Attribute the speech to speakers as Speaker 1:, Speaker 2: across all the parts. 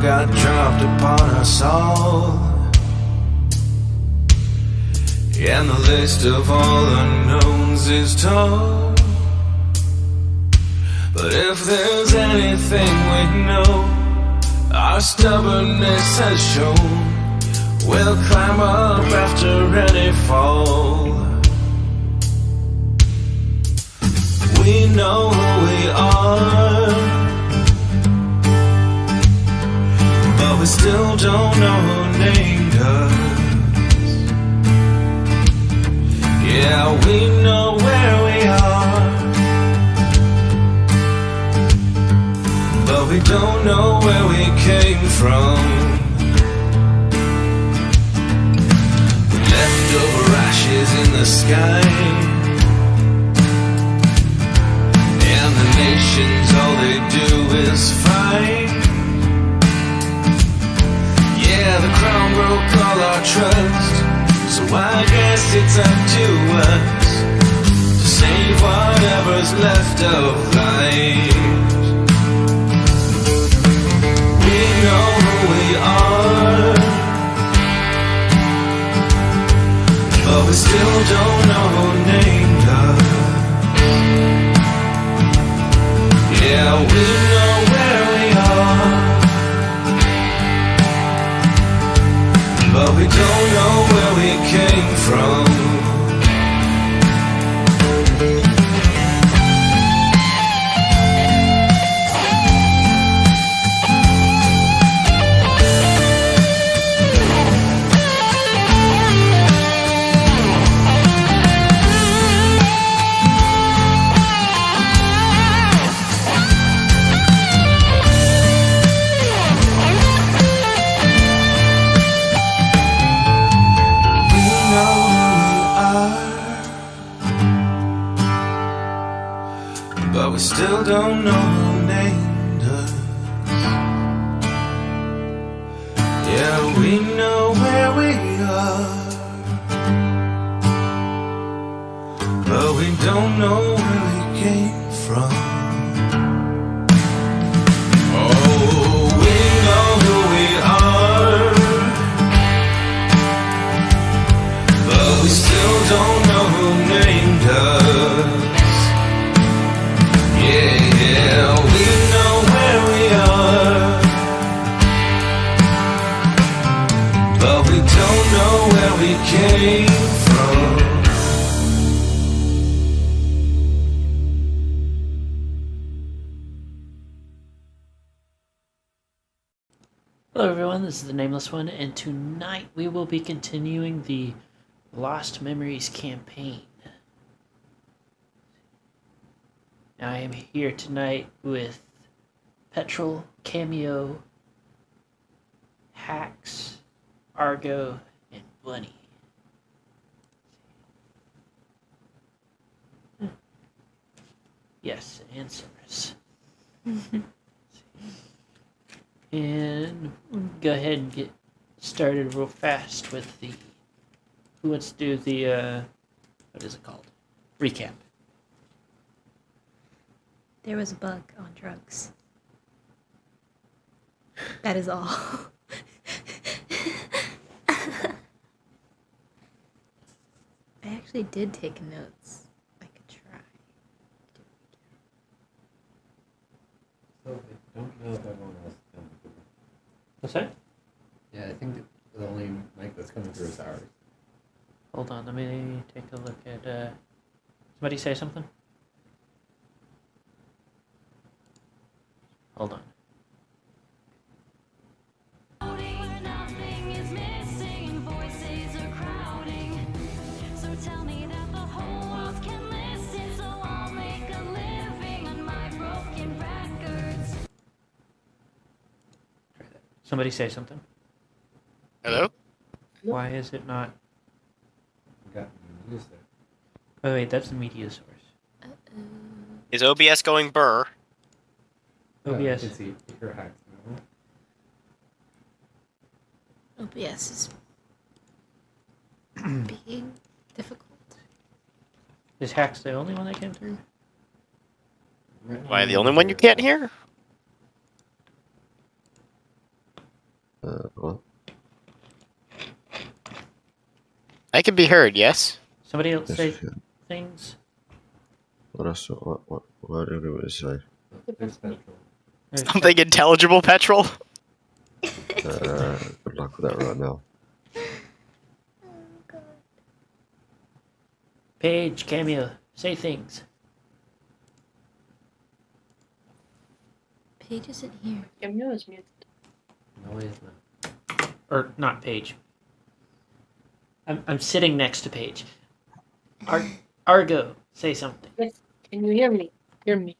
Speaker 1: got dropped upon us all, and the list of all unknowns is tall. But if there's anything we know, our stubbornness has shown, we'll climb up after any fall. We know who we are, but we still don't know who named us. Yeah, we know where we are, but we don't know where we came from. Leftover ashes in the sky, and the nations, all they do is fight. Yeah, the crown broke all our trust, so I guess it's up to us to save whatever's left of life. We know who we are, but we still don't know who named us. Yeah, we know where we are, but we don't know where we came from. But we still don't know who named us. Yeah, we know where we are, but we don't know where we came from. Oh, we know who we are, but we still don't know who named us. Yeah, we know where we are, but we don't know where we came from.
Speaker 2: Hello everyone, this is the Nameless one, and tonight we will be continuing the Lost Memories campaign. I am here tonight with Petrol, Cameo, Hax, Argo, and Bunny. Yes, and Summers. And we'll go ahead and get started real fast with the... Who wants to do the, what is it called? Recap.
Speaker 3: There was a bug on drugs. That is all. I actually did take notes. I could try.
Speaker 4: So I don't know if everyone else can do it.
Speaker 2: What's that?
Speaker 4: Yeah, I think the only mic that's coming through is ours.
Speaker 2: Hold on, let me take a look at, somebody say something? Hold on. Somebody say something.
Speaker 5: Hello?
Speaker 2: Why is it not?
Speaker 4: Got music.
Speaker 2: Oh wait, that's the media source.
Speaker 5: Is OBS going burr?
Speaker 2: OBS.
Speaker 4: I can see your hacks now.
Speaker 3: OBS is being difficult.
Speaker 2: Is Hax the only one that came through?
Speaker 5: Am I the only one you can't hear? I can be heard, yes?
Speaker 2: Somebody else
Speaker 6: Yes,
Speaker 2: say
Speaker 6: you can.
Speaker 2: things?
Speaker 6: What else? What did everybody say?
Speaker 4: There's petrol.
Speaker 2: There's
Speaker 5: Something intelligible, Petrol?
Speaker 6: Good luck with that right now.
Speaker 3: Oh god.
Speaker 2: Paige, Cameo, say things.
Speaker 3: Paige isn't here.
Speaker 7: Cameo is muted.
Speaker 4: No, he's not.
Speaker 2: Or not Paige. I'm sitting next to Paige. Argo, say something.
Speaker 7: Yes. Can you hear me? Hear me.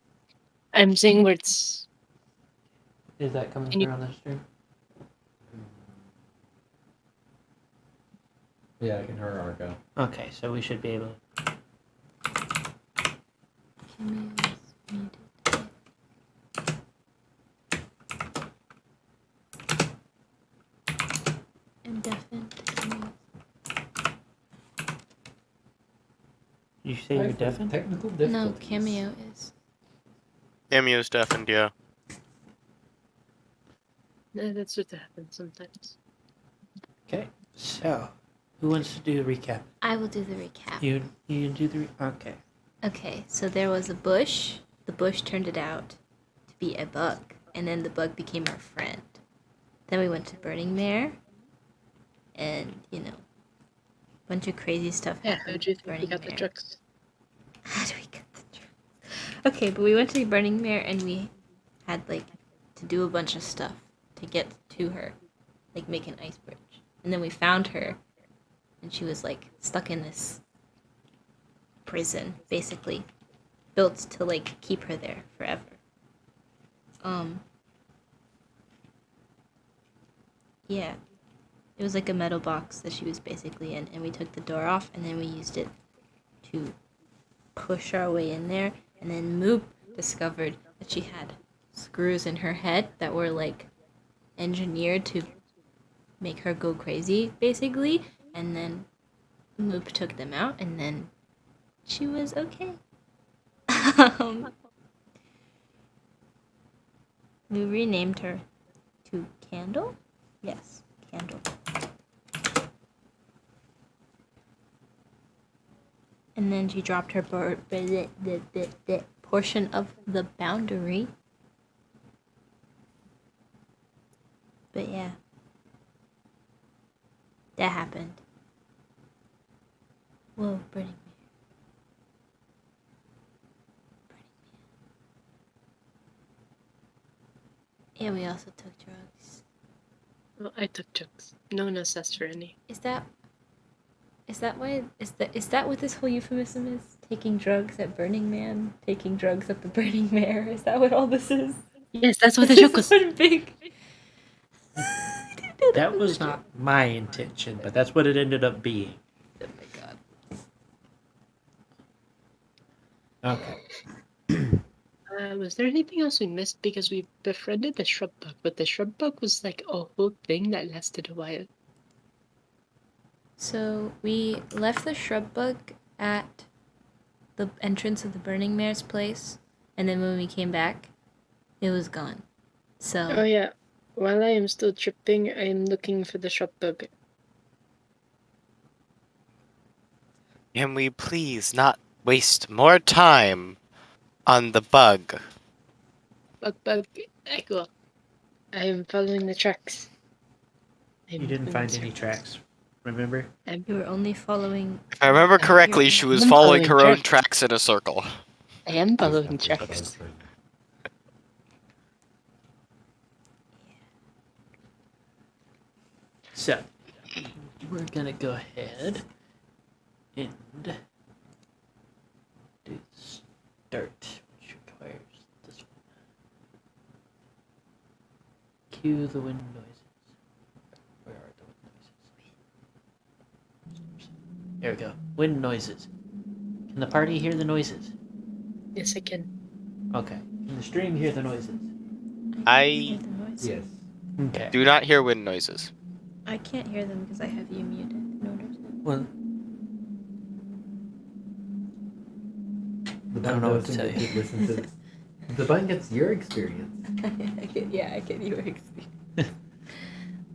Speaker 7: I'm saying words.
Speaker 2: Is that coming
Speaker 7: Can you-
Speaker 2: through on the stream?
Speaker 4: Yeah, I can hear Argo.
Speaker 2: Okay, so we should be able.
Speaker 3: Cameo is muted. And deafened. Cameo.
Speaker 2: You say you're deafened?
Speaker 4: Technical difficulties.
Speaker 3: No, Cameo is.
Speaker 5: Cameo's deafened, yeah.
Speaker 7: No, that's what happens sometimes.
Speaker 2: Okay, so who wants to do the recap?
Speaker 3: I will do the recap.
Speaker 2: You do the okay.
Speaker 3: Okay, so there was a bush. The bush turned it out to be a bug, and then the bug became our friend. Then we went to Burning Mare, and a bunch of crazy stuff
Speaker 7: Yeah,
Speaker 3: happened.
Speaker 7: how do you
Speaker 3: at
Speaker 7: think we
Speaker 3: Burning
Speaker 7: got the
Speaker 3: Mare.
Speaker 7: trucks?
Speaker 3: How do we get the drugs? Okay, but we went to Burning Mare, and we had to do a bunch of stuff to get to her, like make an ice bridge. And then we found her, and she was stuck in this prison, basically, built to keep her there forever. Yeah, it was like a metal box that she was basically in, and we took the door off, and then we used it to push our way in there, and then Moop discovered that she had screws in her head that were engineered to make her go crazy, basically, and then Moop took them out, and then she was okay. We renamed her to Candle? Yes, Candle. And then she dropped her portion of the boundary. But yeah. That happened. Whoa, Burning Man. Yeah, we also took drugs.
Speaker 7: Well, I took drugs. No one else asked for any.
Speaker 3: Is that what this whole euphemism is? Taking drugs at Burning Man? Taking drugs at the Burning Mare? Is that what all this is?
Speaker 7: Yes, that's what the
Speaker 3: It's
Speaker 7: joke
Speaker 3: just
Speaker 7: was.
Speaker 3: one big.
Speaker 2: That was not my intention, but that's what it ended up being.
Speaker 3: Oh my god.
Speaker 2: Okay.
Speaker 7: Was there anything else we missed? Because we befriended the shrub bug, but the shrub bug was a whole thing that lasted a while.
Speaker 3: So we left the shrub bug at the entrance of the Burning Mare's place, and then when we came back, it was gone. So
Speaker 7: Oh yeah. While I am still tripping, I am looking for the shrub bug.
Speaker 5: Can we please not waste more time on the bug?
Speaker 7: Bug, I go. I am following the tracks.
Speaker 2: You didn't find any tracks, remember?
Speaker 3: you were only following.
Speaker 5: If I remember correctly, she was
Speaker 7: I'm
Speaker 5: following
Speaker 7: following
Speaker 5: her own
Speaker 7: tracks.
Speaker 5: tracks in a circle.
Speaker 7: I am
Speaker 4: Please
Speaker 7: following
Speaker 4: have this
Speaker 7: tracks.
Speaker 4: phone training.
Speaker 2: So, we're gonna go ahead and do start, which requires this one. Cue the wind noises. Where are the wind noises? There we go. Wind noises. Can the party hear the noises?
Speaker 7: Yes, I can.
Speaker 2: Okay. Can the stream hear the noises?
Speaker 5: I
Speaker 3: hear the noises.
Speaker 4: Yes.
Speaker 2: Okay.
Speaker 5: do not hear wind noises.
Speaker 3: I can't hear them because I have you muted in order to.
Speaker 2: Well,
Speaker 4: The
Speaker 2: I don't know what to
Speaker 4: doesn't
Speaker 2: tell
Speaker 4: get
Speaker 2: you.
Speaker 4: to listen to. The button gets your experience.
Speaker 3: I get your experience.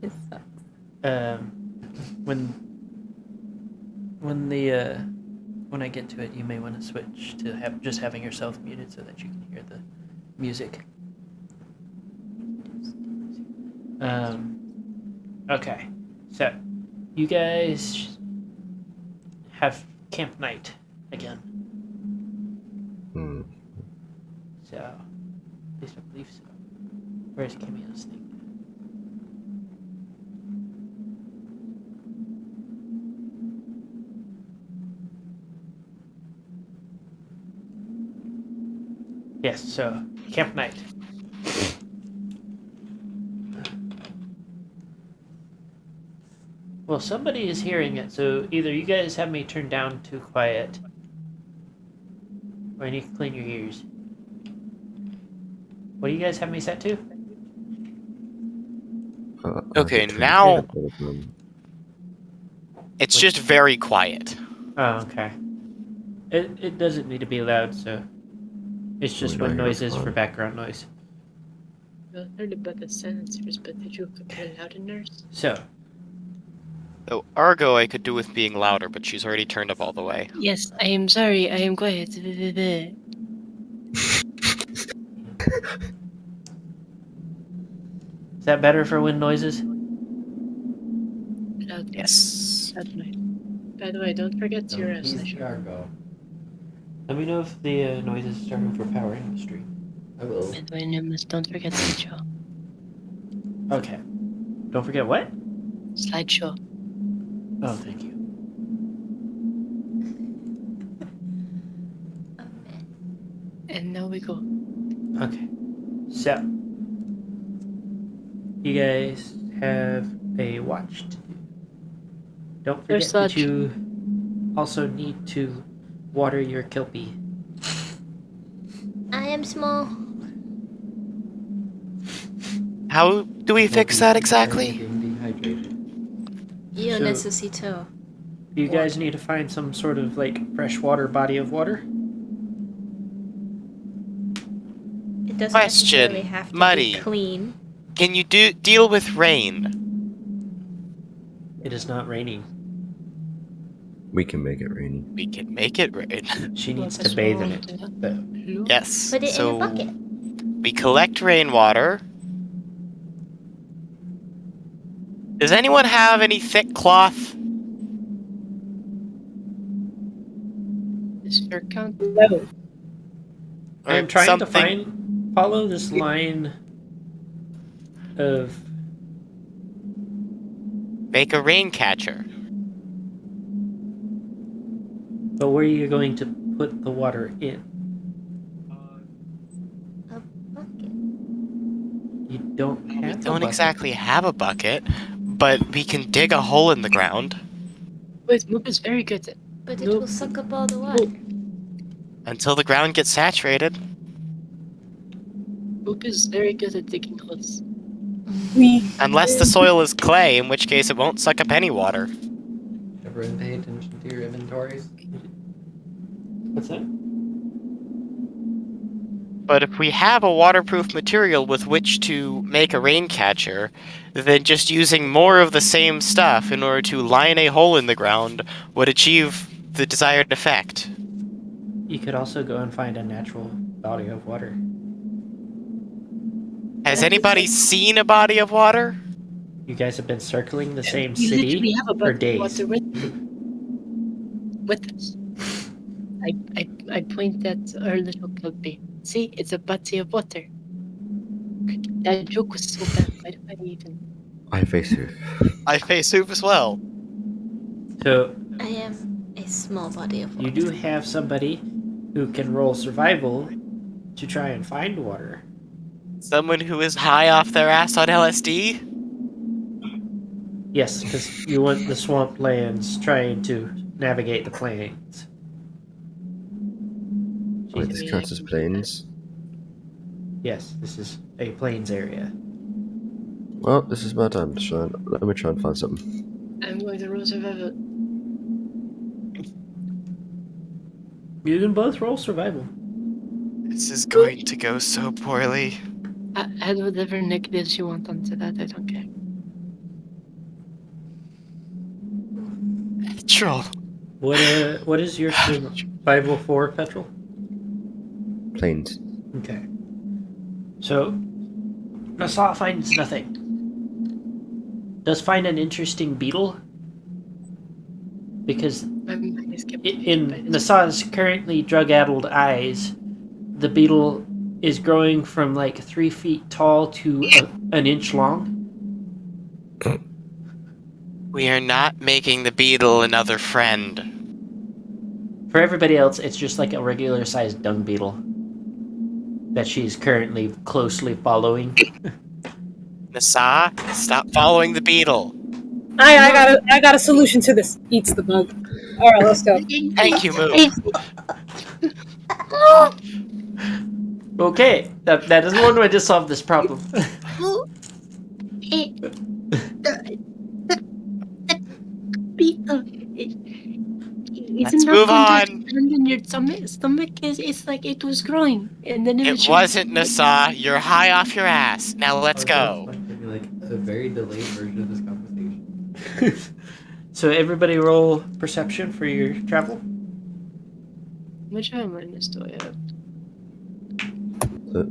Speaker 3: It sucks.
Speaker 2: when when I get to it, you may want to switch to just having yourself muted so that you can hear the music. Okay, so you guys have camp night again.
Speaker 6: Hmm.
Speaker 2: So, at least I believe so. Where's Cameo's thing? Yes, so camp night. Well, somebody is hearing it, so either you guys have me turned down to quiet, or I need to clean your ears. What do you guys have me set to?
Speaker 5: Okay,
Speaker 6: the
Speaker 5: now
Speaker 6: telephone.
Speaker 5: it's just very quiet.
Speaker 2: Oh, okay. It doesn't need to be loud, so it's just
Speaker 6: Well,
Speaker 2: wind
Speaker 6: now you're
Speaker 2: noises for
Speaker 6: fine.
Speaker 2: background noise.
Speaker 7: I heard about the silencers, but did you compare loudeners?
Speaker 2: So,
Speaker 5: So Argo I could do with being louder, but she's already turned up all the way.
Speaker 7: Yes, I am sorry. I am quiet.
Speaker 2: is that better for wind noises?
Speaker 7: Loud,
Speaker 5: Yes.
Speaker 7: loud noise. By the way, don't forget
Speaker 4: Don't
Speaker 7: your
Speaker 4: tease
Speaker 7: session.
Speaker 4: the Argo.
Speaker 2: Let me know if the noises start overpowering the stream.
Speaker 4: I will.
Speaker 7: By the way, Nameless, don't forget slideshow.
Speaker 2: Okay. Don't forget what?
Speaker 7: Slideshow.
Speaker 2: Oh, thank you.
Speaker 3: Oh man.
Speaker 7: And now we go.
Speaker 2: Okay. So, you guys have a watch to do. Don't forget
Speaker 7: First
Speaker 2: that
Speaker 7: watch.
Speaker 2: you also need to water your kelpie.
Speaker 3: I am small.
Speaker 5: How do we fix that exactly?
Speaker 4: Being dehydrated.
Speaker 3: Yo
Speaker 2: So-
Speaker 3: necesito.
Speaker 2: You guys need to find some sort of like freshwater body of water.
Speaker 3: It doesn't
Speaker 5: Question,
Speaker 3: necessarily have to
Speaker 5: Muddy.
Speaker 3: be clean.
Speaker 5: Can you deal with rain?
Speaker 2: It is not raining.
Speaker 6: We can make it rainy.
Speaker 5: We can make it rain.
Speaker 2: She needs
Speaker 7: What's
Speaker 2: to bathe in
Speaker 7: wrong
Speaker 2: it.
Speaker 7: with
Speaker 2: Though.
Speaker 5: Yes.
Speaker 3: Put it
Speaker 5: so
Speaker 3: in a bucket.
Speaker 5: we collect rainwater. Does anyone have any thick cloth?
Speaker 7: Is your count low?
Speaker 2: I am
Speaker 5: Or
Speaker 2: trying to
Speaker 5: something?
Speaker 2: follow this line of
Speaker 5: Make a rain catcher.
Speaker 2: but where are you going to put the water in?
Speaker 3: A bucket.
Speaker 2: You don't have
Speaker 5: We
Speaker 2: a
Speaker 5: don't
Speaker 2: bucket.
Speaker 5: exactly have a bucket, but we can dig a hole in the ground
Speaker 7: Wait, Moop is very good at
Speaker 3: But it
Speaker 2: Nope.
Speaker 3: will suck up all the water.
Speaker 5: until the ground gets saturated.
Speaker 7: Moop is very good at digging holes.
Speaker 5: Unless the soil is clay, in which case it won't suck up any water.
Speaker 4: Ever pay attention to your inventories?
Speaker 2: What's that?
Speaker 5: But if we have a waterproof material with which to make a rain catcher, then just using more of the same stuff in order to line a hole in the ground would achieve the desired effect.
Speaker 2: You could also go and find a natural body of water.
Speaker 5: Has anybody seen a body of water?
Speaker 2: You guys have been circling the same
Speaker 7: We literally
Speaker 2: city
Speaker 7: have a
Speaker 2: for
Speaker 7: bucket of
Speaker 2: days.
Speaker 7: water with us. I point at our little kelpie. See, it's a body of water. That joke was so bad. Why do I even?
Speaker 6: I face you.
Speaker 5: I face Hoop as well.
Speaker 2: So
Speaker 3: I am a small body of water.
Speaker 2: you do have somebody who can roll survival to try and find water.
Speaker 5: Someone who is high off their ass on LSD?
Speaker 2: Yes, because you want the swamplands trying to navigate the plains.
Speaker 6: Wait, this counts as planes?
Speaker 2: Yes, this is a plains area.
Speaker 6: Well, this is my time to shine. Let me try and find something.
Speaker 7: I'm going to roll survival.
Speaker 2: You can both roll survival.
Speaker 5: This is going to go so poorly.
Speaker 7: Add whatever negatives you want onto that. I don't care.
Speaker 5: Natural.
Speaker 2: What is your survival for, Petrol?
Speaker 6: Planes.
Speaker 2: Okay. So, Nassau finds nothing. Does find an interesting beetle. Because in Nassau's currently drug-addled eyes, the beetle is growing from like 3 feet tall to an inch long.
Speaker 5: We are not making the beetle another friend.
Speaker 2: For everybody else, it's just like a regular-sized dung beetle that she's currently closely following.
Speaker 5: Nassau, stop following the beetle.
Speaker 8: I got a solution to this. Eats the bug. All right, let's go.
Speaker 5: Thank you, Moo.
Speaker 2: Okay, that is one way to solve this problem.
Speaker 7: Let's
Speaker 5: move on.
Speaker 7: In your stomach it's like it was growing, and then
Speaker 5: It wasn't, Nassau. You're high off your ass. Now let's go.
Speaker 4: It's a very delayed version of this conversation.
Speaker 2: So everybody roll perception for your travel.
Speaker 7: Which homelands do I have?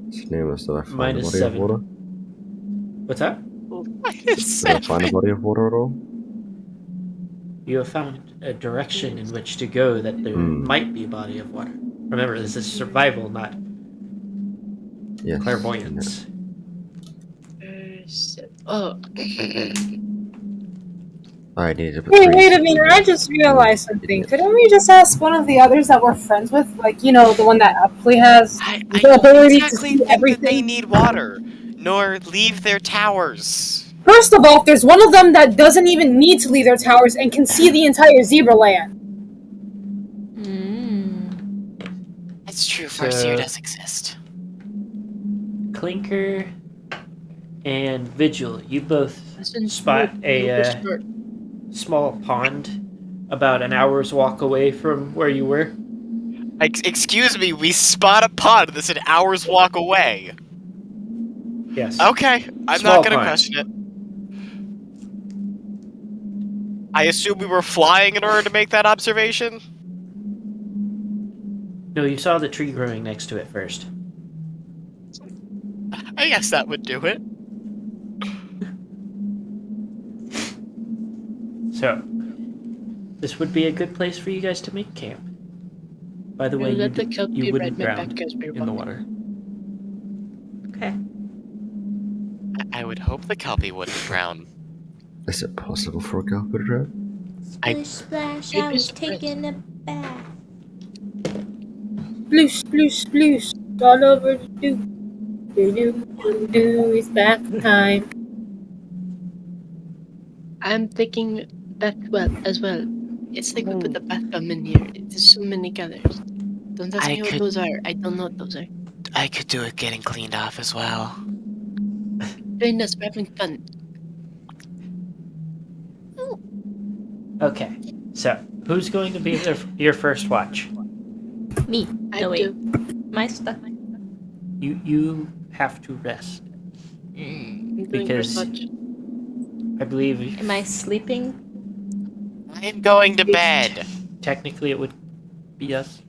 Speaker 6: It's Nameless. Did I find
Speaker 2: Minus
Speaker 6: a body
Speaker 2: 7.
Speaker 6: of water?
Speaker 2: What's that?
Speaker 6: Did I find a body of water at all?
Speaker 2: You have found a direction in which to go that there might be a body of water. Remember, this is survival, not
Speaker 6: Yes.
Speaker 2: clairvoyance.
Speaker 7: Oh.
Speaker 6: I need to put
Speaker 8: Hey,
Speaker 6: three.
Speaker 8: wait a minute, I just realized something. Couldn't we just ask one of the others that we're friends with? Like, you know, the one that actually has
Speaker 5: I
Speaker 8: the
Speaker 5: don't
Speaker 8: ability
Speaker 5: exactly
Speaker 8: to see
Speaker 5: think that they
Speaker 8: everything?
Speaker 5: need water, nor leave their towers.
Speaker 8: First of all, if there's one of them that doesn't even need to leave their towers and can see the entire zebra land.
Speaker 5: It's true, Farseer does exist.
Speaker 2: Clinker and Vigil, you both spot a small pond about an hour's walk away from where you were.
Speaker 5: Excuse me, we spot a pond that's an hour's walk away.
Speaker 2: Yes.
Speaker 5: Okay, I'm
Speaker 2: Small
Speaker 5: not gonna
Speaker 2: pond.
Speaker 5: question it. I assume we were flying in order to make that observation?
Speaker 2: No, you saw the tree growing next to it first.
Speaker 5: I guess that would do it.
Speaker 2: So, this would be a good place for you guys to make camp. By the way, you wouldn't drown in the water.
Speaker 3: Okay.
Speaker 5: I would hope the Kelpie wouldn't drown.
Speaker 6: Is it possible for a girl to drown?
Speaker 3: Splish splash, I was taking a bath.
Speaker 8: Sploosh, sploosh, sploosh. All over the do. Do, it's bath time.
Speaker 7: I'm thinking bath well as well. It's like we put the bath bomb in here. There's so many colors. Don't ask me what those are. I don't know what those are.
Speaker 5: I could do it getting cleaned off as well.
Speaker 7: Join us, we're having fun.
Speaker 2: Okay, so who's going to be your first watch?
Speaker 3: Me.
Speaker 7: I
Speaker 3: No, wait.
Speaker 7: do.
Speaker 3: My stuff.
Speaker 2: You have to rest.
Speaker 7: I'm doing
Speaker 2: Because-
Speaker 7: first watch.
Speaker 2: I believe
Speaker 3: Am I sleeping?
Speaker 5: I am going to bed.
Speaker 2: technically it would be us.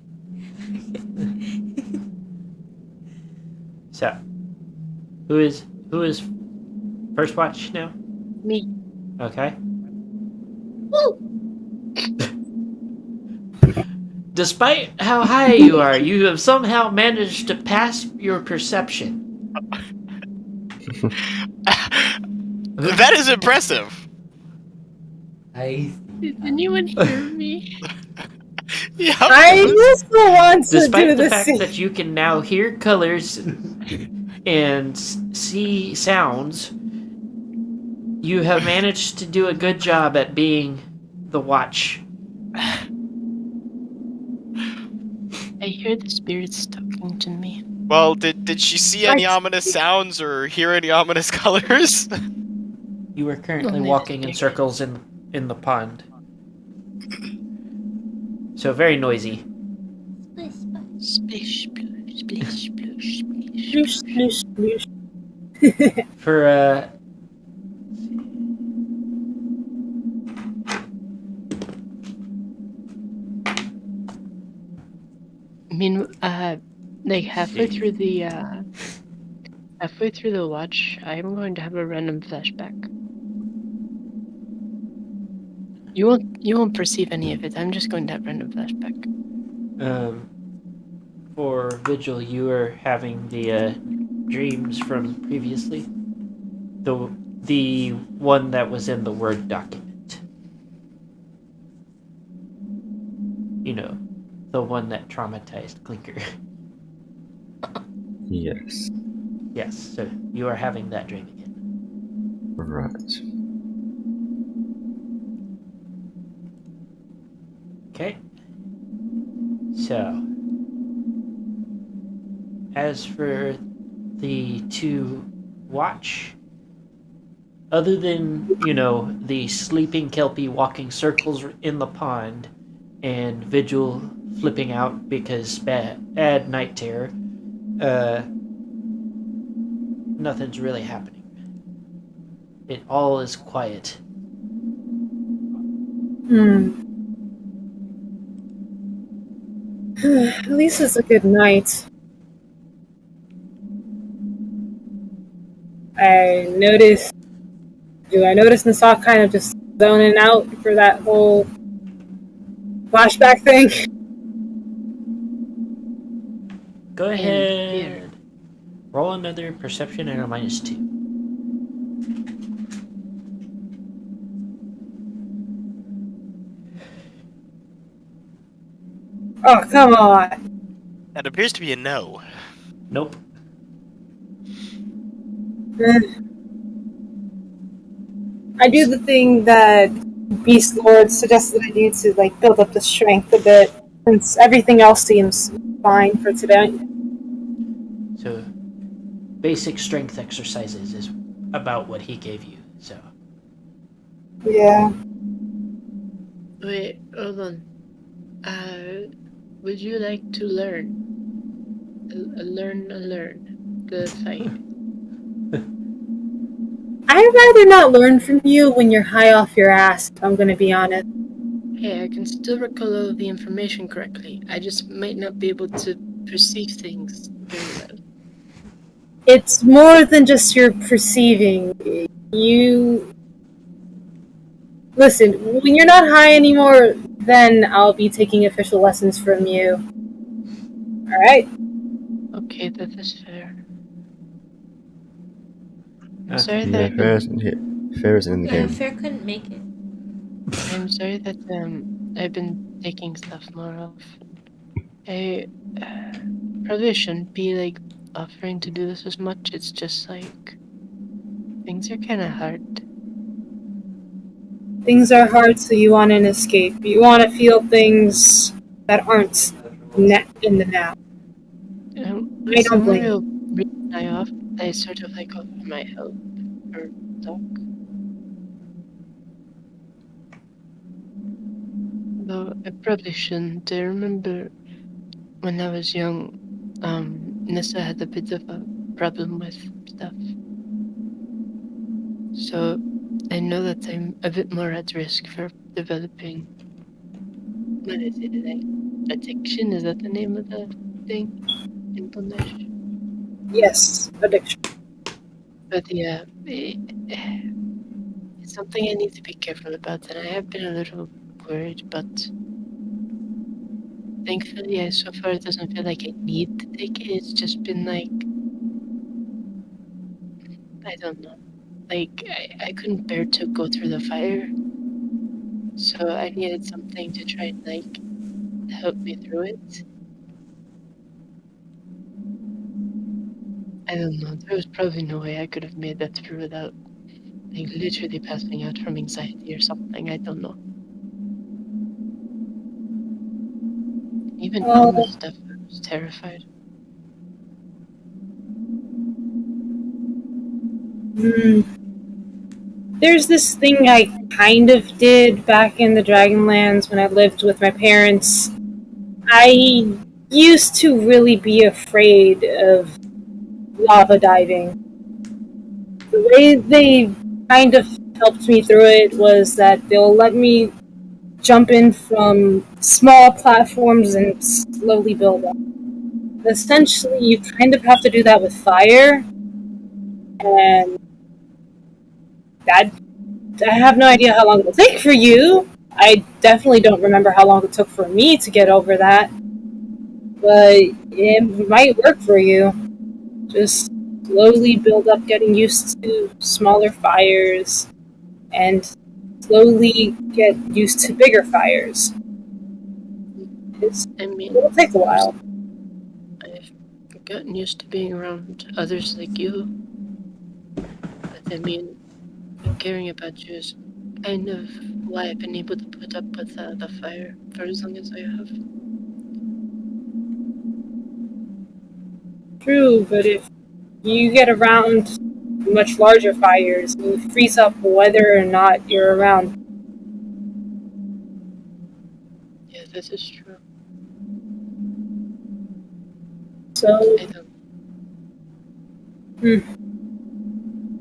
Speaker 2: So, who is first watch now?
Speaker 7: Me.
Speaker 2: Okay.
Speaker 7: Woo!
Speaker 2: Despite how high you are, you have somehow managed to pass your perception.
Speaker 5: That is impressive.
Speaker 7: Did anyone hear me?
Speaker 5: Yeah.
Speaker 8: I just want to
Speaker 2: Despite
Speaker 8: do
Speaker 2: the
Speaker 8: the
Speaker 2: fact
Speaker 8: scene.
Speaker 2: that you can now hear colors and see sounds, you have managed to do a good job at being the watch.
Speaker 7: I hear the spirits talking to me.
Speaker 5: Well, did she see any ominous sounds or hear any ominous colors?
Speaker 2: You are currently
Speaker 7: Only
Speaker 2: walking
Speaker 7: the
Speaker 2: in circles in the pond. So very noisy.
Speaker 3: Splish splash.
Speaker 7: Splish, splish, splish, splish, splish.
Speaker 8: Sploosh, sploosh, sploosh.
Speaker 2: For
Speaker 7: mean, like halfway through the watch, I'm going to have a random flashback. You won't perceive any of it. I'm just going to have random flashback.
Speaker 2: For Vigil, you are having the dreams from previously. The one that was in the Word document. You know, the one that traumatized Clinker.
Speaker 6: Yes.
Speaker 2: Yes, so you are having that dream again.
Speaker 6: Right.
Speaker 2: Okay. So, as for the two watch, other than, the sleeping Kelpie walking circles in the pond and Vigil flipping out because bad night terror, nothing's really happening. It all is quiet.
Speaker 8: At least it's a good night. I noticed Nasak kind of just zoning out for that whole flashback thing?
Speaker 2: Go
Speaker 7: In theory.
Speaker 2: ahead. Roll another perception and a -2.
Speaker 8: Oh, come on.
Speaker 5: That appears to be a no.
Speaker 2: Nope.
Speaker 8: I do the thing that Beast Lord suggested I do to build up the strength a bit, since everything else seems fine for today.
Speaker 2: So, basic strength exercises is about what he gave you. So,
Speaker 8: Yeah.
Speaker 7: Wait, hold on. Would you like to learn the fight?
Speaker 8: I'd rather not learn from you when you're high off your ass, if I'm gonna be honest.
Speaker 7: Hey, I can still recall all of the information correctly. I just might not be able to perceive things very well.
Speaker 8: It's more than just your perceiving. You... Listen, when you're not high anymore, then I'll be taking official lessons from you. Alright?
Speaker 7: Okay, that is fair. I'm
Speaker 2: Okay.
Speaker 7: sorry
Speaker 6: Yeah,
Speaker 7: that I
Speaker 6: Fair isn't in the game.
Speaker 3: Fair couldn't make it.
Speaker 7: I'm sorry that I've been taking stuff more off. I probably shouldn't be offering to do this as much. It's just things are kind of hard.
Speaker 8: Things are hard, so you want an escape. You want to feel things that aren't in the now. I don't blame you.
Speaker 7: Real reason I sort of offer my help or talk. Though I probably shouldn't. I remember when I was young, Nissa had a bit of a problem with stuff. So I know that I'm a bit more at risk for developing, what is it, addiction? Is that the name of the thing in English?
Speaker 8: Yes, addiction.
Speaker 7: But yeah, it's something I need to be careful about, and I have been a little worried, but thankfully, so far it doesn't feel like I need to take it. It's just been I don't know. I couldn't bear to go through the fire, so I needed something to try and help me through it. I don't know. There was probably no way I could have made that through without literally passing out from anxiety or something. I don't know. Even on the stuff, I was terrified.
Speaker 8: There's this thing I kind of did back in the Dragonlands when I lived with my parents. I used to really be afraid of lava diving. The way they kind of helped me through it was that they'll let me jump in from small platforms and slowly build up. Essentially, you kind of have to do that with fire, and that I have no idea how long it'll take for you. I definitely don't remember how long it took for me to get over that, but it might work for you. Just slowly build up, getting used to smaller fires, and slowly get used to bigger fires.
Speaker 7: I mean,
Speaker 8: It'll take a while.
Speaker 7: I've gotten used to being around others like you. But I mean, caring about you is kind of why I've been able to put up with the fire for as long as I have.
Speaker 8: True, but if you get around much larger fires, you freeze up whether or not you're around.
Speaker 7: Yeah, this is true.
Speaker 8: So
Speaker 7: I don't.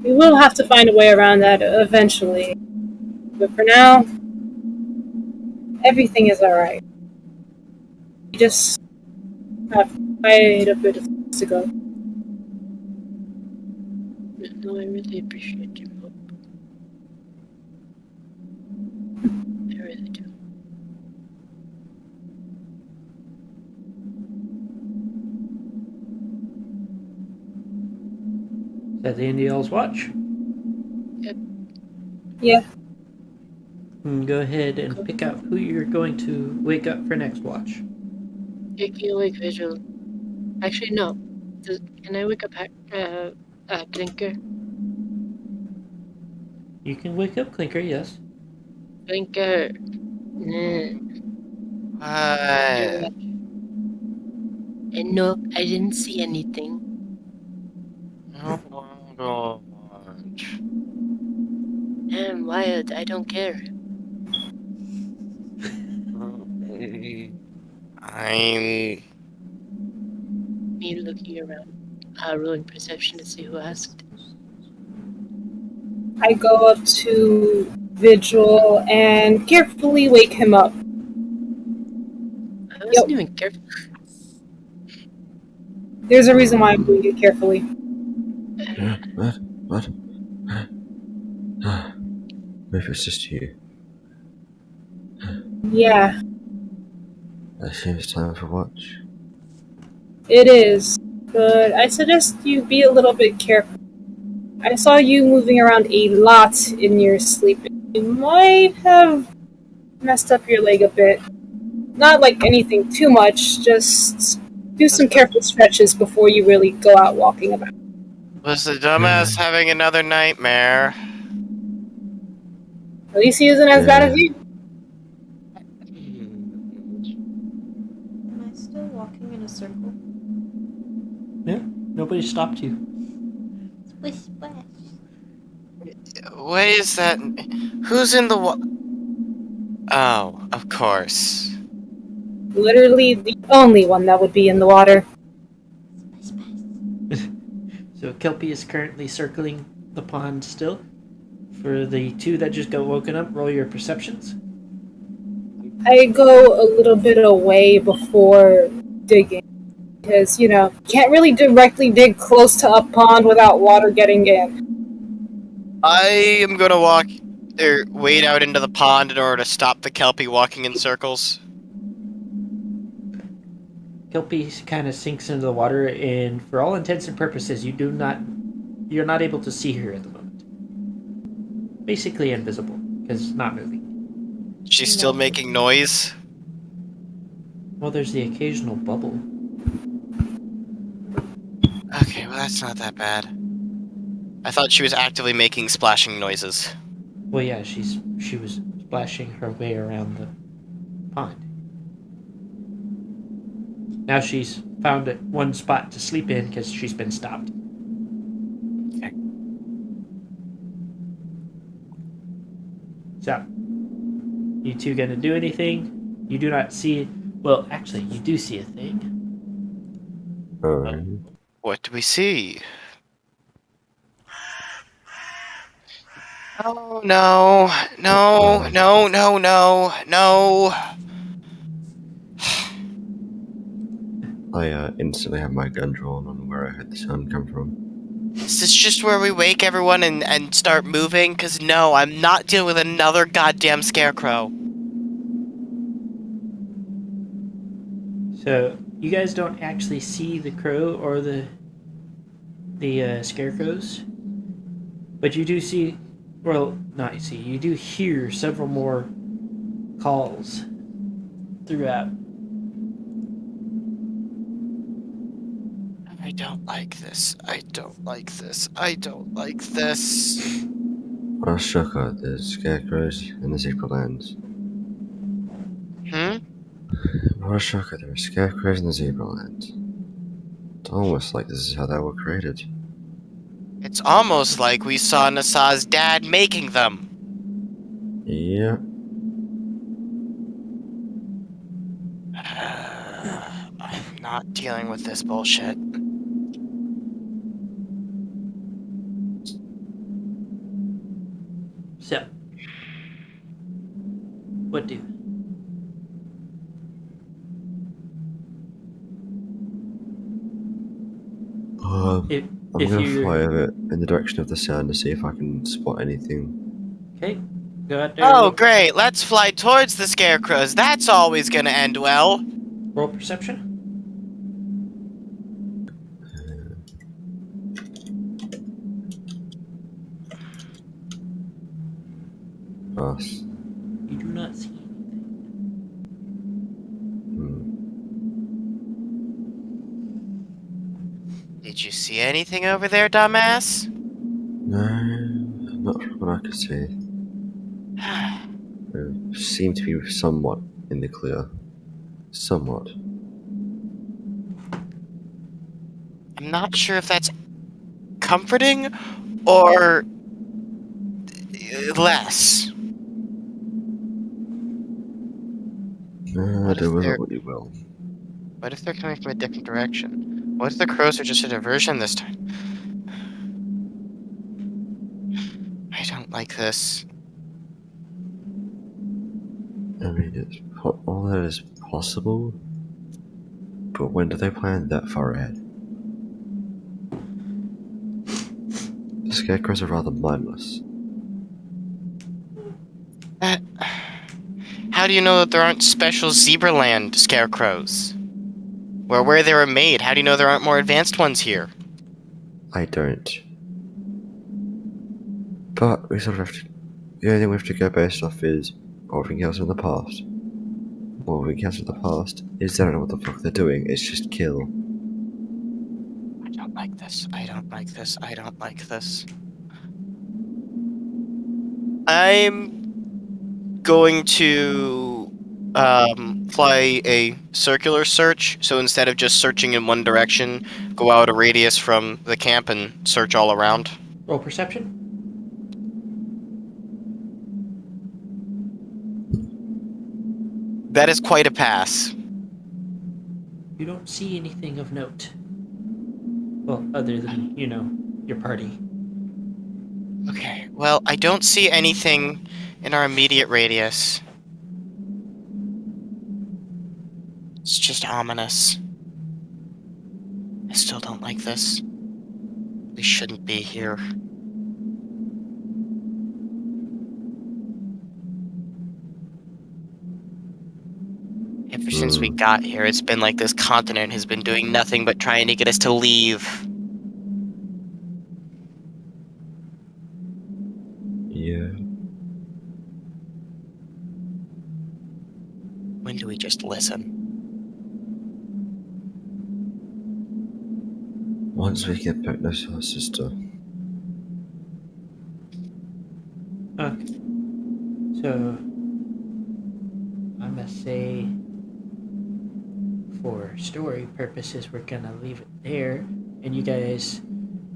Speaker 8: we will have to find a way around that eventually. But for now, everything is alright. You just have quite a bit of things to go.
Speaker 7: No, I really appreciate your help. I really do.
Speaker 2: Is that the end of y'all's watch?
Speaker 8: Yeah.
Speaker 2: Go ahead and pick out who you're going to wake up for next watch.
Speaker 7: Taking awake visual. Actually, no. Can I wake up Clinker?
Speaker 2: You can wake up Clinker, yes.
Speaker 7: Clinker. Nah.
Speaker 5: What?
Speaker 7: And no, I didn't see anything.
Speaker 5: Oh my god.
Speaker 7: I'm wild. I don't care.
Speaker 5: I'm.
Speaker 7: Me looking around, rolling perception to see who asked.
Speaker 8: I go up to Vigil and carefully wake him up.
Speaker 7: I wasn't even careful.
Speaker 8: There's a reason why I'm doing it carefully.
Speaker 6: What? Maybe it's just you.
Speaker 8: Yeah,
Speaker 6: I assume it's time for watch.
Speaker 8: it is. But I suggest you be a little bit careful. I saw you moving around a lot in your sleep. You might have messed up your leg a bit. Not like anything too much, just do some careful stretches before you really go out walking about.
Speaker 5: Was the dumbass having another nightmare?
Speaker 8: At least he isn't as bad as you.
Speaker 3: Am I still walking in a circle?
Speaker 2: Yeah, nobody stopped you.
Speaker 3: Splish splash.
Speaker 5: What is that? Who's in the Oh, of course.
Speaker 8: Literally the only one that would be in the water.
Speaker 3: Splish splash.
Speaker 2: So Kelpie is currently circling the pond still. For the two that just got woken up, roll your perceptions.
Speaker 8: I go a little bit away before digging. Because, can't really directly dig close to a pond without water getting in.
Speaker 5: I am gonna wade out into the pond in order to stop the Kelpie walking in circles.
Speaker 2: Kelpie kind of sinks into the water, and for all intents and purposes, you're not able to see her at the moment. Basically invisible, because it's not moving.
Speaker 5: She's still making noise.
Speaker 2: Well, there's the occasional bubble.
Speaker 5: Okay, well that's not that bad. I thought she was actively making splashing noises.
Speaker 2: Well, yeah, she was splashing her way around the pond. Now she's found one spot to sleep in because she's been stopped.
Speaker 5: Okay.
Speaker 2: So, you two gonna do anything? You do not see. Well, actually, you do see a thing.
Speaker 5: What do we see? Oh, no. No, no, no, no, no.
Speaker 6: I instantly had my gun drawn on where I heard the sound come from.
Speaker 5: Is this just where we wake everyone and start moving? Because no, I'm not dealing with another goddamn scarecrow.
Speaker 2: So you guys don't actually see the crow or the scarecrows, but you do see. Well, not see. You do hear several more calls throughout.
Speaker 5: I don't like this. I don't like this. I don't like this.
Speaker 6: I was shook at the scarecrows in the secret lands.
Speaker 5: Hmm?
Speaker 6: I was shook at there were scarecrows in the zebra lands. It's almost like this is how they were created.
Speaker 5: It's almost like we saw Nasa's dad making them.
Speaker 6: Yeah.
Speaker 5: I'm not dealing with this bullshit.
Speaker 2: So, what do? If
Speaker 6: I'm
Speaker 2: if
Speaker 6: gonna
Speaker 2: you
Speaker 6: fly over in the direction of the sound to see if I can spot anything.
Speaker 2: okay, go out there.
Speaker 5: Oh, great. Let's fly towards the scarecrows. That's always gonna end well.
Speaker 2: Roll perception.
Speaker 6: Pass.
Speaker 2: You do not see anything.
Speaker 5: Did you see anything over there, dumbass?
Speaker 6: No, not from what I could see. They seem to be somewhat in the clear. Somewhat.
Speaker 5: I'm not sure if that's comforting or less. What if
Speaker 6: Do with
Speaker 5: they're-
Speaker 6: it what you will.
Speaker 5: What if they're coming from a different direction? What if the crows are just a diversion this time? I don't like this.
Speaker 6: I mean, all that is possible, but when do they plan that far ahead? The scarecrows are rather mindless.
Speaker 5: How do you know that there aren't special Zebraland scarecrows? Where they were made, how do you know there aren't more advanced ones here?
Speaker 6: I don't. But we sort of have to. The only thing we have to go based off is what we encountered in the past. What we encountered in the past is they don't know what the fuck they're doing, it's just kill.
Speaker 5: I don't like this. I don't like this. I don't like this. I'm going to fly a circular search. So instead of just searching in one direction, go out a radius from the camp and search all around.
Speaker 2: Roll perception.
Speaker 5: That is quite a pass.
Speaker 2: You don't see anything of note. Well, other than, your party.
Speaker 5: Okay, well, I don't see anything in our immediate radius. It's just ominous. I still don't like this. We shouldn't be here. Ever since we got here, it's been like this continent has been doing nothing but trying to get us to leave.
Speaker 6: Yeah.
Speaker 5: When do we just listen?
Speaker 6: Once we get back next to our sister.
Speaker 2: Okay. So, I must say, for story purposes, we're gonna leave it there. And you guys,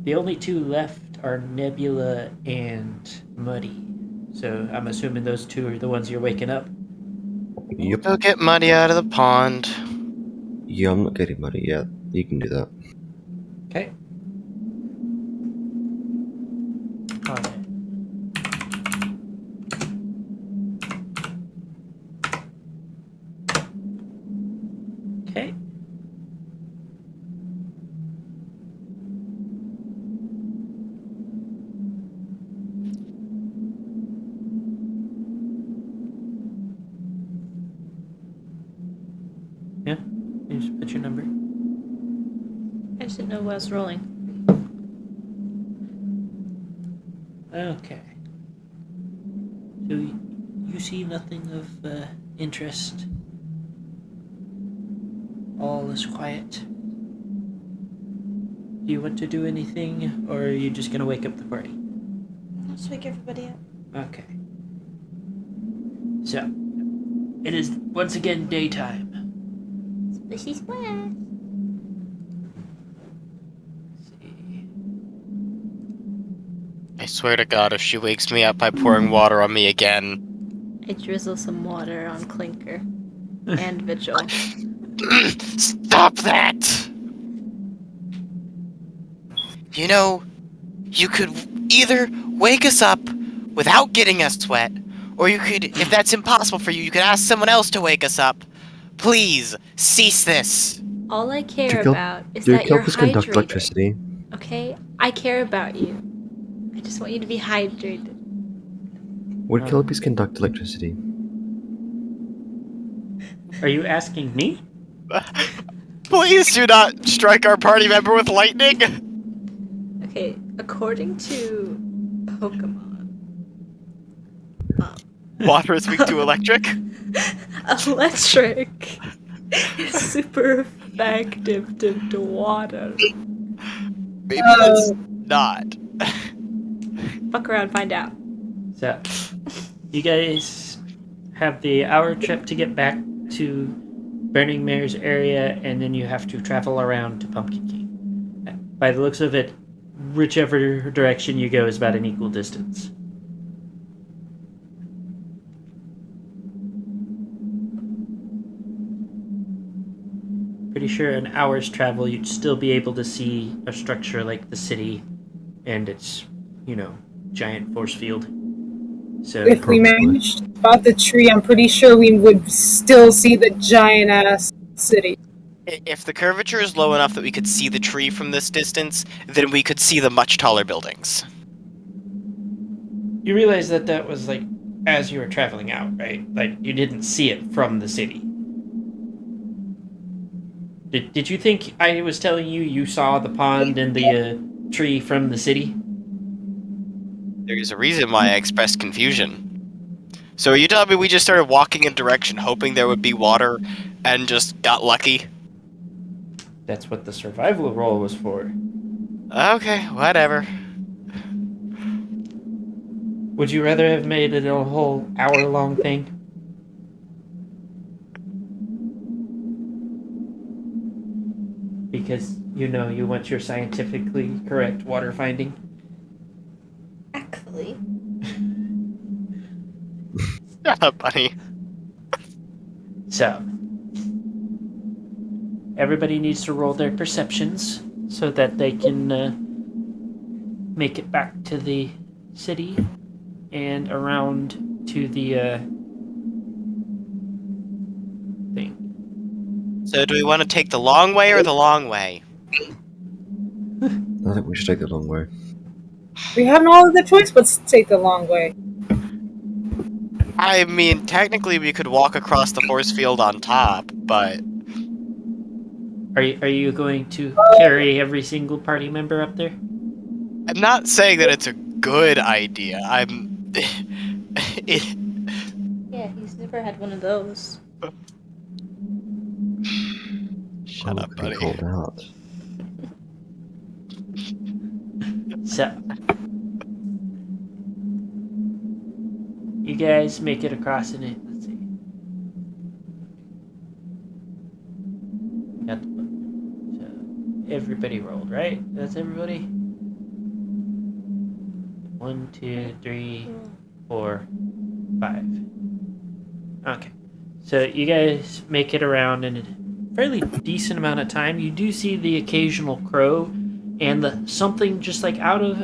Speaker 2: the only two left are Nebula and Muddy. So I'm assuming those two are the ones you're waking up.
Speaker 6: Yep.
Speaker 5: Go get Muddy out of the pond.
Speaker 6: Yeah, I'm not getting money yet. You can do that.
Speaker 2: Okay. Alright. your number?
Speaker 3: I just didn't know what I was rolling.
Speaker 2: Okay. So you see nothing of interest. All is quiet. Do you want to do anything, or are you just gonna wake up the party?
Speaker 3: Let's wake everybody up.
Speaker 2: Okay. So, it is once again daytime.
Speaker 3: Spishy splash.
Speaker 2: Let's see.
Speaker 5: I swear to God, if she wakes me up by pouring water on me again.
Speaker 3: I drizzle some water on Clinker and Vigil.
Speaker 5: Stop that! You know, you could either wake us up without getting us wet, or you could, if that's impossible for you, you could ask someone else to wake us up. Please, cease this.
Speaker 3: All I care
Speaker 6: Do
Speaker 3: about is
Speaker 6: Do
Speaker 3: that you're
Speaker 6: kelpies conduct
Speaker 3: hydrated.
Speaker 6: electricity?
Speaker 3: Okay? I care about you. I just want you to be hydrated.
Speaker 6: Would kelpies conduct electricity?
Speaker 2: Are you asking me?
Speaker 5: Please do not strike our party member with lightning.
Speaker 3: Okay, according to Pokemon,
Speaker 5: Water is weak to electric.
Speaker 3: electric is super effective to water.
Speaker 5: Maybe that's not.
Speaker 3: Fuck around, find out.
Speaker 2: So, you guys have the hour trip to get back to Burning Mare's area, and then you have to travel around to Pumpkin King. By the looks of it, whichever direction you go is about an equal distance. Pretty sure an hour's travel, you'd still be able to see a structure like the city and its, giant force field. So
Speaker 8: If we managed to spot the tree, I'm pretty sure we would still see the giant ass city.
Speaker 5: If the curvature is low enough that we could see the tree from this distance, then we could see the much taller buildings.
Speaker 2: you realize that was like as you were traveling out, right? Like you didn't see it from the city. Did you think I was telling you saw the pond and the tree from the city?
Speaker 5: There's a reason why I expressed confusion. So are you telling me we just started walking in a direction hoping there would be water and just got lucky?
Speaker 2: That's what the survival roll was for.
Speaker 5: Okay, whatever.
Speaker 2: Would you rather have made it a whole hour-long thing? Because, you want your scientifically correct water finding?
Speaker 3: Actually,
Speaker 5: Shut up, buddy.
Speaker 2: So, everybody needs to roll their perceptions so that they can make it back to the city and around to the thing.
Speaker 5: So do we want to take the long way or the long way?
Speaker 6: I think we should take the long way.
Speaker 8: We have no other choice but to take the long way.
Speaker 5: I mean, technically we could walk across the force field on top, but...
Speaker 2: Are you going to carry every single party member up there?
Speaker 5: I'm not saying that it's a good idea.
Speaker 3: yeah, he's never had one of those.
Speaker 5: Shut up, buddy.
Speaker 6: Called out.
Speaker 2: So, you guys make it across in it. Let's see. Got the book. So, everybody rolled, right? That's everybody? 1, 2, 3, 4, 5. Okay. So, you guys make it around in a fairly decent amount of time. You do see the occasional crow and something just like out of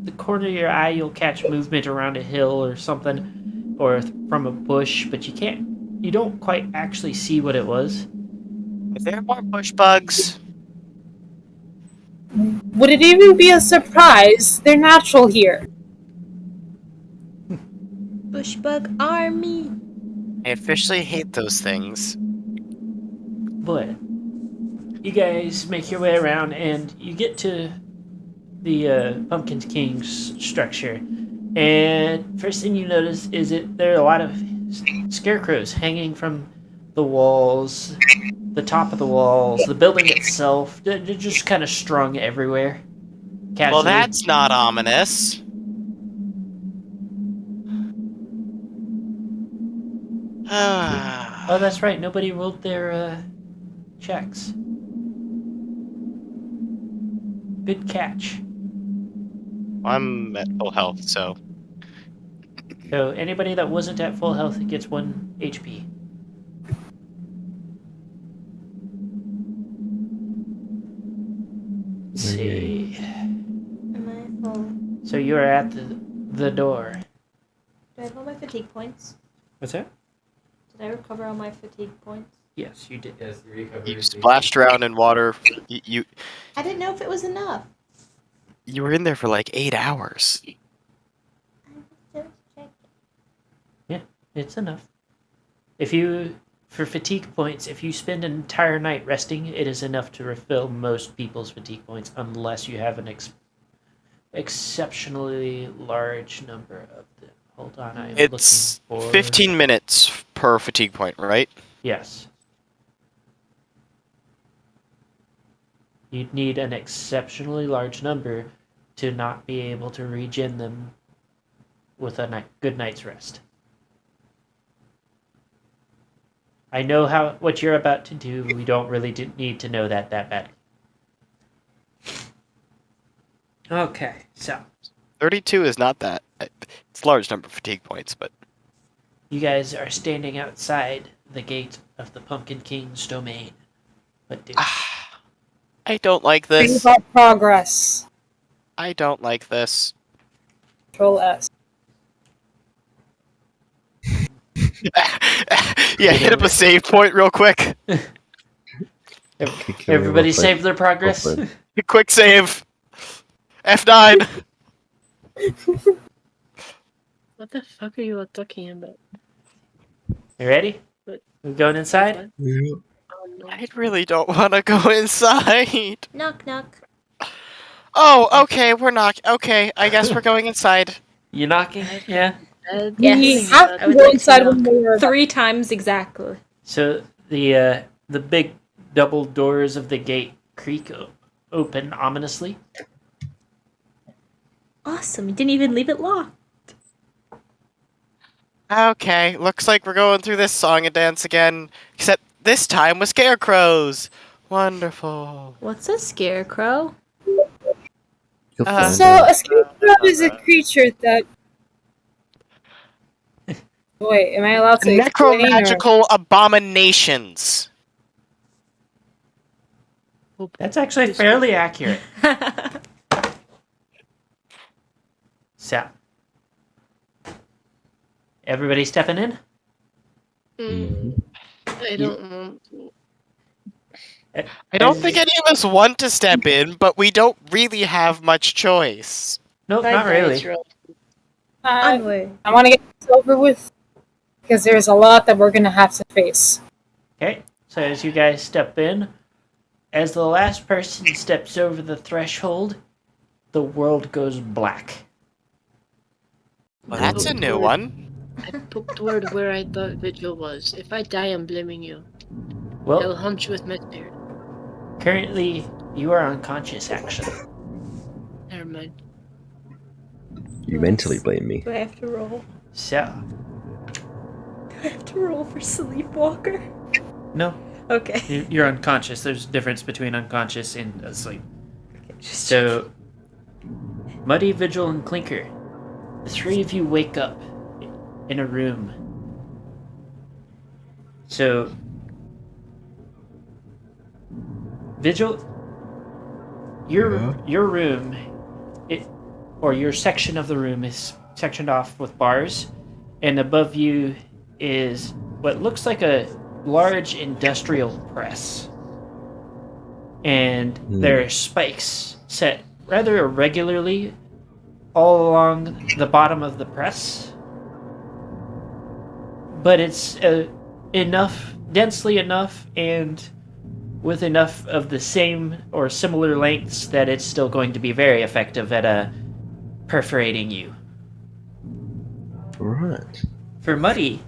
Speaker 2: the corner of your eye, you'll catch movement around a hill or something, or from a bush, but you don't quite actually see what it was.
Speaker 5: Is there more bush bugs?
Speaker 8: Would it even be a surprise? They're natural here.
Speaker 3: Bushbug army.
Speaker 5: I officially hate those things.
Speaker 2: But you guys make your way around, and you get to the Pumpkin King's structure. And first thing you notice is that there are a lot of scarecrows hanging from the walls, the top of the walls, the building itself. They're just kind of strung everywhere. Casually.
Speaker 5: Well, that's not ominous.
Speaker 2: Oh, that's right. Nobody rolled their checks. Good catch.
Speaker 5: I'm at full health, so.
Speaker 2: So anybody that wasn't at full health gets 1 HP. Let's see.
Speaker 3: Am I full?
Speaker 2: So you are at the door.
Speaker 3: Do I have all my fatigue points?
Speaker 2: What's that?
Speaker 3: Did I recover all my fatigue points?
Speaker 2: Yes, you did.
Speaker 4: Yes, you recovered.
Speaker 5: You splashed around in water. You
Speaker 3: I didn't know if it was enough.
Speaker 5: you were in there for like 8 hours.
Speaker 3: I was just checking.
Speaker 2: It's enough. For fatigue points, if you spend an entire night resting, it is enough to refill most people's fatigue points, unless you have an exceptionally large number of them. Hold on, I am
Speaker 5: It's
Speaker 2: looking for...
Speaker 5: 15 minutes per fatigue point, right?
Speaker 2: Yes. You'd need an exceptionally large number to not be able to regen them with a good night's rest. I know what you're about to do. We don't really need to know that badly. Okay, so
Speaker 5: 32 is not that. It's a large number of fatigue points, but
Speaker 2: you guys are standing outside the gate of the Pumpkin King's domain. What do?
Speaker 5: I don't like
Speaker 8: Bring
Speaker 5: this.
Speaker 8: about progress.
Speaker 5: I don't like this.
Speaker 8: Control S.
Speaker 5: Yeah, hit up a save point real quick.
Speaker 2: Everybody save their progress.
Speaker 5: Quick save. F9.
Speaker 7: What the fuck are you all talking about?
Speaker 2: You ready?
Speaker 7: What?
Speaker 2: We going inside?
Speaker 7: Oh, no.
Speaker 5: I really don't want to go inside.
Speaker 3: Knock, knock.
Speaker 5: Oh, okay, we're not. Okay, I guess we're going inside.
Speaker 2: You knocking? Yeah.
Speaker 3: Yes.
Speaker 8: We
Speaker 3: I
Speaker 8: have to
Speaker 3: would
Speaker 8: go
Speaker 3: like to
Speaker 8: inside
Speaker 3: knock.
Speaker 8: when we're
Speaker 3: 3 times exactly.
Speaker 2: So the big double doors of the gate creak open ominously.
Speaker 3: Awesome. You didn't even leave it locked.
Speaker 5: Okay, looks like we're going through this song and dance again, except this time with scarecrows. Wonderful.
Speaker 3: What's a scarecrow?
Speaker 6: You'll find
Speaker 8: So,
Speaker 6: out.
Speaker 8: a scarecrow is a creature that. Wait, am I allowed to explain? Or...
Speaker 5: Necromagical abominations.
Speaker 2: That's actually fairly accurate. So, everybody stepping in?
Speaker 7: I don't want to.
Speaker 5: I don't think any of us want to step in, but we don't really have much choice.
Speaker 2: Nope,
Speaker 7: Bye,
Speaker 2: not really.
Speaker 7: guys, roll.
Speaker 3: Onward.
Speaker 8: I want to get this over with because there's a lot that we're gonna have to face.
Speaker 2: Okay, so as you guys step in, as the last person steps over the threshold, the world goes black.
Speaker 5: Well, that's a new one.
Speaker 7: I poked toward where I thought Vigil was. If I die, I'm blaming you. I will
Speaker 2: Well,
Speaker 7: haunt you with my spirit.
Speaker 2: currently, you are unconscious, actually.
Speaker 7: Never mind.
Speaker 6: You mentally blame me.
Speaker 3: Do I have to roll?
Speaker 2: So,
Speaker 3: Do I have to roll for Sleepwalker?
Speaker 2: no,
Speaker 3: Okay.
Speaker 2: you're unconscious. There's a difference between unconscious and asleep.
Speaker 3: Just
Speaker 2: So, Muddy, Vigil, and Clinker, the 3 of you wake up in a room. So, Vigil, your room, your section of the room is sectioned off with bars, and above you is what looks like a large industrial press. And there are spikes set rather irregularly all along the bottom of the press. But it's densely enough and with enough of the same or similar lengths that it's still going to be very effective at perforating you.
Speaker 6: Right.
Speaker 2: For Muddy,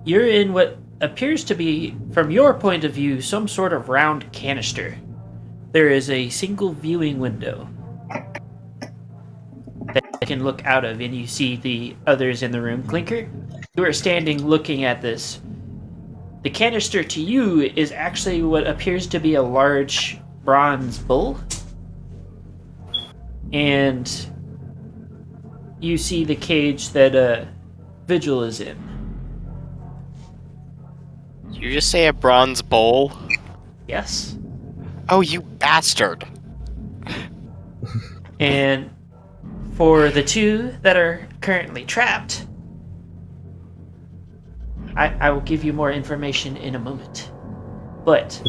Speaker 2: you're in what appears to be, from your point of view, some sort of round canister. There is a single viewing window that you can look out of, and you see the others in the room. Clinker, you are standing looking at this. The canister to you is actually what appears to be a large bronze bull. And you see the cage that Vigil is in.
Speaker 5: Did you just say a bronze bowl?
Speaker 2: Yes.
Speaker 5: Oh, you bastard.
Speaker 2: And for the two that are currently trapped, I will give you more information in a moment. But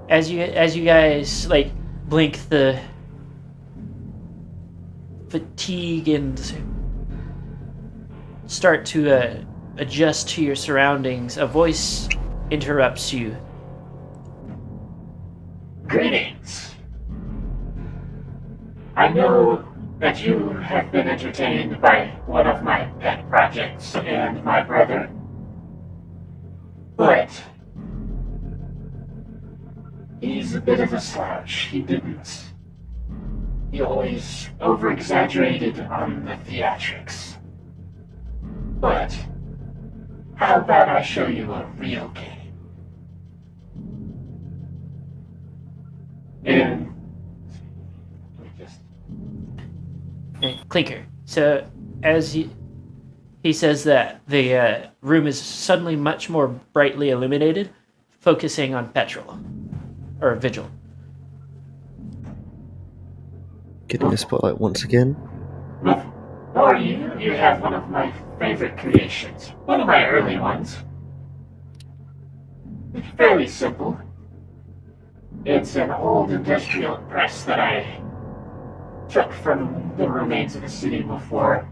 Speaker 2: as you guys like blink the fatigue and start to adjust to your surroundings, a voice interrupts you.
Speaker 9: Greetings. I know that you have been entertained by one of my pet projects and my brother. But he's a bit of a slouch. He always over-exaggerated on the theatrics. But how about I show you a real game? And
Speaker 2: Clinker. So as he says that, the room is suddenly much more brightly illuminated, focusing on Petrol. Or Vigil.
Speaker 6: Getting the spotlight once again.
Speaker 9: or you have one of my favorite creations. One of my early ones. It's fairly simple. It's an old industrial press that I took from the remains of the city before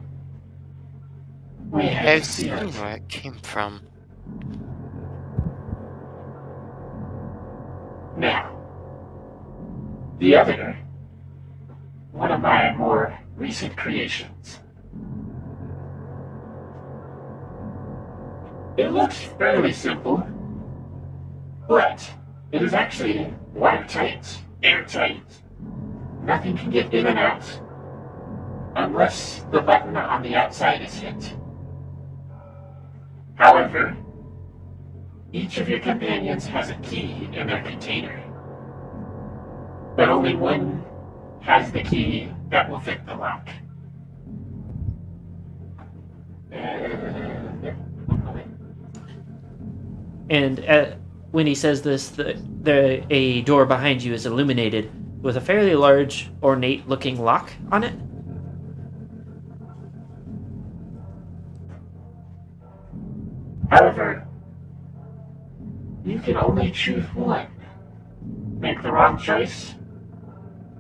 Speaker 9: we had
Speaker 5: I've
Speaker 9: to see
Speaker 5: seen
Speaker 9: it.
Speaker 5: where it came from.
Speaker 9: Now, the other, one of my more recent creations. It looks fairly simple, but it is actually watertight, airtight. Nothing can get in and out unless the button on the outside is hit. However, each of your companions has a key in their container, but only one has the key that will fit the lock.
Speaker 2: And when he says this, a door behind you is illuminated with a fairly large, ornate-looking lock on it.
Speaker 9: However, you can only choose one. Make the wrong choice,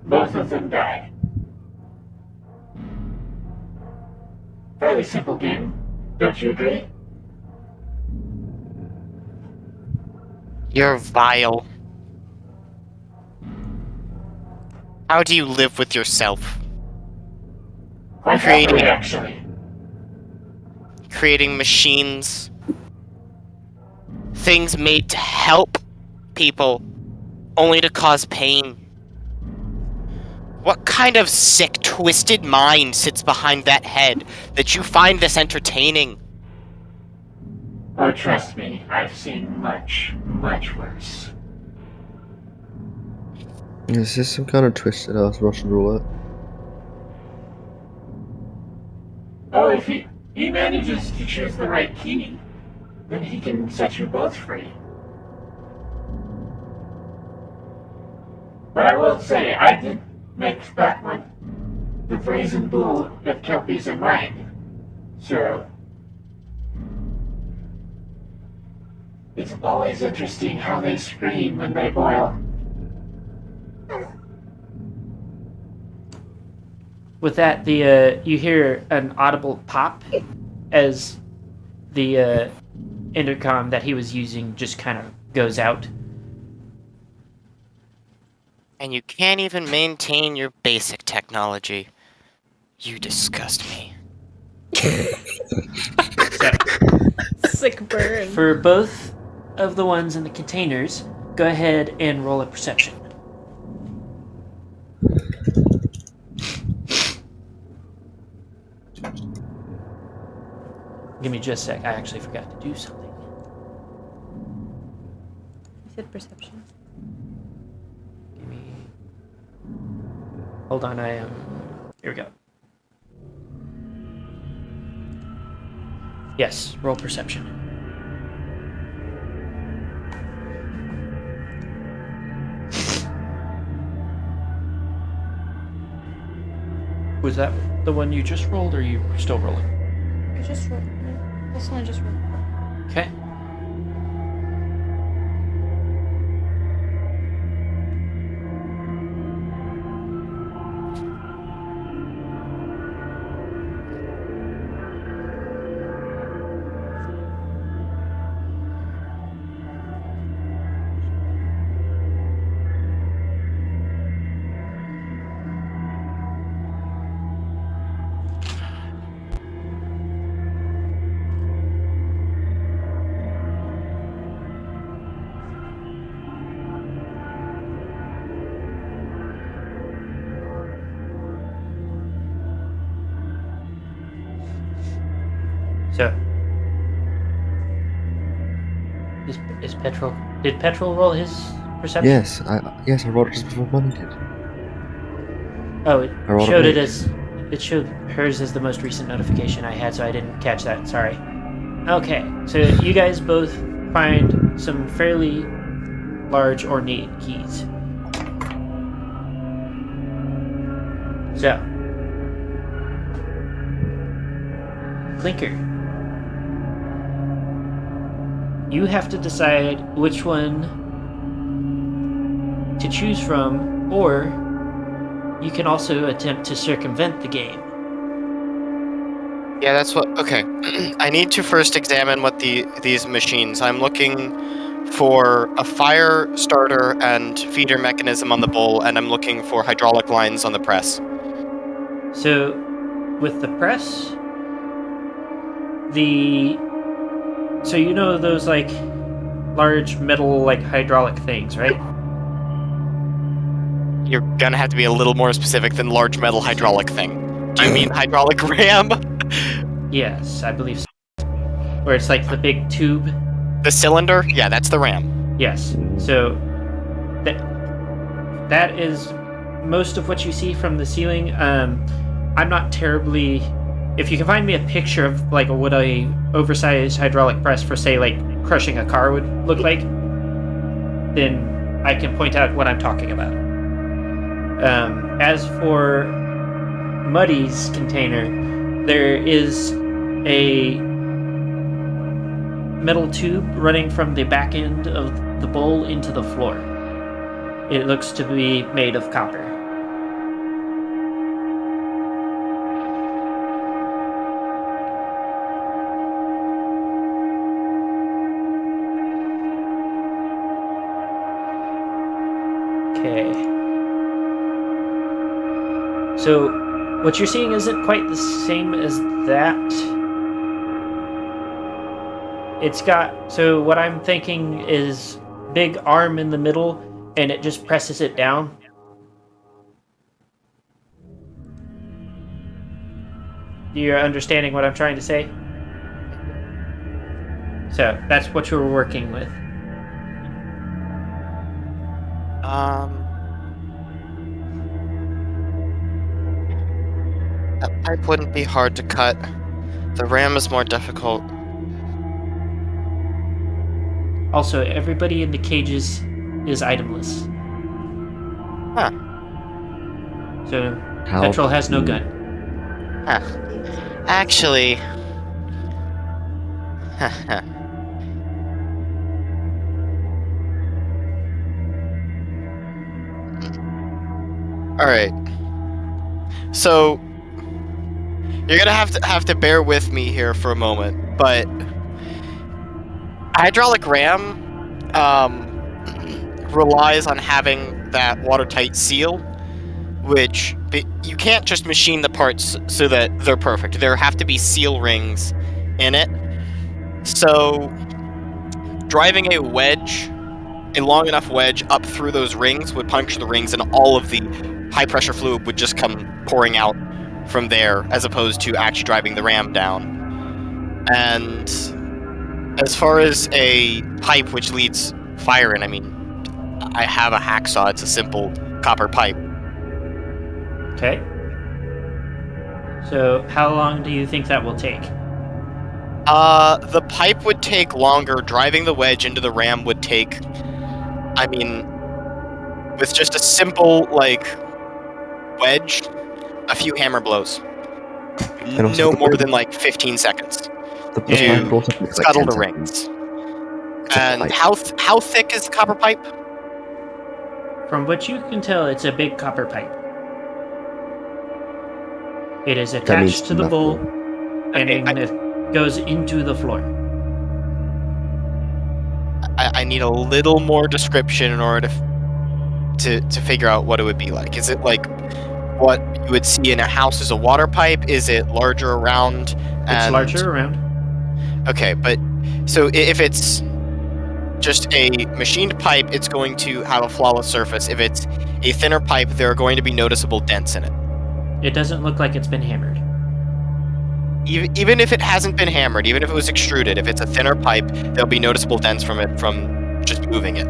Speaker 9: both of them die. Fairly simple game, don't you agree?
Speaker 5: You're vile. How do you live with yourself?
Speaker 9: Quite
Speaker 5: Creating-
Speaker 9: happily, actually.
Speaker 5: Creating machines. Things made to help people, only to cause pain. What kind of sick, twisted mind sits behind that head that you find this entertaining?
Speaker 9: Oh, trust me, I've seen much, much worse.
Speaker 6: Is this some kind of twisted ass Russian roulette?
Speaker 9: Oh, if he manages to choose the right key, then he can set you both free. But I will say, I did make that one the brazen bull with kelpies in mind. So it's always interesting how they scream when they boil.
Speaker 2: With that, you hear an audible pop as the intercom that he was using just kind of goes out.
Speaker 5: And you can't even maintain your basic technology. You disgust me.
Speaker 2: So,
Speaker 3: Sick burn.
Speaker 2: for both of the ones in the containers, go ahead and roll a perception. Give me just a sec. I actually forgot to do something.
Speaker 3: You said perception.
Speaker 2: Give me. Hold on, I am. Here we go. Yes, roll perception. Was that the one you just rolled, or you were still rolling?
Speaker 3: I just rolled. This one I just rolled.
Speaker 2: Okay. So, is Petrol? Did Petrol roll his perception?
Speaker 6: Yes, I rolled it just before Money did.
Speaker 2: Oh, it
Speaker 6: I rolled
Speaker 2: showed
Speaker 6: a
Speaker 2: it
Speaker 6: eight.
Speaker 2: as it showed hers as the most recent notification I had, so I didn't catch that. Sorry. Okay, so you guys both find some fairly large ornate keys. So, Clinker, you have to decide which one to choose from, or you can also attempt to circumvent the game.
Speaker 5: Yeah, that's what. Okay, I need to first examine what these machines. I'm looking for a fire starter and feeder mechanism on the bowl, and I'm looking for hydraulic lines on the press.
Speaker 2: So, with the press, so you know those like large metal like hydraulic things, right?
Speaker 5: You're gonna have to be a little more specific than large metal hydraulic thing. Do you mean hydraulic ram?
Speaker 2: Yes, I believe so. Where it's like the big tube.
Speaker 5: The cylinder? Yeah, that's the ram.
Speaker 2: Yes. So that is most of what you see from the ceiling. I'm not terribly. If you can find me a picture of like what a oversized hydraulic press for say like crushing a car would look like, then I can point out what I'm talking about. As for Muddy's container, there is a metal tube running from the back end of the bowl into the floor. It looks to be made of copper. Okay. So, what you're seeing isn't quite the same as that. It's got, so what I'm thinking is big arm in the middle, and it just presses it down. You're understanding what I'm trying to say? So, that's what you were working with.
Speaker 5: That pipe wouldn't be hard to cut. The ram is more difficult.
Speaker 2: Also, everybody in the cages is itemless.
Speaker 5: Huh.
Speaker 2: So,
Speaker 6: How?
Speaker 2: Petrol has no gun.
Speaker 5: Huh. Actually... Alright. So... You're gonna have to bear with me here for a moment, but... Hydraulic ram, relies on having that watertight seal, which you can't just machine the parts so that they're perfect. There have to be seal rings in it. So driving a long enough wedge up through those rings would puncture the rings, and all of the high pressure fluid would just come pouring out from there, as opposed to actually driving the ram down. And as far as a pipe which leads fire in, I mean, I have a hacksaw. It's a simple copper pipe.
Speaker 2: Okay. So, how long do you think that will take?
Speaker 5: The pipe would take longer. Driving the wedge into the ram would take, I mean, with just a simple, like, wedge, a few hammer blows.
Speaker 6: And also
Speaker 5: No
Speaker 6: the
Speaker 5: more
Speaker 6: pipe-
Speaker 5: than, like, 15 seconds
Speaker 6: The
Speaker 5: to
Speaker 6: pipe also takes like
Speaker 5: scuttle
Speaker 6: 10
Speaker 5: the
Speaker 6: seconds.
Speaker 5: rings.
Speaker 6: It's a
Speaker 5: And
Speaker 6: pipe.
Speaker 5: how thick is the copper pipe?
Speaker 2: From what you can tell, it's a big copper pipe. It is
Speaker 6: means
Speaker 2: attached to the bowl,
Speaker 6: nothing.
Speaker 2: and
Speaker 5: Okay,
Speaker 2: then it goes into the floor.
Speaker 5: I need a little more description in order to figure out what it would be like. Is it like what you would see in a house as a water pipe? Is it larger around?
Speaker 2: It's larger around.
Speaker 5: Okay, but so if it's just a machined pipe, it's going to have a flawless surface. If it's a thinner pipe, there are going to be noticeable dents in it.
Speaker 2: It doesn't look like it's been hammered.
Speaker 5: Even if it hasn't been hammered, even if it was extruded, if it's a thinner pipe, there'll be noticeable dents from it from just moving it.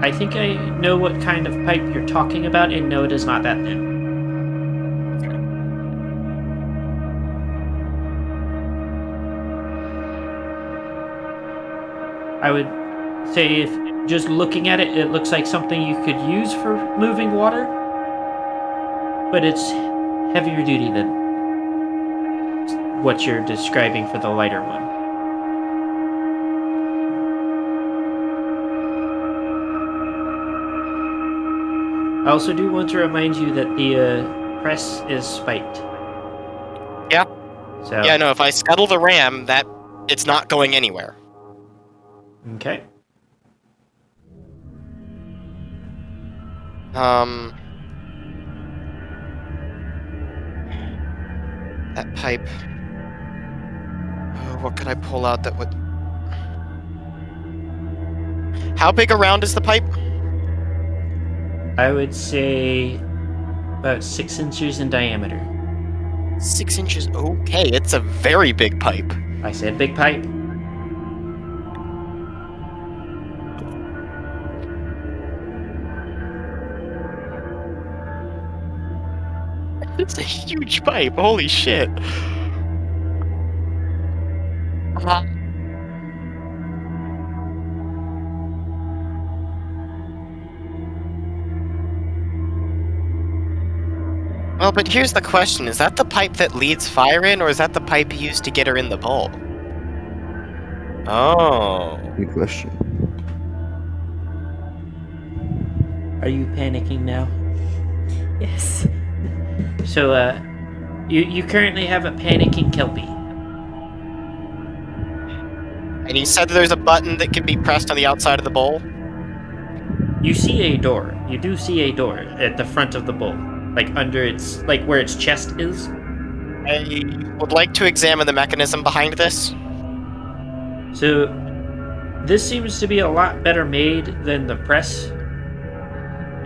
Speaker 2: I think I know what kind of pipe you're talking about, and no, it is not that thin. I would say, if just looking at it, it looks like something you could use for moving water, but it's heavier duty than what you're describing for the lighter one. I also do want to remind you that the press is spiked.
Speaker 5: Yeah.
Speaker 2: So
Speaker 5: Yeah, no, if I scuttle the ram, it's not going anywhere.
Speaker 2: Okay.
Speaker 5: That pipe. Oh, what could I pull out that would... How big around is the pipe?
Speaker 2: I would say about 6 inches in diameter.
Speaker 5: 6 inches? Okay, it's a very big pipe.
Speaker 2: I said big pipe.
Speaker 5: It's a huge pipe, holy shit. Well, but here's the question. Is that the pipe that leads fire in, or is that the pipe used to get her in the bowl? Oh.
Speaker 6: Good question.
Speaker 2: Are you panicking now?
Speaker 3: Yes.
Speaker 2: So, you currently have a panicking Kelpie.
Speaker 5: And you said there's a button that can be pressed on the outside of the bowl?
Speaker 2: You see a door. You do see a door at the front of the bowl. Like under its, like where its chest is.
Speaker 5: I would like to examine the mechanism behind this.
Speaker 2: So, this seems to be a lot better made than the press.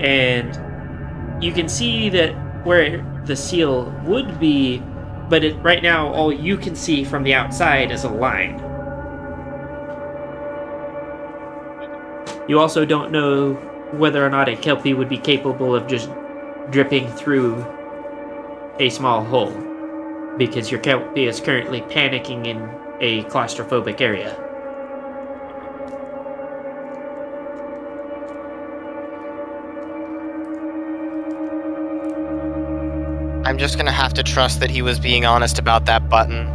Speaker 2: And you can see that where the seal would be, but right now all you can see from the outside is a line. You also don't know whether or not a Kelpie would be capable of just dripping through a small hole, because your Kelpie is currently panicking in a claustrophobic area.
Speaker 5: I'm just gonna have to trust that he was being honest about that button.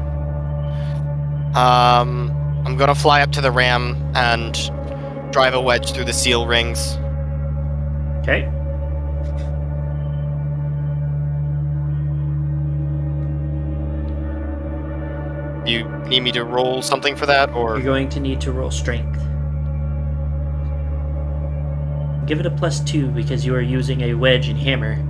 Speaker 5: I'm gonna fly up to the ram and drive a wedge through the seal rings.
Speaker 2: Okay.
Speaker 5: You need me to roll something for that, or...
Speaker 2: You're going to need to roll strength. give it a +2 because you are using a wedge and hammer.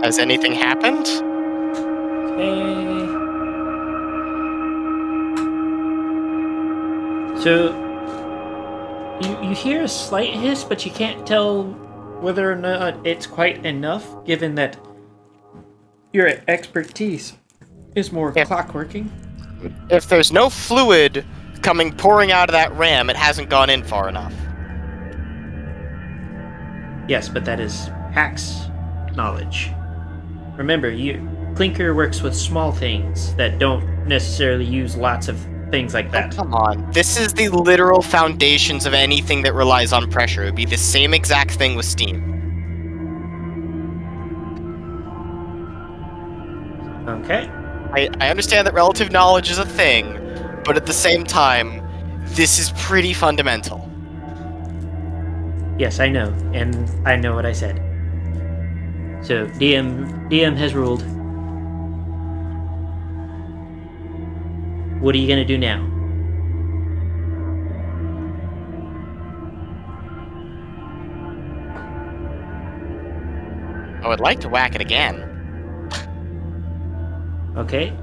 Speaker 5: Has anything happened?
Speaker 2: Okay. So you hear a slight hiss, but you can't tell whether or not it's quite enough, given that your expertise is more
Speaker 5: Yeah.
Speaker 2: clockworking.
Speaker 5: If there's no fluid pouring out of that ram, it hasn't gone in far enough.
Speaker 2: Yes, but that is Hack's knowledge. Remember, Clinker works with small things that don't necessarily use lots of things like that.
Speaker 5: Oh, come on. This is the literal foundations of anything that relies on pressure. It would be the same exact thing with steam.
Speaker 2: Okay.
Speaker 5: I understand that relative knowledge is a thing, but at the same time, this is pretty fundamental.
Speaker 2: Yes, I know, and I know what I said. So DM has ruled. What are you gonna do now?
Speaker 5: I would like to whack it again.
Speaker 2: Okay.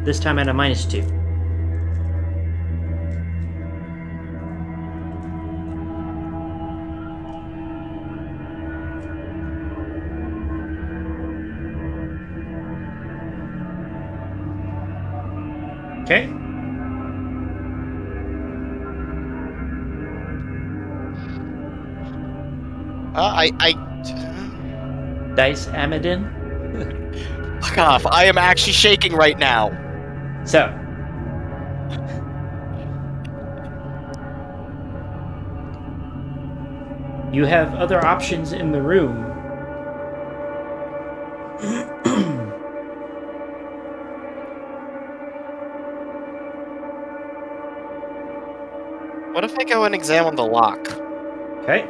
Speaker 2: This time at a -2. Okay. Dice Amadin.
Speaker 5: Fuck off. I am actually shaking right now.
Speaker 2: So. You have other options in the room.
Speaker 5: What if I go and examine the lock?
Speaker 2: Okay.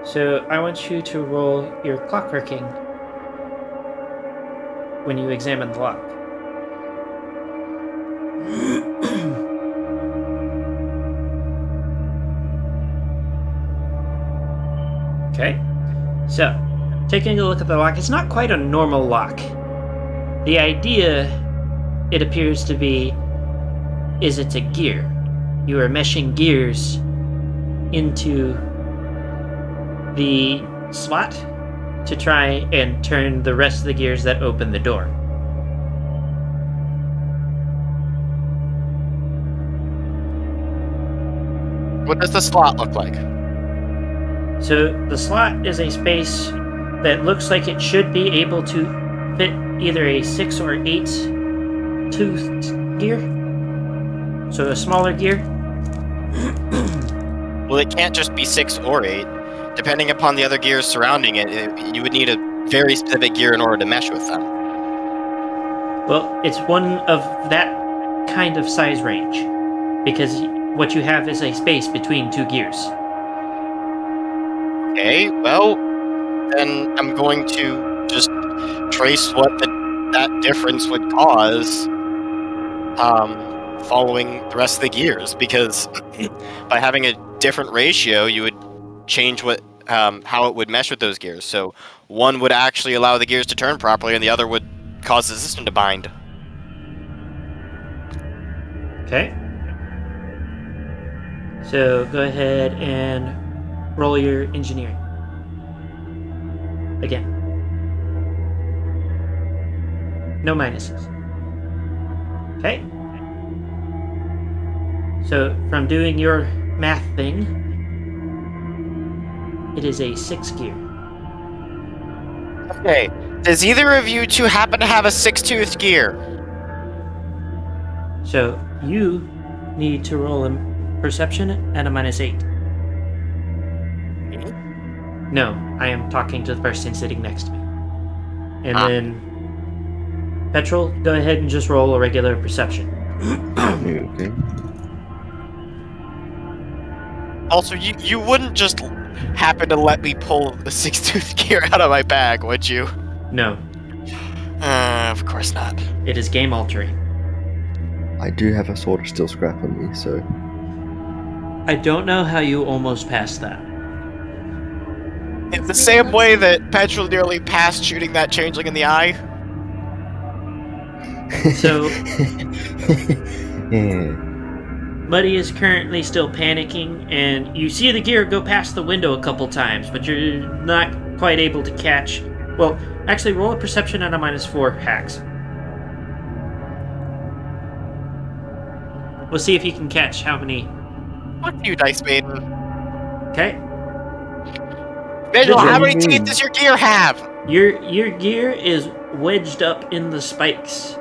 Speaker 2: So I want you to roll your clockworking when you examine the lock. Okay. So, taking a look at the lock, it's not quite a normal lock. The idea, it appears to be, is it's a gear. You are meshing gears into the slot to try and turn the rest of the gears that open the door.
Speaker 5: What does the slot look like?
Speaker 2: So the slot is a space that looks like it should be able to fit either a 6 or 8 toothed gear. So a smaller gear.
Speaker 5: Well, it can't just be 6 or 8. Depending upon the other gears surrounding it, you would need a very specific gear in order to mesh with them.
Speaker 2: Well, it's one of that kind of size range, because what you have is a space between 2 gears.
Speaker 5: Okay, well, then I'm going to just trace what that difference would cause following the rest of the gears, because by having a different ratio, you would change how it would mesh with those gears. So one would actually allow the gears to turn properly, and the other would cause the system to bind.
Speaker 2: Okay. So go ahead and roll your engineering. Again. No minuses. Okay. So from doing your math thing, it is a 6 gear.
Speaker 5: Okay, does either of you two happen to have a 6-toothed gear?
Speaker 2: So you need to roll a perception at a -8. No, I am talking to the person sitting next to me. And then, Petrol, go ahead and just roll a regular perception.
Speaker 6: Okay.
Speaker 5: Also, you wouldn't just happen to let me pull the 6-tooth gear out of my bag, would you?
Speaker 2: No,
Speaker 5: Of course not.
Speaker 2: it is game altering.
Speaker 6: I do have a sword of steel scrap on me, so
Speaker 2: I don't know how you almost passed that.
Speaker 5: It's the same way that Petrol nearly passed shooting that changeling in the eye.
Speaker 2: So,
Speaker 6: yeah.
Speaker 2: Muddy is currently still panicking, and you see the gear go past the window a couple times, but you're not quite able to catch. Well, actually, roll a perception at a -4, Hacks. We'll see if you can catch how many.
Speaker 5: Fuck you, Dice Maiden.
Speaker 2: Okay,
Speaker 5: Vigil,
Speaker 6: What
Speaker 5: how
Speaker 6: do
Speaker 5: many
Speaker 6: you
Speaker 5: teeth
Speaker 6: mean?
Speaker 5: does your gear have?
Speaker 2: your gear is wedged up in the spikes,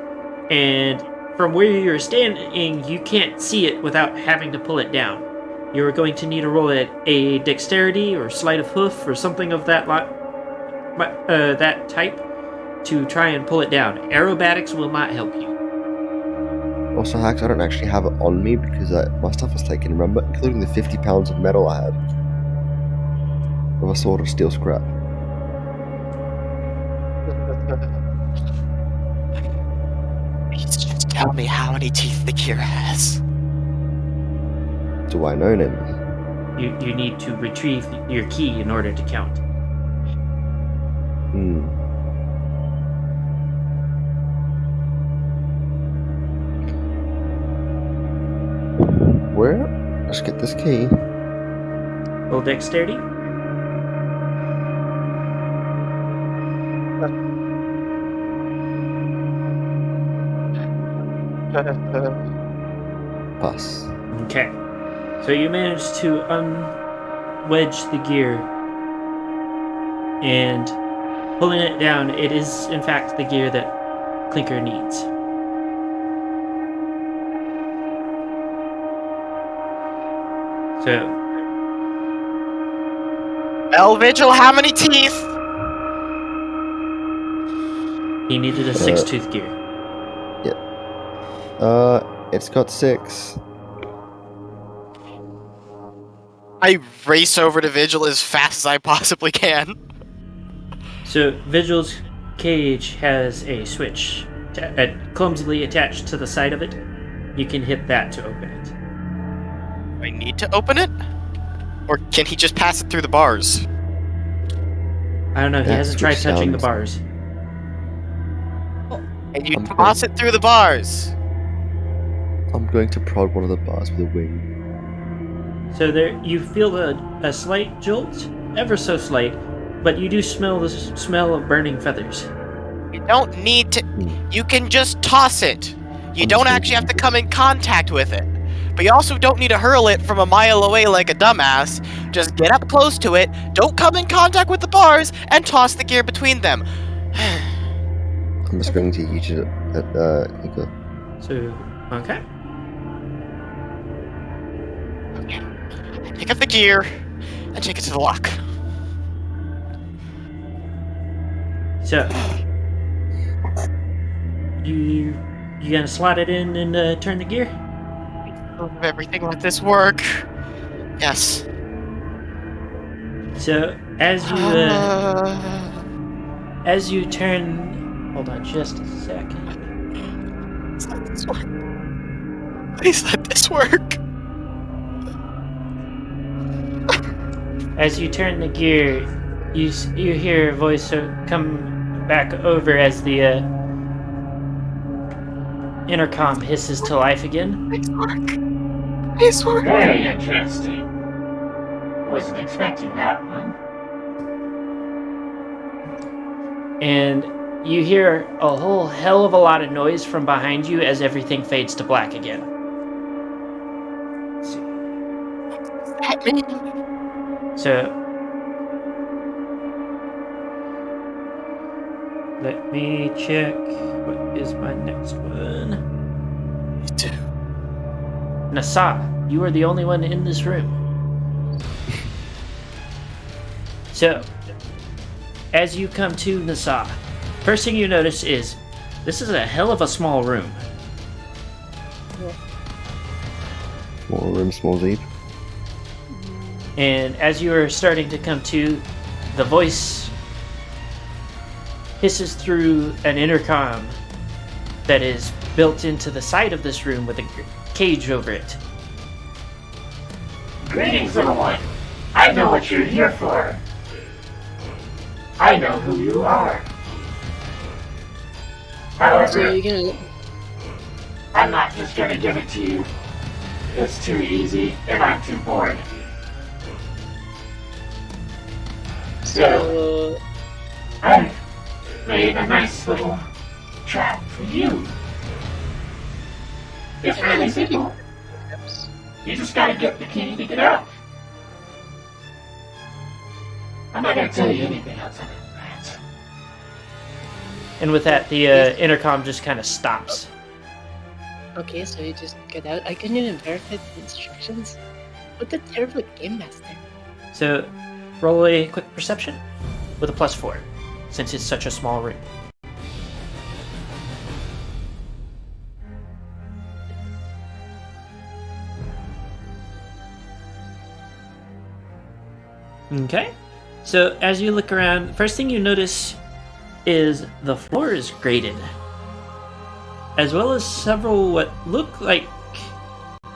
Speaker 2: and from where you're standing, you can't see it without having to pull it down. You're going to need to roll a dexterity or sleight of hoof or something of that that type to try and pull it down. Aerobatics will not help you.
Speaker 6: Also, Hacks, I don't actually have it on me because my stuff was taken, remember? Including the 50 pounds of metal I had. Of a sword of steel scrap.
Speaker 5: Please just tell me how many teeth the gear has.
Speaker 6: Do I know, Nameless?
Speaker 2: You need to retrieve your key in order to count.
Speaker 6: Where? Let's get this key.
Speaker 2: Roll dexterity.
Speaker 6: Pass.
Speaker 2: Okay. So you managed to unwedge the gear, and pulling it down, it is in fact the gear that Clinker needs. So,
Speaker 5: Well, Vigil, how many teeth?
Speaker 2: he needed a 6-tooth gear.
Speaker 6: It's got 6.
Speaker 5: I race over to Vigil as fast as I possibly can.
Speaker 2: So, Vigil's cage has a switch clumsily attached to the side of it. You can hit that to open it.
Speaker 5: Do I need to open it? Or can he just pass it through the bars?
Speaker 2: I don't know, he
Speaker 6: That
Speaker 2: hasn't tried
Speaker 6: switch
Speaker 2: touching the
Speaker 6: sounds-
Speaker 2: bars.
Speaker 5: And you
Speaker 6: I'm
Speaker 5: toss it through the bars.
Speaker 6: I'm going to prod one of the bars with a wing.
Speaker 2: So there, you feel a slight jolt, ever so slight, but you do smell the smell of burning feathers.
Speaker 5: You don't need to. You can just toss it. You don't actually have to come in contact with it. But you also don't need to hurl it from a mile away like a dumbass. Just get up close to it, don't come in contact with the bars, and toss the gear between them.
Speaker 6: I'm just going to use it at Clicker.
Speaker 2: So, okay.
Speaker 5: Pick up the gear and take it to the lock.
Speaker 2: So, you gonna slide it in and turn the gear?
Speaker 5: Everything let this work. Yes.
Speaker 2: So as you turn, hold on just a second.
Speaker 5: Please let this work. Please let this work.
Speaker 2: As you turn the gear, you hear a voice come back over as the intercom hisses to life again.
Speaker 5: Please work. Please work.
Speaker 9: Very interesting. Wasn't expecting that one.
Speaker 2: And you hear a whole hell of a lot of noise from behind you as everything fades to black again.
Speaker 5: That mean?
Speaker 2: So, let me check. What is my next one?
Speaker 5: Me too.
Speaker 2: Nasa, you are the only one in this room. So, as you come to Nasa, first thing you notice is this is a hell of a small room.
Speaker 6: Small room, small deep.
Speaker 2: And as you are starting to come to, the voice hisses through an intercom that is built into the side of this room with a cage over it.
Speaker 9: Greetings, little one. I know what you're here for. I know who you are.
Speaker 7: So
Speaker 9: However,
Speaker 7: you're gonna.
Speaker 9: I'm not just gonna give it to you. It's too easy, and I'm too bored. So,
Speaker 7: So.
Speaker 9: I've made a nice little trap for you. It's really simple. You just gotta get the key to get out. I'm not gonna tell you anything else other than that.
Speaker 2: And with that, the intercom just kind of stops.
Speaker 7: Okay, so you just get out. I couldn't even verify the instructions. What a terrible game master.
Speaker 2: So, roll a quick perception with a +4, since it's such a small room. Okay. So, as you look around, first thing you notice is the floor is grated, as well as several what look like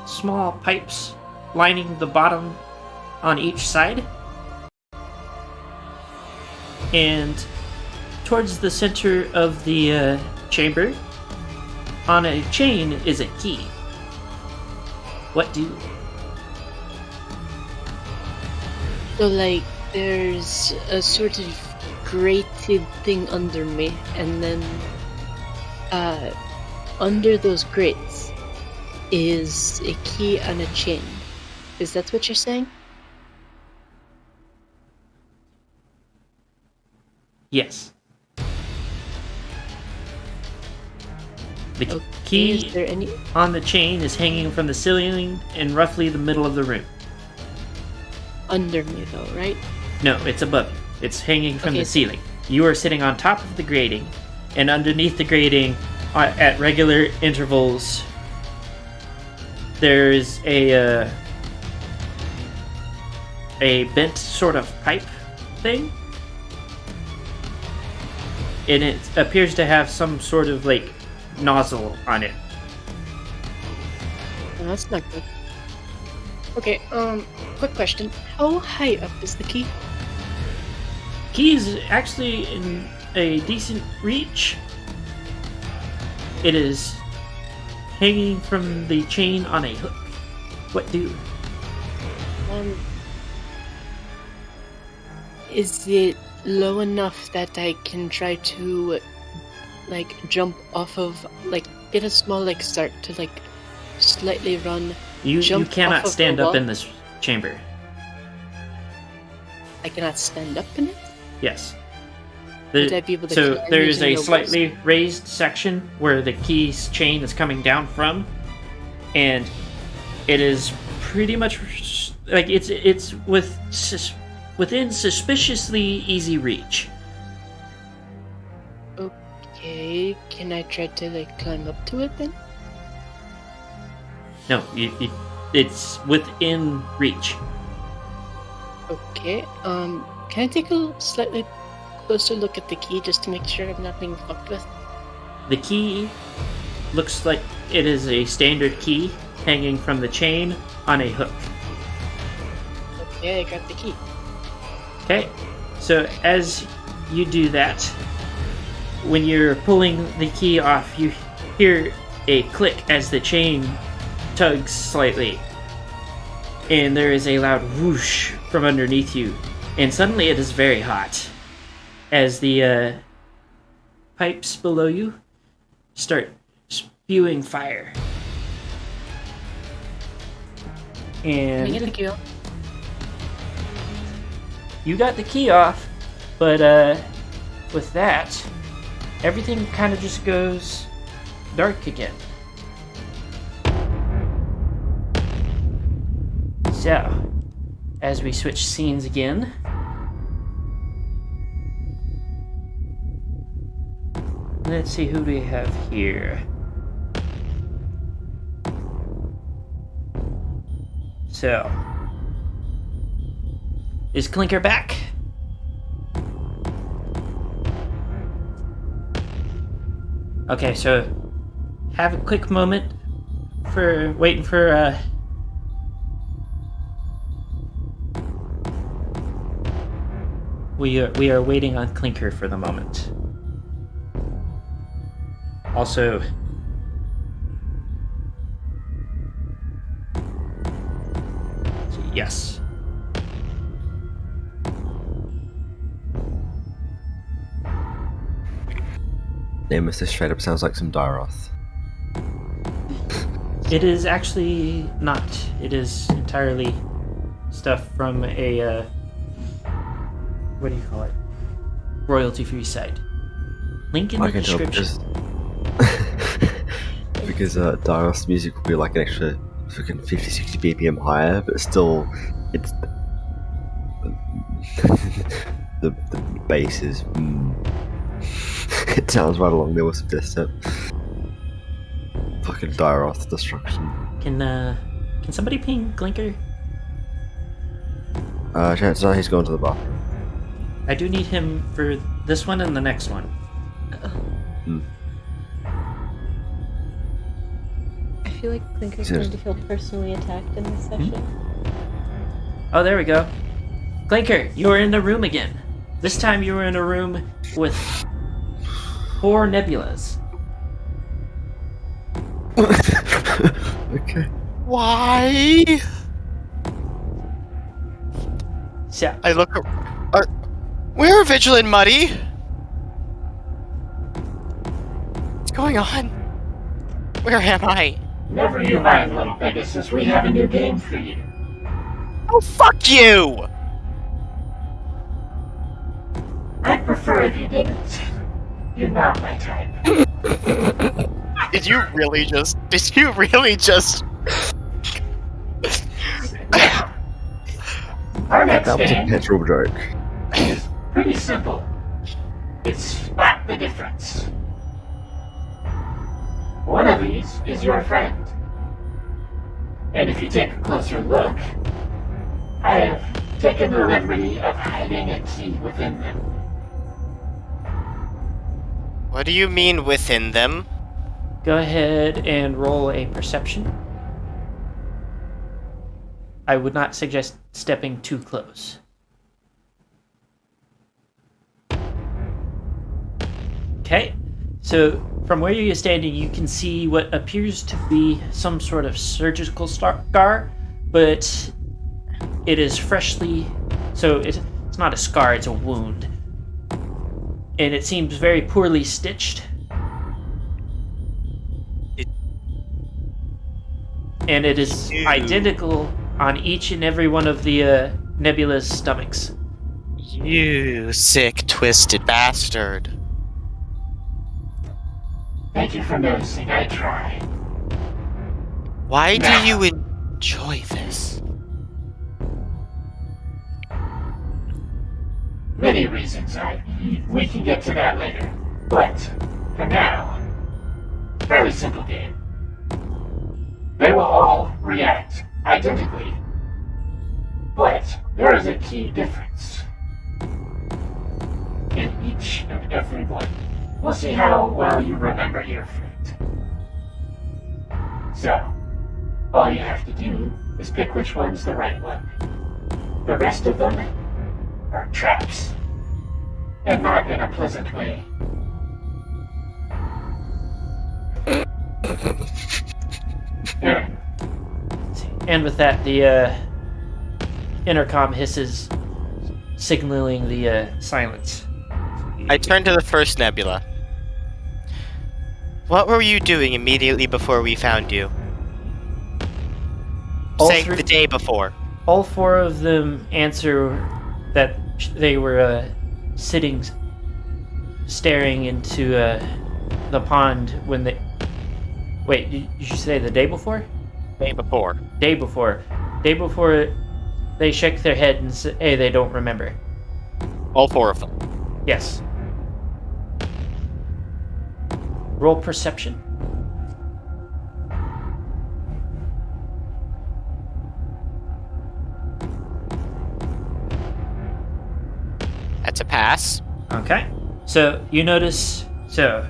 Speaker 2: small pipes lining the bottom on each side. And towards the center of the chamber, on a chain, is a key. What do?
Speaker 7: So, like, there's a sort of grated thing under me, and then, under those grates is a key and a chain. Is that what you're saying?
Speaker 2: Yes. The
Speaker 7: Okay,
Speaker 2: key
Speaker 7: is there any...
Speaker 2: on the chain is hanging from the ceiling in roughly the middle of the room.
Speaker 7: under me, though, right?
Speaker 2: No, it's above you. It's hanging from
Speaker 7: Okay.
Speaker 2: the ceiling. You are sitting on top of the grating, and underneath the grating, at regular intervals, there's a bent sort of pipe thing, and it appears to have some sort of like nozzle on it.
Speaker 7: Oh, that's not good. Okay, quick question. How high up is the key?
Speaker 2: Key is actually in a decent reach. It is hanging from the chain on a hook. What do?
Speaker 7: Is it low enough that I can try to, like, jump off of, like, get a small, like, start to, like, slightly run?
Speaker 2: You
Speaker 7: Jump
Speaker 2: cannot
Speaker 7: off of
Speaker 2: stand
Speaker 7: the
Speaker 2: up
Speaker 7: wall?
Speaker 2: in this chamber.
Speaker 7: I cannot stand up in it?
Speaker 2: Yes.
Speaker 7: Would I be able to
Speaker 2: So
Speaker 7: climb
Speaker 2: there is
Speaker 7: using
Speaker 2: a
Speaker 7: the
Speaker 2: slightly raised section where the key's chain is coming down from, and it is pretty much like it's within suspiciously easy reach.
Speaker 7: Okay, can I try to, like, climb up to it then?
Speaker 2: No, it's within reach.
Speaker 7: Okay, can I take a slightly closer look at the key just to make sure I'm not being fucked with?
Speaker 2: The key looks like it is a standard key hanging from the chain on a hook.
Speaker 7: Okay, I got the key.
Speaker 2: Okay, so as you do that, when you're pulling the key off, you hear a click as the chain tugs slightly, and there is a loud whoosh from underneath you, and suddenly it is very hot as the pipes below you start spewing fire.
Speaker 7: Can I get the
Speaker 2: And
Speaker 7: key off?
Speaker 2: you got the key off, but with that, everything kind of just goes dark again. So, as we switch scenes again, let's see who do we have here. So, is Clinker back? Okay, so have a quick moment for waiting for we are waiting on Clinker for the moment. Also, yes.
Speaker 6: Nameless, this straight up sounds like some Dairoth.
Speaker 2: It is actually not. It is entirely stuff from a what do you call it? Royalty-free site. Link in the description.
Speaker 6: Because Dairoth's music will be like an extra fucking 50-60 BPM higher, but still, it's the bass is. It sounds right along there with some death step. Fucking Dairoth destruction.
Speaker 2: Can somebody ping Clinker?
Speaker 6: Chances are he's going to the bathroom.
Speaker 2: I do need him for this one and the next one.
Speaker 3: I feel like Clinker's going to feel personally attacked in this session.
Speaker 2: Oh, there we go. Clinker, you are in the room again. This time you were in a room with 4 nebulas.
Speaker 6: Okay.
Speaker 5: Why?
Speaker 2: So,
Speaker 5: I look. Where, Vigilant Muddy? What's going on? Where am I?
Speaker 9: Never you mind, little Pegasus. We have a new game for you.
Speaker 5: Oh, fuck you!
Speaker 9: I'd prefer if you didn't. You're not my type.
Speaker 5: Did you really just...
Speaker 9: Our next
Speaker 6: That was a
Speaker 9: game
Speaker 6: petrol joke.
Speaker 9: is pretty simple. It's spot the difference. One of these is your friend. And if you take a closer look, I have taken the liberty of hiding a key within them.
Speaker 5: What do you mean within them?
Speaker 2: go ahead and roll a perception. I would not suggest stepping too close. Okay, so from where you're standing, you can see what appears to be some sort of surgical scar, but it is freshly, so it's not a scar, it's a wound. And it seems very poorly stitched. And it is identical on each and every one of the Nebula's stomachs.
Speaker 5: You sick, twisted bastard.
Speaker 9: Thank you for noticing. I try.
Speaker 5: Why do you enjoy this?
Speaker 9: Many reasons. We can get to that later. But for now, very simple game. They will all react identically. But there is a key difference in each and every one. We'll see how well you remember your fate. So, all you have to do is pick which one's the right one. The rest of them are traps. And not in a pleasant way. Yeah.
Speaker 2: And with that, the intercom hisses, signaling the silence.
Speaker 5: I turned to the first nebula. What were you doing immediately before we found you? Saying the day before.
Speaker 2: All four of them answer that they were sitting, staring into the pond when they... Wait, did you say the day before?
Speaker 5: Day before.
Speaker 2: Day before. Day before, they shake their head and say, hey, they don't remember.
Speaker 5: All 4 of them.
Speaker 2: Yes. Roll perception.
Speaker 5: That's a pass.
Speaker 2: Okay. So you notice. So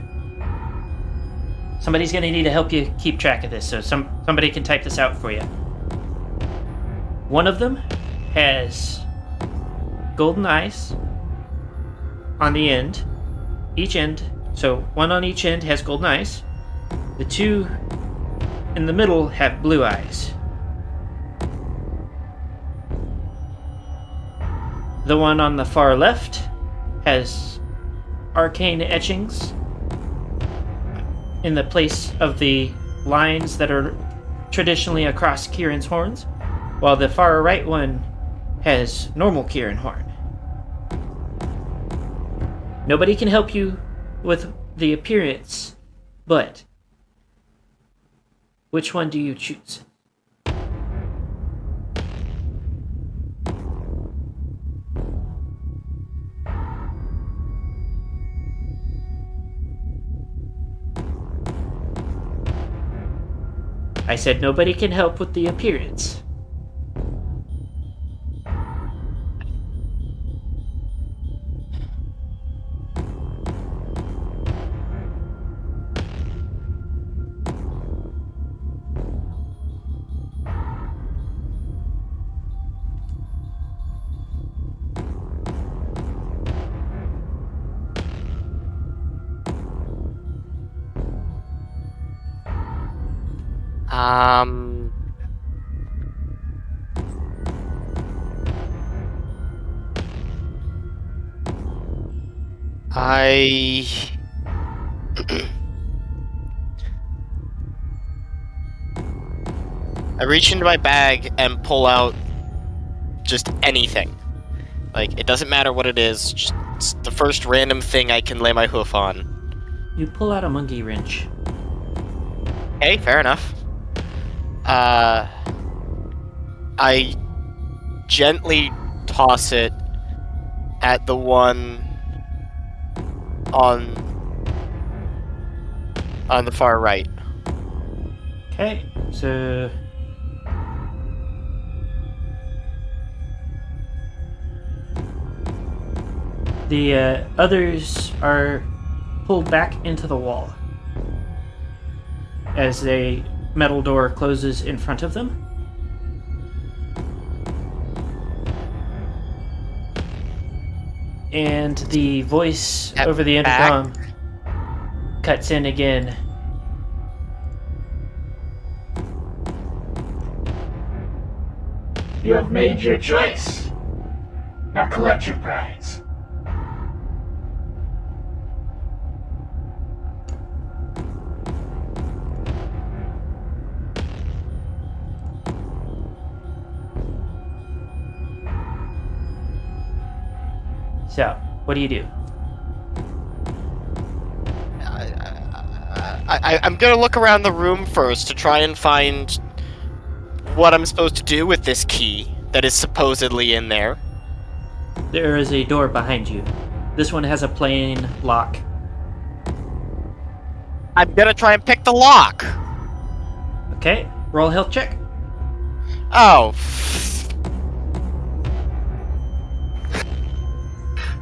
Speaker 2: somebody's gonna need to help you keep track of this. So somebody can type this out for you. One of them has golden eyes on the end. Each end. So one on each end has golden eyes. The 2 in the middle have blue eyes. The one on the far left has arcane etchings in the place of the lines that are traditionally across Kieran's horns, while the far right one has normal Kieran horn. Nobody can help you with the appearance, but which one do you choose? I said nobody can help with the appearance.
Speaker 5: I reach into my bag and pull out just anything. Like, it doesn't matter what it is, just the first random thing I can lay my hoof on.
Speaker 2: You pull out a monkey wrench.
Speaker 5: Okay, fair enough. I gently toss it at the one on the far right.
Speaker 2: Okay, so the others are pulled back into the wall as a metal door closes in front of them. And the voice
Speaker 5: Step
Speaker 2: over the
Speaker 5: back.
Speaker 2: intercom cuts in again.
Speaker 9: You have made your choice. Now collect your prize.
Speaker 2: So, what do you do?
Speaker 5: I'm gonna look around the room first to try and find what I'm supposed to do with this key that is supposedly in there.
Speaker 2: There is a door behind you. This one has a plain lock.
Speaker 5: I'm gonna try and pick the lock.
Speaker 2: Okay, roll health check.
Speaker 5: Oh.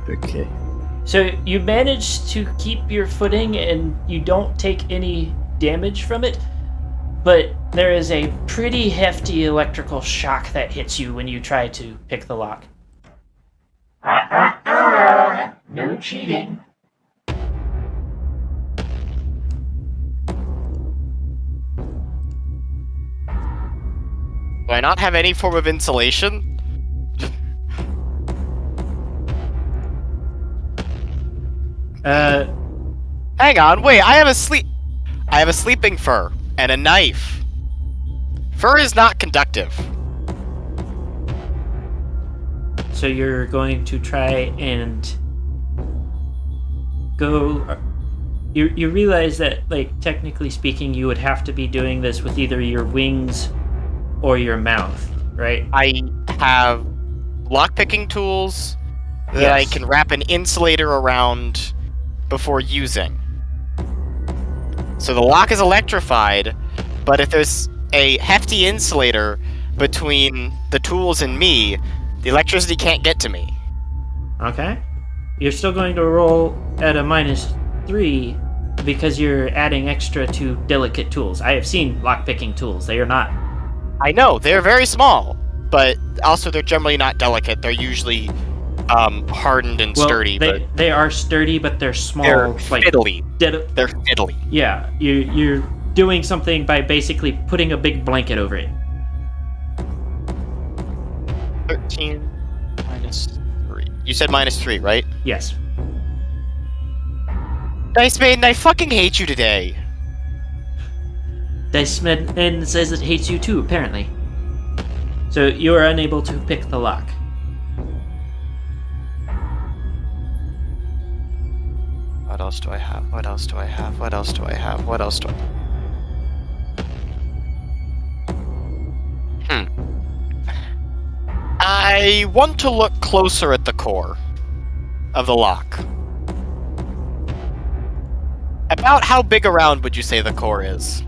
Speaker 6: Okay.
Speaker 2: So you manage to keep your footing and you don't take any damage from it, but there is a pretty hefty electrical shock that hits you when you try to pick the lock.
Speaker 9: No cheating.
Speaker 5: Do I not have any form of insulation? Hang on, wait, I have a sleeping fur and a knife. Fur is not conductive.
Speaker 2: So you're going to try and go. You realize that, like, technically speaking, you would have to be doing this with either your wings or your mouth. right?
Speaker 5: I have lockpicking tools that I
Speaker 2: Yes.
Speaker 5: can wrap an insulator around before using. So the lock is electrified, but if there's a hefty insulator between the tools and me, the electricity can't get to me.
Speaker 2: Okay. You're still going to roll at a -3 because you're adding extra to delicate tools. I have seen lockpicking tools. They are not.
Speaker 5: I know, they're very small, but also they're generally not delicate. They're usually hardened and
Speaker 2: Well,
Speaker 5: sturdy, but
Speaker 2: they are sturdy, but they're small.
Speaker 5: they're
Speaker 2: like
Speaker 5: fiddly.
Speaker 2: dead.
Speaker 5: They're fiddly.
Speaker 2: Yeah, you're doing something by basically putting a big blanket over it.
Speaker 5: 13 minus 3. You said -3, right?
Speaker 2: Yes.
Speaker 5: Dice Maiden, I fucking hate you today.
Speaker 2: Dice Man says it hates you too, apparently. So you are unable to pick the lock.
Speaker 5: What else do I have? What else do I have? What else do I have? What else do I... I want to look closer at the core of the lock. About how big around would you say the core is?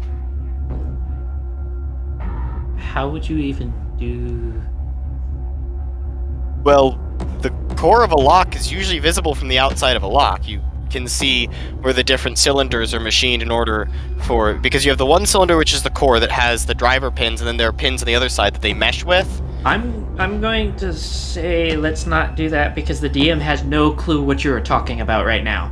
Speaker 2: How would you even do...
Speaker 5: Well, the core of a lock is usually visible from the outside of a lock. You can see where the different cylinders are machined in order for... Because you have the one cylinder, which is the core, that has the driver pins, and then there are pins on the other side that they mesh with.
Speaker 2: I'm going to say let's not do that because the DM has no clue what you're talking about right now.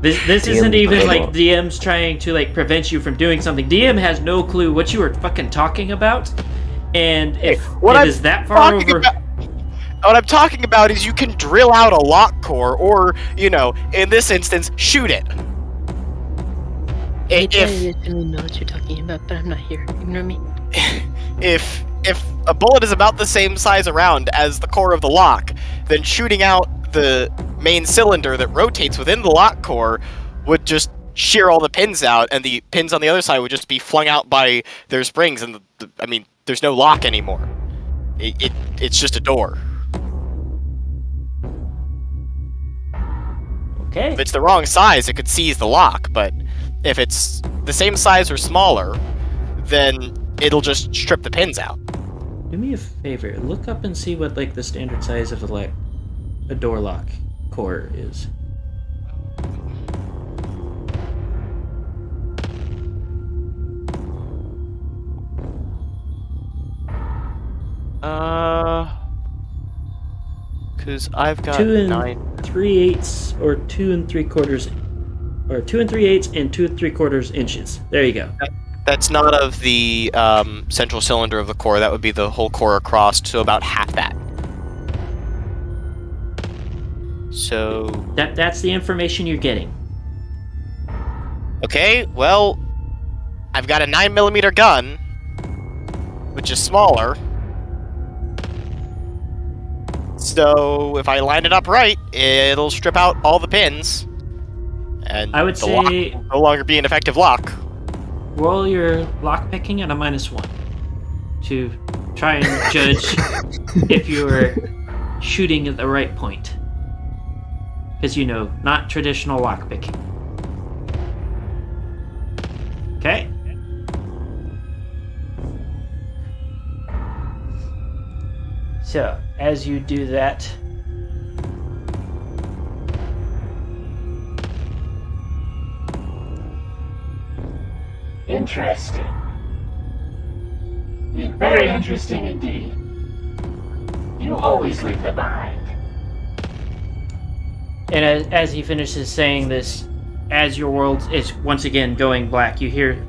Speaker 2: This isn't even like DM's trying to like prevent you from doing something. DM has no clue what you are fucking talking about, and if it is that far over.
Speaker 5: What I'm talking about is you can drill out a lock core, or, you know, in this instance, shoot it.
Speaker 7: I definitely know what you're talking about, but I'm not here. Ignore me.
Speaker 5: If a bullet is about the same size around as the core of the lock, then shooting out the main cylinder that rotates within the lock core would just shear all the pins out, and the pins on the other side would just be flung out by their springs, and I mean, there's no lock anymore. It's just a door.
Speaker 2: Okay.
Speaker 5: If it's the wrong size, it could seize the lock, but if it's the same size or smaller, then it'll just strip the pins out.
Speaker 2: Do me a favor. Look up and see what like the standard size of a door lock core is.
Speaker 5: Because I've got
Speaker 2: 2
Speaker 5: 9.
Speaker 2: 3/8 or 2 3/4, or 2 3/8 and 2 3/4 inches. There you go.
Speaker 5: That's not of the central cylinder of the core. That would be the whole core across, so about half that. So...
Speaker 2: That's the information you're getting.
Speaker 5: Okay, well, I've got a 9mm gun, which is smaller. So if I line it up right, it'll strip out all the pins, and
Speaker 2: I would
Speaker 5: the lock
Speaker 2: say
Speaker 5: will no longer be an effective lock.
Speaker 2: roll your lockpicking at a -1 to try and judge if you're shooting at the right point. Because, you know, not traditional lockpicking. Okay. So, as you do that,
Speaker 9: Interesting. Very interesting indeed. You always leave them behind.
Speaker 2: and as he finishes saying this, as your world is once again going black, you hear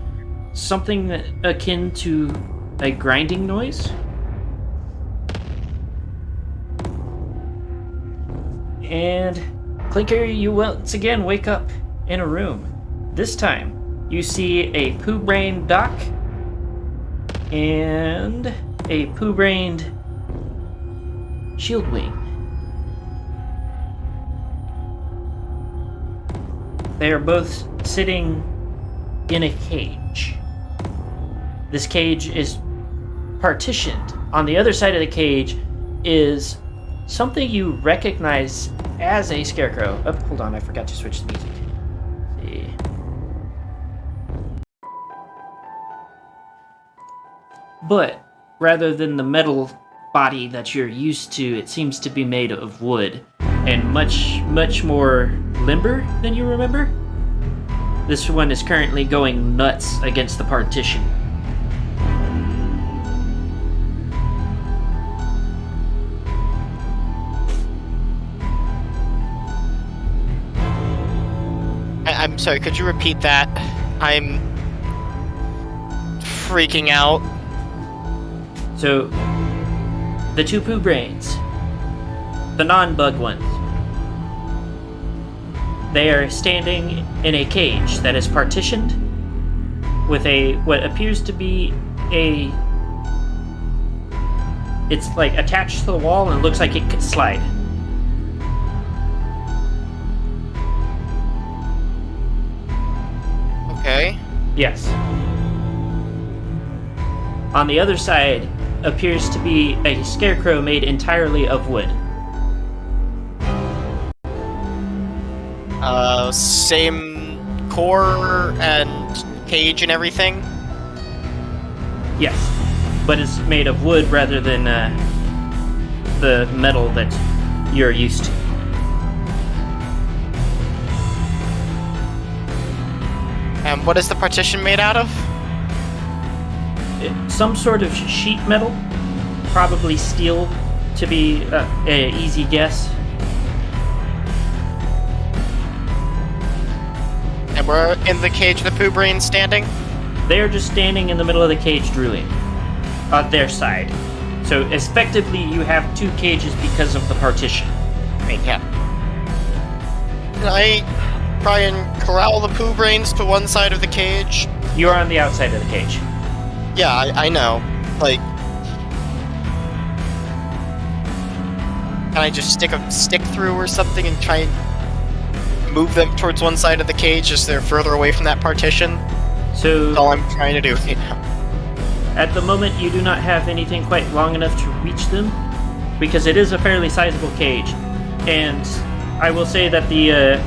Speaker 2: something akin to a grinding noise. And Clinker, you once again wake up in a room. This time, you see a poo-brained Doc and a poo-brained Shieldwing. They are both sitting in a cage. This cage is partitioned. On the other side of the cage is something you recognize as a scarecrow. Oh, hold on, I forgot to switch the music. Let's see. But rather than the metal body that you're used to, it seems to be made of wood and much, much more limber than you remember. This one is currently going nuts against the partition.
Speaker 5: I'm sorry, could you repeat that? I'm freaking out.
Speaker 2: So, the two poo brains, the non-bug ones, they are standing in a cage that is partitioned with what appears to be it's like attached to the wall and looks like it could slide.
Speaker 5: Okay.
Speaker 2: Yes. On the other side appears to be a scarecrow made entirely of wood.
Speaker 5: Same core and cage and everything?
Speaker 2: Yes, but it's made of wood rather than the metal that you're used to.
Speaker 5: And what is the partition made out of?
Speaker 2: Some sort of sheet metal, probably steel to be an easy guess.
Speaker 5: And we're in the cage the poo brain's standing?
Speaker 2: They're just standing in the middle of the cage drooling on their side. So effectively you have two cages because of the partition.
Speaker 5: Yeah. Can I try and corral the poo brains to one side of the cage?
Speaker 2: You're on the outside of the cage.
Speaker 5: Yeah, I know. Like, can I just stick a stick through or something and try and move them towards one side of the cage as they're further away from that partition?
Speaker 2: So
Speaker 5: That's all I'm trying to do.
Speaker 2: at the moment you do not have anything quite long enough to reach them because it is a fairly sizable cage. And I will say that the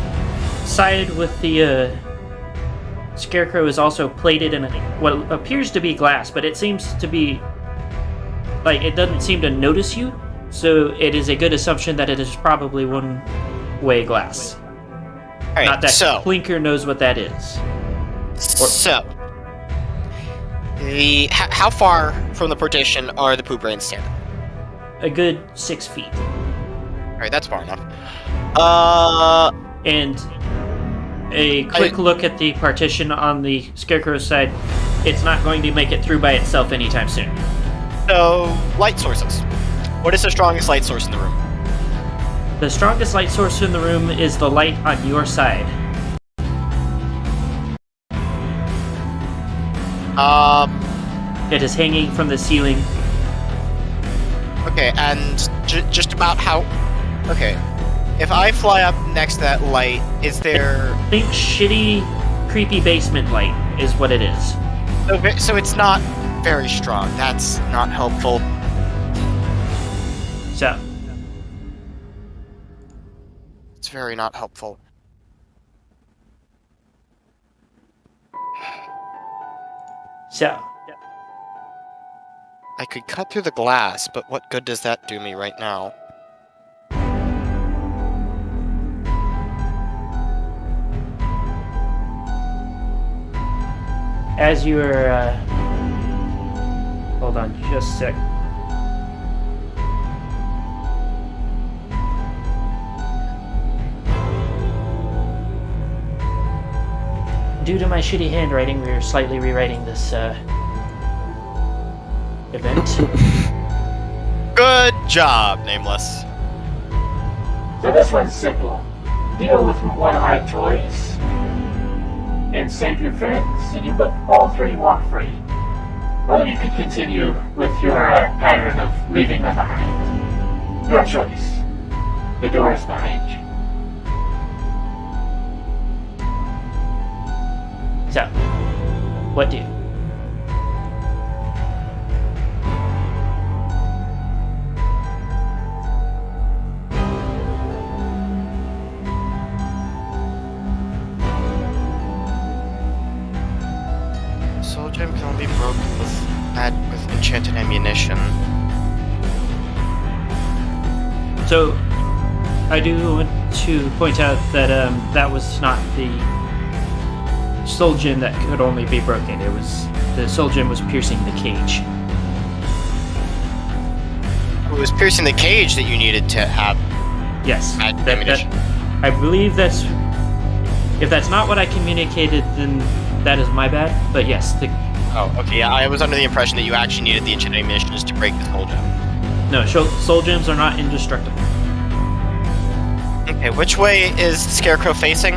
Speaker 2: side with the scarecrow is also plated in what appears to be glass, but it seems to be like it doesn't seem to notice you, so it is a good assumption that it is probably one-way glass.
Speaker 5: Alright,
Speaker 2: Not that
Speaker 5: so
Speaker 2: Clinker knows what that is.
Speaker 5: So, how far from the partition are the poo brains standing?
Speaker 2: A good 6 feet.
Speaker 5: Alright, that's far enough.
Speaker 2: And a quick look at the partition on the scarecrow's side, it's not going to make it through by itself anytime soon.
Speaker 5: So, light sources. What is the strongest light source in the room?
Speaker 2: The strongest light source in the room is the light on your side. It is hanging from the ceiling.
Speaker 5: Okay, and just about how... Okay. If I fly up next to that light, is there...
Speaker 2: Think shitty, creepy basement light is what it is.
Speaker 5: So it's not very strong. That's not helpful.
Speaker 2: So,
Speaker 5: It's very not helpful. I could cut through the glass, but what good does that do me right now?
Speaker 2: as you are, hold on just a sec. Due to my shitty handwriting, we're slightly rewriting this event.
Speaker 5: Good job, Nameless.
Speaker 9: So this one's simple. Deal with one of my toys and save your friends, and you both all three walk free. Or you could continue with your pattern of leaving them behind. Your choice. The door is behind you.
Speaker 2: So, what do?
Speaker 5: soul gem can only be broken with enchanted ammunition.
Speaker 2: So, I do want to point out that that was not the soul gem that could only be broken. It was the soul gem was piercing the cage.
Speaker 5: It was piercing the cage that you needed to have.
Speaker 2: Yes,
Speaker 5: ammunition.
Speaker 2: I believe that's. If that's not what I communicated, then that is my bad. But yes,
Speaker 5: Oh, okay. Yeah, I was under the impression that you actually needed the enchanted ammunition just to break the soul gem.
Speaker 2: no, soul gems are not indestructible.
Speaker 5: Okay, which way is the scarecrow facing?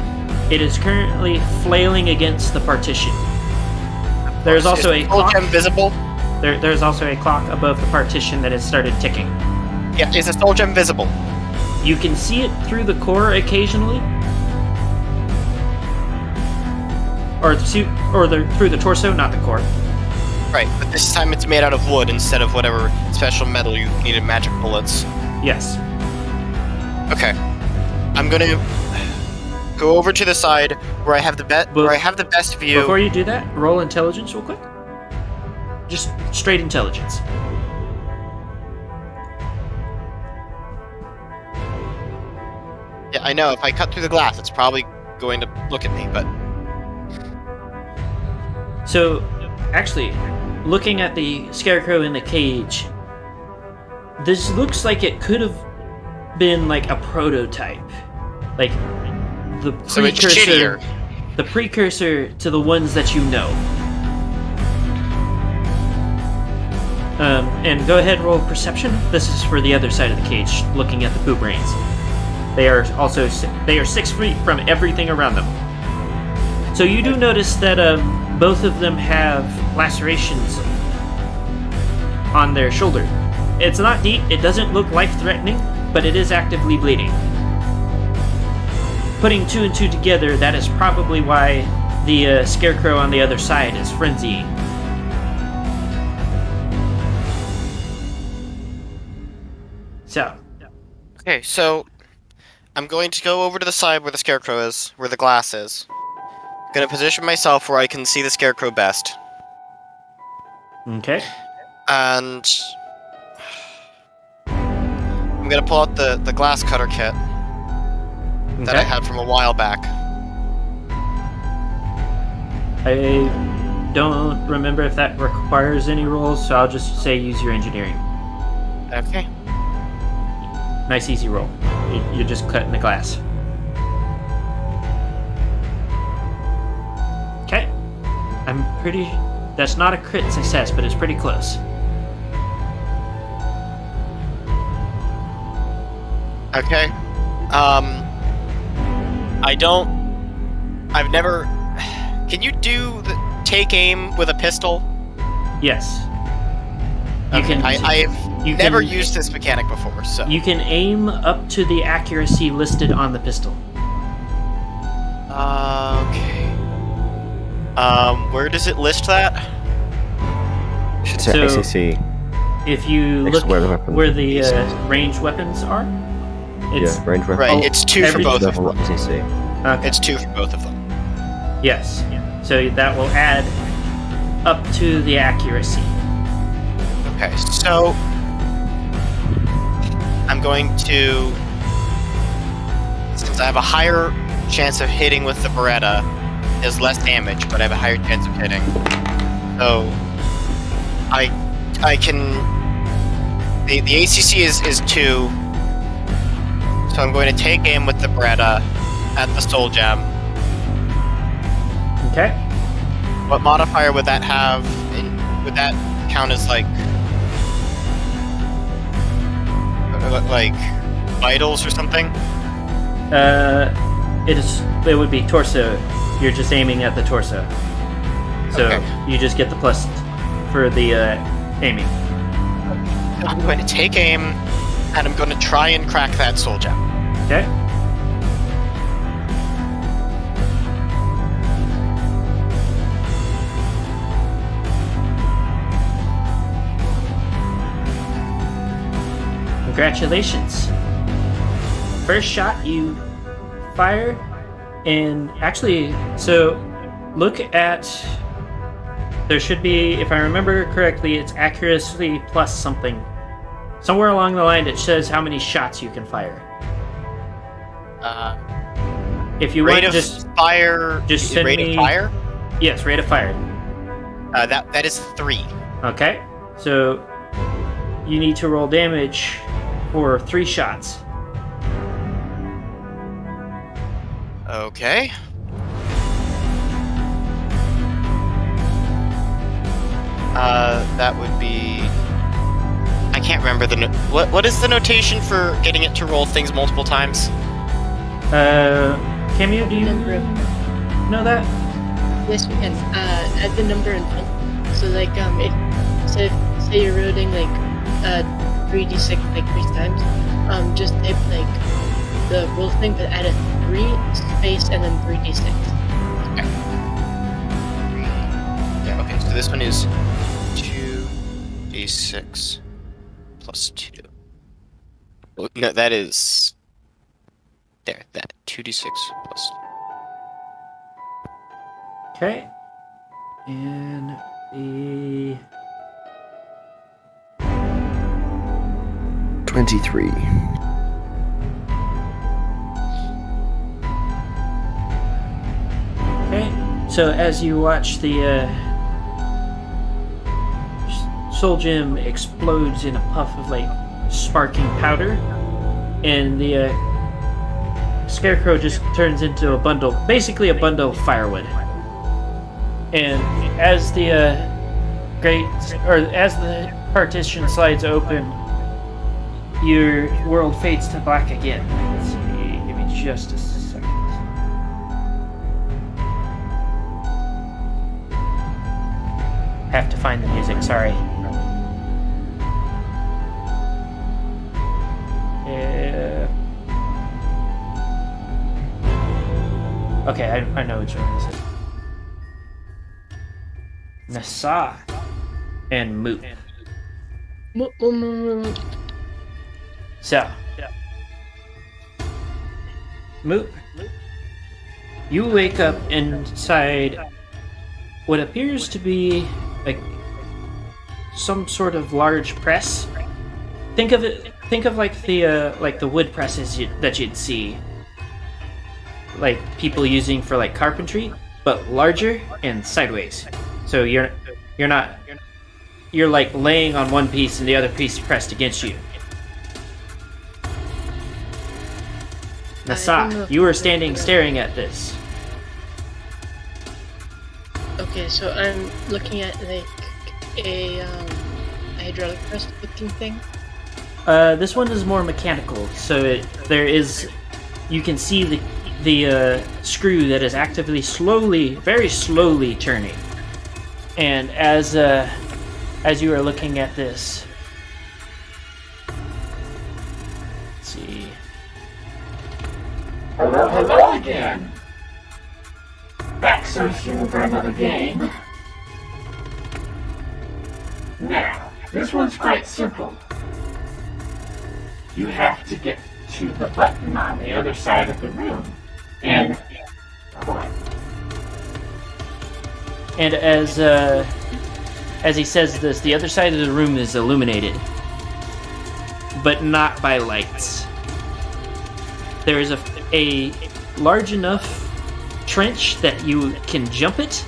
Speaker 2: It is currently flailing against the partition. There's also
Speaker 5: Is
Speaker 2: a
Speaker 5: the soul
Speaker 2: clock.
Speaker 5: gem visible?
Speaker 2: There's also a clock above the partition that has started ticking.
Speaker 5: Yeah, is the soul gem visible?
Speaker 2: You can see it through the core occasionally, or through the torso, not the core.
Speaker 5: Right, but this time it's made out of wood instead of whatever special metal you needed magic bullets.
Speaker 2: Yes.
Speaker 5: Okay, I'm gonna go over to the side where I have the best view.
Speaker 2: Before you do that, roll intelligence real quick. Just straight intelligence.
Speaker 5: Yeah, I know. If I cut through the glass, it's probably going to look at me. But
Speaker 2: So, actually, looking at the scarecrow in the cage, this looks like it could have been like a prototype, like the
Speaker 5: So it's shittier.
Speaker 2: the precursor to the ones that you know. And go ahead, roll perception. This is for the other side of the cage, looking at the poo brains. They are 6 feet from everything around them. So you do notice that both of them have lacerations on their shoulder. It's not deep, it doesn't look life-threatening, but it is actively bleeding. Putting 2 and 2 together, that is probably why the scarecrow on the other side is frenzying. So,
Speaker 5: okay, so I'm going to go over to the side where the scarecrow is, where the glass is. Gonna position myself where I can see the scarecrow best,
Speaker 2: okay.
Speaker 5: and I'm gonna pull out the glass cutter kit that I had from a while back.
Speaker 2: I don't remember if that requires any rolls, so I'll just say use your engineering.
Speaker 5: Okay.
Speaker 2: Nice easy roll. You're just cutting the glass. Okay. That's not a crit success, but it's pretty close.
Speaker 5: Okay. I've never... Can you do the take aim with a pistol?
Speaker 2: Yes.
Speaker 5: I've never used this mechanic before, so...
Speaker 2: You can aim up to the accuracy listed on the pistol.
Speaker 5: Okay. Where does it list that?
Speaker 6: Should say
Speaker 2: So-
Speaker 6: ACC.
Speaker 2: If you
Speaker 6: Next
Speaker 2: look
Speaker 6: to weapon.
Speaker 2: where the ranged weapons are, it's
Speaker 6: Yeah, range weapon.
Speaker 5: Right, it's 2 for
Speaker 2: every-
Speaker 5: both of
Speaker 6: Level
Speaker 5: them.
Speaker 6: ACC.
Speaker 2: okay.
Speaker 5: It's 2 for both of them.
Speaker 2: Yes. So that will add up to the accuracy.
Speaker 5: Okay, so... I'm going to... Since I have a higher chance of hitting with the Beretta, there's less damage, but I have a higher chance of hitting. So... I can... The ACC is 2, so I'm going to take aim with the Beretta at the Soul Gem.
Speaker 2: Okay.
Speaker 5: What modifier would that have? Would that count as like vitals or something?
Speaker 2: It would be torso. You're just aiming at the torso. So
Speaker 5: Okay.
Speaker 2: you just get the plus for the aiming.
Speaker 5: I'm going to take aim, and I'm going to try and crack that Soul Gem.
Speaker 2: Okay. Congratulations. First shot you fire, and actually, so look at there should be, if I remember correctly, it's accuracy plus something. Somewhere along the line, it says how many shots you can fire. If you
Speaker 5: Rate
Speaker 2: want,
Speaker 5: of
Speaker 2: just
Speaker 5: fire.
Speaker 2: just send
Speaker 5: rate
Speaker 2: me-
Speaker 5: of fire.
Speaker 2: yes, rate of fire.
Speaker 5: That is 3.
Speaker 2: Okay, so you need to roll damage for 3 shots.
Speaker 5: Okay. That would be. I can't remember the. What is the notation for getting it to roll things multiple times?
Speaker 2: Cameo, do you
Speaker 7: Number of-
Speaker 2: know that?
Speaker 7: Yes, we can. Add the number in front. So like say you're rolling like 3d6 like 3 times. Just type like the roll thing, but add a 3 space and then 3d6.
Speaker 5: Okay. Yeah. Okay. So this one is 2d6 plus 2. Oh, no, that is. There. That 2d6 plus.
Speaker 2: Okay. And the
Speaker 6: 23.
Speaker 2: okay. So as you watch the soul gem explodes in a puff of like sparking powder, and the scarecrow just turns into a bundle, basically a bundle of firewood. And as the as the partition slides open, your world fades to black again. Let's see, give me just a second. Have to find the music, sorry. Okay, I know which one this is. Nasa and Moot. So, Moot, you wake up inside what appears to be like some sort of large press. Think of like the wood presses that you'd see, like people using for like carpentry, but larger and sideways. So you're like laying on one piece and the other piece pressed against you. Nasa, you were standing staring at this.
Speaker 7: Okay, so I'm looking at like a hydraulic press looking thing.
Speaker 2: This one is more mechanical, so you can see the screw that is actively very slowly turning. And as you are looking at this, let's see.
Speaker 9: Hello again. Back so soon for another game. Now, this one's quite simple. You have to get to the button on the other side of the room. And
Speaker 2: And as he says this, the other side of the room is illuminated, but not by lights. There is a large enough trench that you can jump it,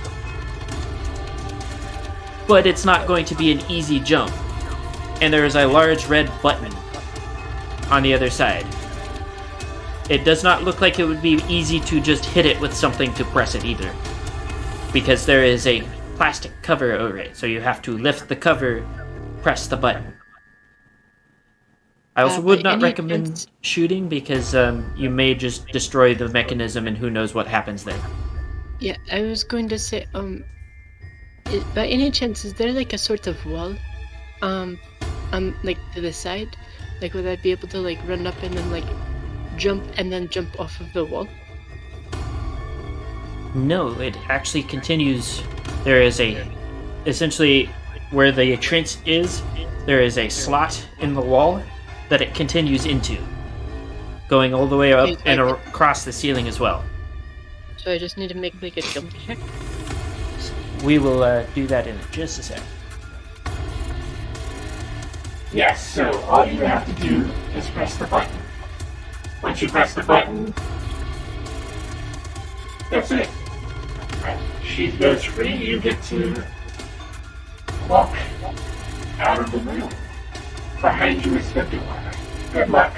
Speaker 2: but it's not going to be an easy jump. And there is a large red button on the other side. It does not look like it would be easy to just hit it with something to press it either, because there is a plastic cover over it, so you have to lift the cover, press the button. I also would not recommend shooting, because you may just destroy the mechanism and who knows what happens then.
Speaker 7: Yeah, I was going to say, by any chance, is there like a sort of wall, like to the side? Like, would I be able to like run up and then like jump off of the wall?
Speaker 2: No, it actually continues. There is essentially where the trench is, there is a slot in the wall that it continues into, going all the way up and across the ceiling as well.
Speaker 7: So I just need to make like a jump check.
Speaker 2: we will do that in just a sec.
Speaker 9: Yes, so all you have to do is press the button. Once you press the button, that's it. She goes free, you get to walk out of the room. Behind you is the door. Good luck.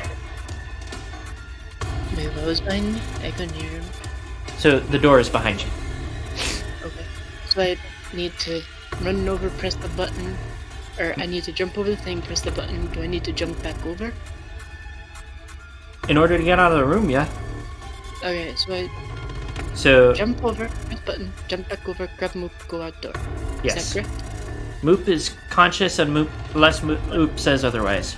Speaker 7: Wait, what was behind me? I couldn't hear him.
Speaker 2: So the door is behind you.
Speaker 7: Okay. So I need to run over, press the button, or I need to jump over the thing, press the button. Do I need to jump back over?
Speaker 2: In order to get out of the room, yeah.
Speaker 7: Okay, so I
Speaker 2: So
Speaker 7: jump over, press button, jump back over, grab Moop, go outdoor.
Speaker 2: yes,
Speaker 7: Is that correct?
Speaker 2: Moop is conscious, and unless Moop says otherwise.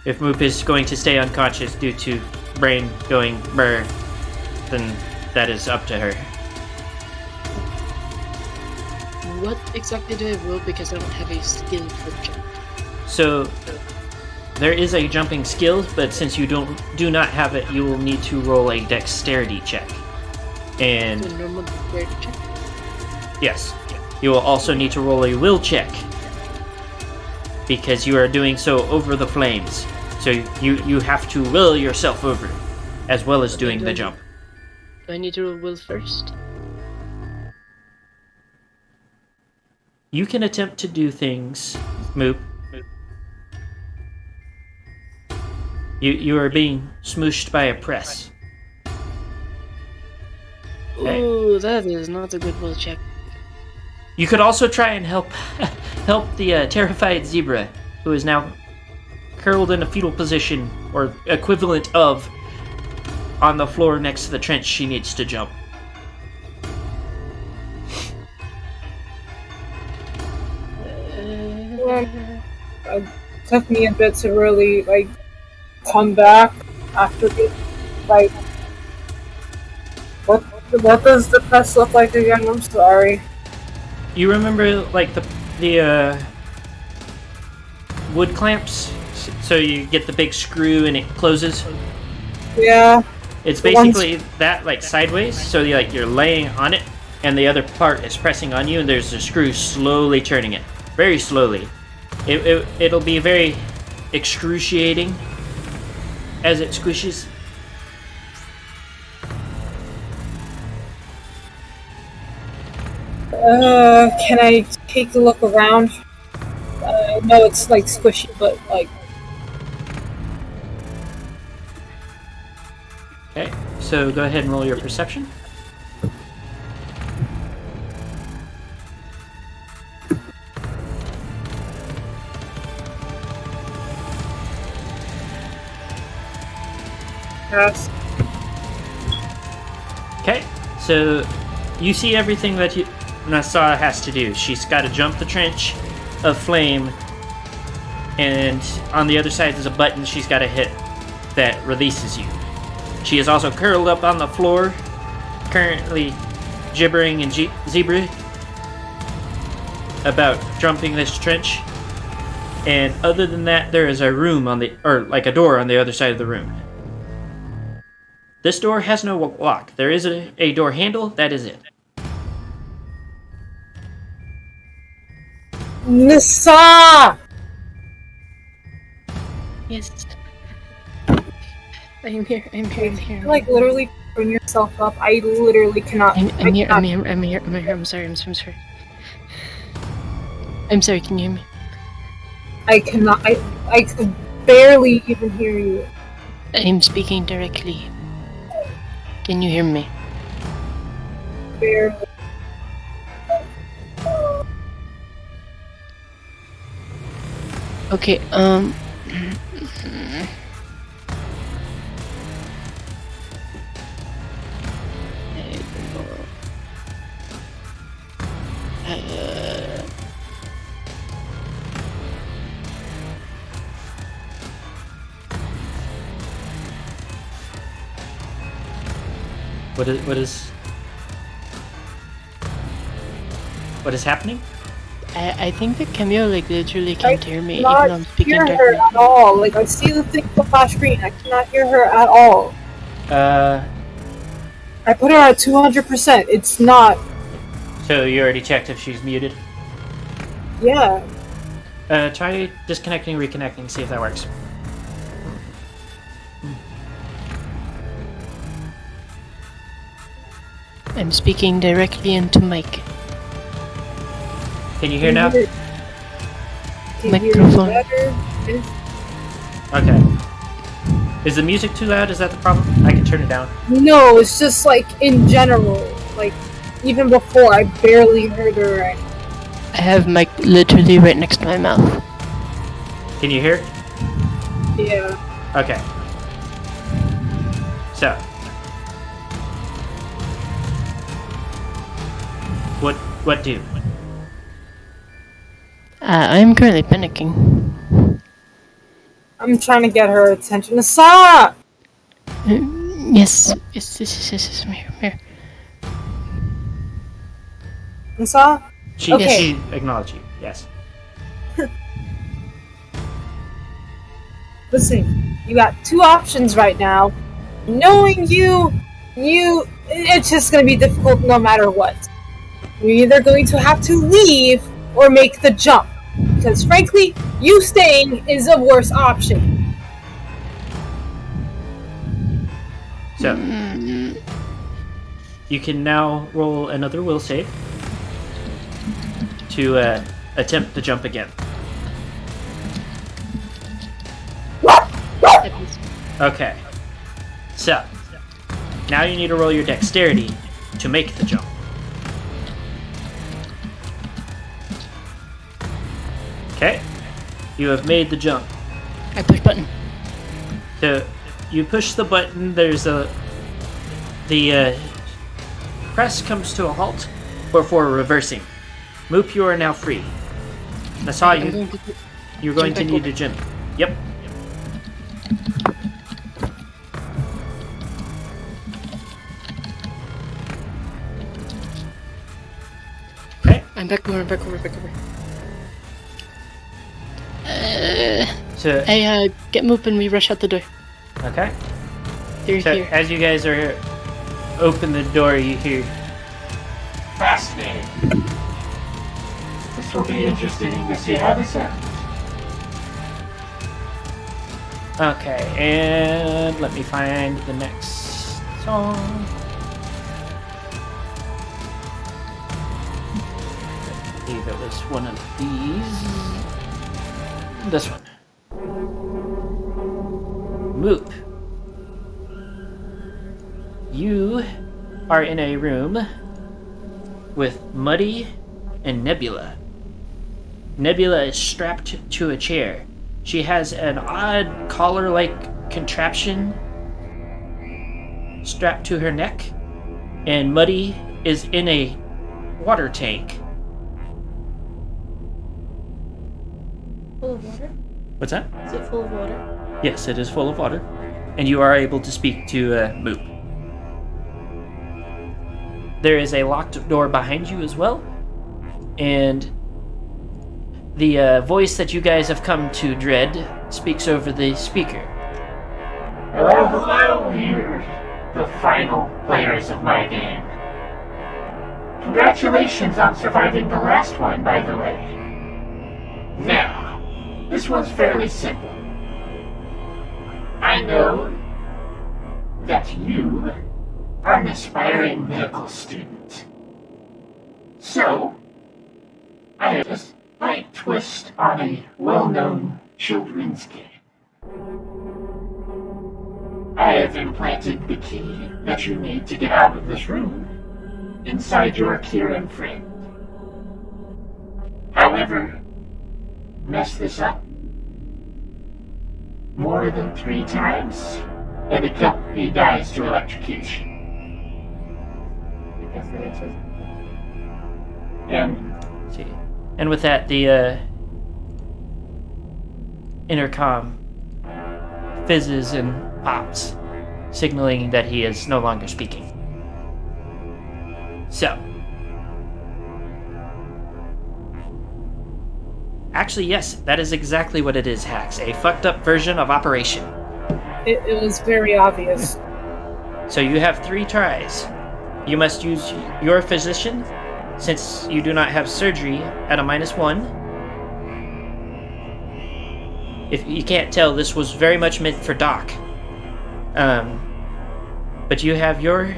Speaker 2: If Moop is going to stay unconscious due to brain going brr, then that is up to her.
Speaker 7: What exactly do I roll because I don't have a skill for jump?
Speaker 2: So there is a jumping skill, but since you do not have it, you will need to roll a dexterity check. And
Speaker 7: So normal dexterity check?
Speaker 2: yes, you will also need to roll a will check because you are doing so over the flames. So you have to will yourself over, as well as doing the jump.
Speaker 7: Do I need to roll will first?
Speaker 2: You can attempt to do things, Moop. You are being smooshed by a press. Okay.
Speaker 7: Ooh, that is not a good will check.
Speaker 2: You could also try and help the terrified zebra, who is now curled in a fetal position, or equivalent of, on the floor next to the trench she needs to jump.
Speaker 8: It took me a bit to really come back after the what does the press look like again? I'm sorry.
Speaker 2: You remember the wood clamps? So you get the big screw and it closes?
Speaker 8: Yeah.
Speaker 2: It's
Speaker 8: The ones-
Speaker 2: basically that sideways, so you're laying on it and the other part is pressing on you and there's a screw slowly turning it. Very slowly. It'll be very excruciating as it squishes.
Speaker 8: Can I take a look around? No, it's squishy, but
Speaker 2: Okay, so go ahead and roll your perception.
Speaker 8: yes.
Speaker 2: Okay, so you see everything that Nassau has to do. She's got to jump the trench of flame, and on the other side there's a button she's got to hit that releases you. She is also curled up on the floor, currently gibbering in zebra about jumping this trench. And other than that, there is a room a door on the other side of the room. This door has no lock. There is a door handle. That is it.
Speaker 8: Nissa!
Speaker 7: Yes. I'm here.
Speaker 8: Literally bring yourself up. I literally cannot.
Speaker 7: I'm here. I'm sorry. I'm sorry. I'm sorry. Can you hear me?
Speaker 8: I cannot. I could barely even hear you.
Speaker 7: I'm speaking directly. Can you hear me?
Speaker 8: Barely.
Speaker 7: Okay.
Speaker 2: What is happening?
Speaker 7: I think that Camille literally can't hear me, even
Speaker 8: cannot
Speaker 7: though I'm speaking
Speaker 8: hear her
Speaker 7: directly.
Speaker 8: at all. I see the thing flash green. I cannot hear her at all. I put her at 200%. It's not.
Speaker 2: So you already checked if she's muted?
Speaker 8: Yeah.
Speaker 2: Try disconnecting, reconnecting, see if that works.
Speaker 7: I'm speaking directly into mic.
Speaker 2: Can you hear now?
Speaker 8: Can you hear
Speaker 7: Microphone.
Speaker 8: better?
Speaker 2: Okay. Is the music too loud? Is that the problem? I can turn it down.
Speaker 8: No, it's just like in general. Like even before, I barely heard her.
Speaker 7: I have mic literally right next to my mouth.
Speaker 2: Can you hear?
Speaker 8: Yeah.
Speaker 2: Okay. So. What do?
Speaker 7: I'm currently panicking.
Speaker 8: I'm trying to get her attention. Stop!
Speaker 7: Yes. I'm here.
Speaker 8: Nasa?
Speaker 2: She
Speaker 8: Okay.
Speaker 2: acknowledged you. Yes.
Speaker 8: Listen, you got two options right now. Knowing you, it's just gonna be difficult no matter what. You're either going to have to leave or make the jump. Because frankly, you staying is a worse option.
Speaker 2: So. You can now roll another will save to attempt the jump again. Okay. So, now you need to roll your dexterity to make the jump. Okay. You have made the jump.
Speaker 7: I push button.
Speaker 2: So, you push the button, there's the press comes to a halt before reversing. Moop, you are now free. I saw you. You're going to need to jump. Yep. Okay.
Speaker 7: I'm back over.
Speaker 2: So,
Speaker 7: Hey, get Moop and we rush out the door.
Speaker 2: okay.
Speaker 7: They're
Speaker 2: So,
Speaker 7: here.
Speaker 2: as you guys are open the door, you hear.
Speaker 9: Fascinating. This will be interesting to see how this ends.
Speaker 2: Okay, and let me find the next song. I believe it was one of these. This one. Moop. You are in a room with Muddy and Nebula. Nebula is strapped to a chair. She has an odd collar-like contraption strapped to her neck, and Muddy is in a water tank.
Speaker 3: Full of water?
Speaker 2: What's that?
Speaker 3: Is it full of water?
Speaker 2: Yes, it is full of water, and you are able to speak to Moop. There is a locked door behind you as well, and the voice that you guys have come to dread speaks over the speaker.
Speaker 9: Hello, here, the final players of my game. Congratulations on surviving the last one, by the way. Now, this one's fairly simple. I know that you are an aspiring medical student. So, I have a slight twist on a well-known children's game. I have implanted the key that you need to get out of this room inside your Kieran friend. However, mess this up more than 3 times, and the company dies to electrocution. And
Speaker 2: See. And with that, the intercom fizzes and pops, signaling that he is no longer speaking. So. Actually, yes, that is exactly what it is, Hax. A fucked up version of Operation.
Speaker 8: It was very obvious.
Speaker 2: So you have 3 tries. You must use your physician since you do not have surgery, at a -1. If you can't tell, this was very much meant for Doc. But you have your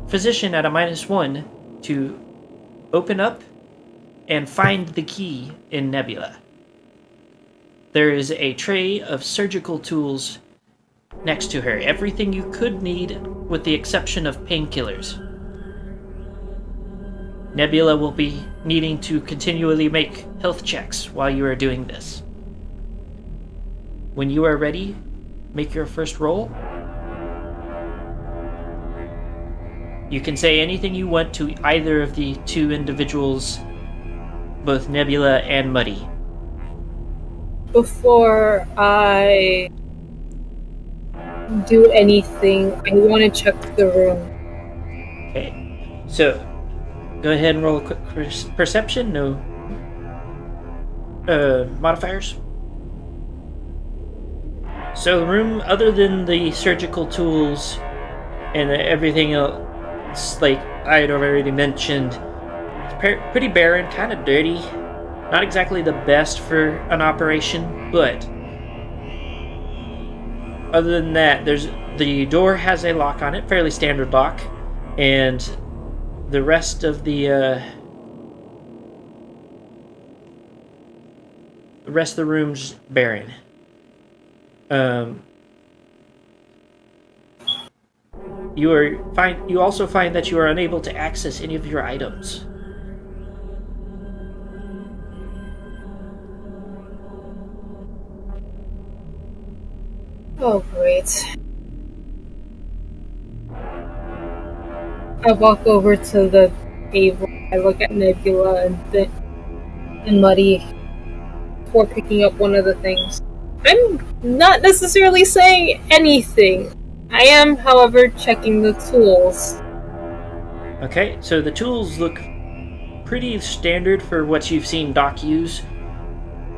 Speaker 2: physician at a -1 to open up and find the key in Nebula. There is a tray of surgical tools next to her. Everything you could need, with the exception of painkillers. Nebula will be needing to continually make health checks while you are doing this. When you are ready, make your first roll. You can say anything you want to either of the two individuals, both Nebula and Muddy.
Speaker 8: Before I do anything, I want to check the room.
Speaker 2: Okay, so go ahead and roll a quick perception. No modifiers. So the room, other than the surgical tools and everything else, like I had already mentioned, it's pretty barren, kind of dirty. Not exactly the best for an operation, but other than that, the door has a lock on it, fairly standard lock, and the rest of the room's barren. You also find that you are unable to access any of your items.
Speaker 8: Oh, great. I walk over to the table. I look at Nebula and Muddy before picking up one of the things. I'm not necessarily saying anything. I am, however, checking the tools.
Speaker 2: Okay, so the tools look pretty standard for what you've seen Doc use.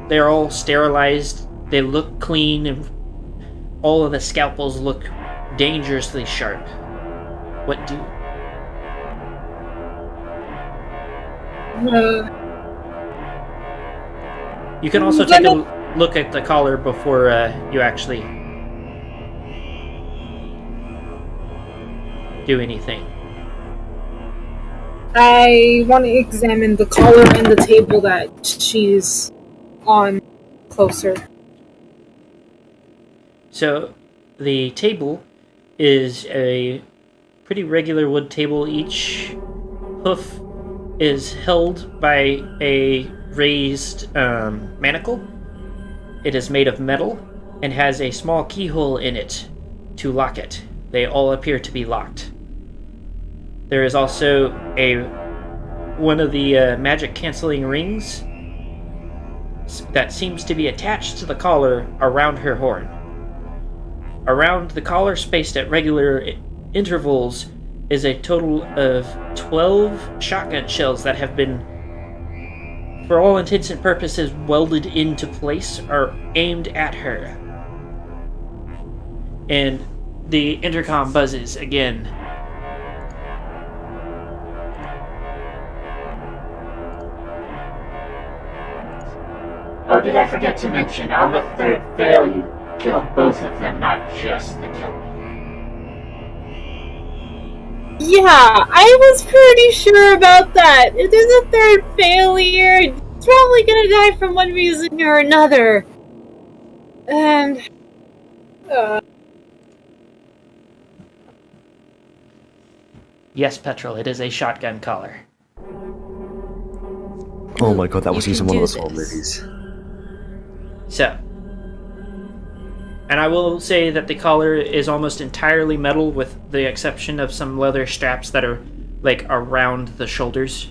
Speaker 2: They're all sterilized, they look clean, and all of the scalpels look dangerously sharp. What do... You can also take a look at the collar before you actually do anything.
Speaker 8: I want to examine the collar and the table that she's on closer.
Speaker 2: So, the table is a pretty regular wood table. Each hoof is held by a raised manacle. It is made of metal and has a small keyhole in it to lock it. They all appear to be locked. There is also one of the magic canceling rings that seems to be attached to the collar around her horn. Around the collar, spaced at regular intervals, is a total of 12 shotgun shells that have been, for all intents and purposes, welded into place, are aimed at her. And the intercom buzzes again.
Speaker 9: Oh, did I forget to mention, on the third fail, you killed both of them, not just the killer.
Speaker 8: Yeah, I was pretty sure about that. If there's a third failure, it's probably gonna die from one reason or another. And...
Speaker 2: Yes, Petrol, it is a shotgun collar.
Speaker 6: Oh my god, that was
Speaker 3: You
Speaker 6: used in
Speaker 3: can
Speaker 6: one of
Speaker 3: do
Speaker 6: the Saw
Speaker 3: this.
Speaker 6: movies.
Speaker 2: So, and I will say that the collar is almost entirely metal, with the exception of some leather straps that are like around the shoulders.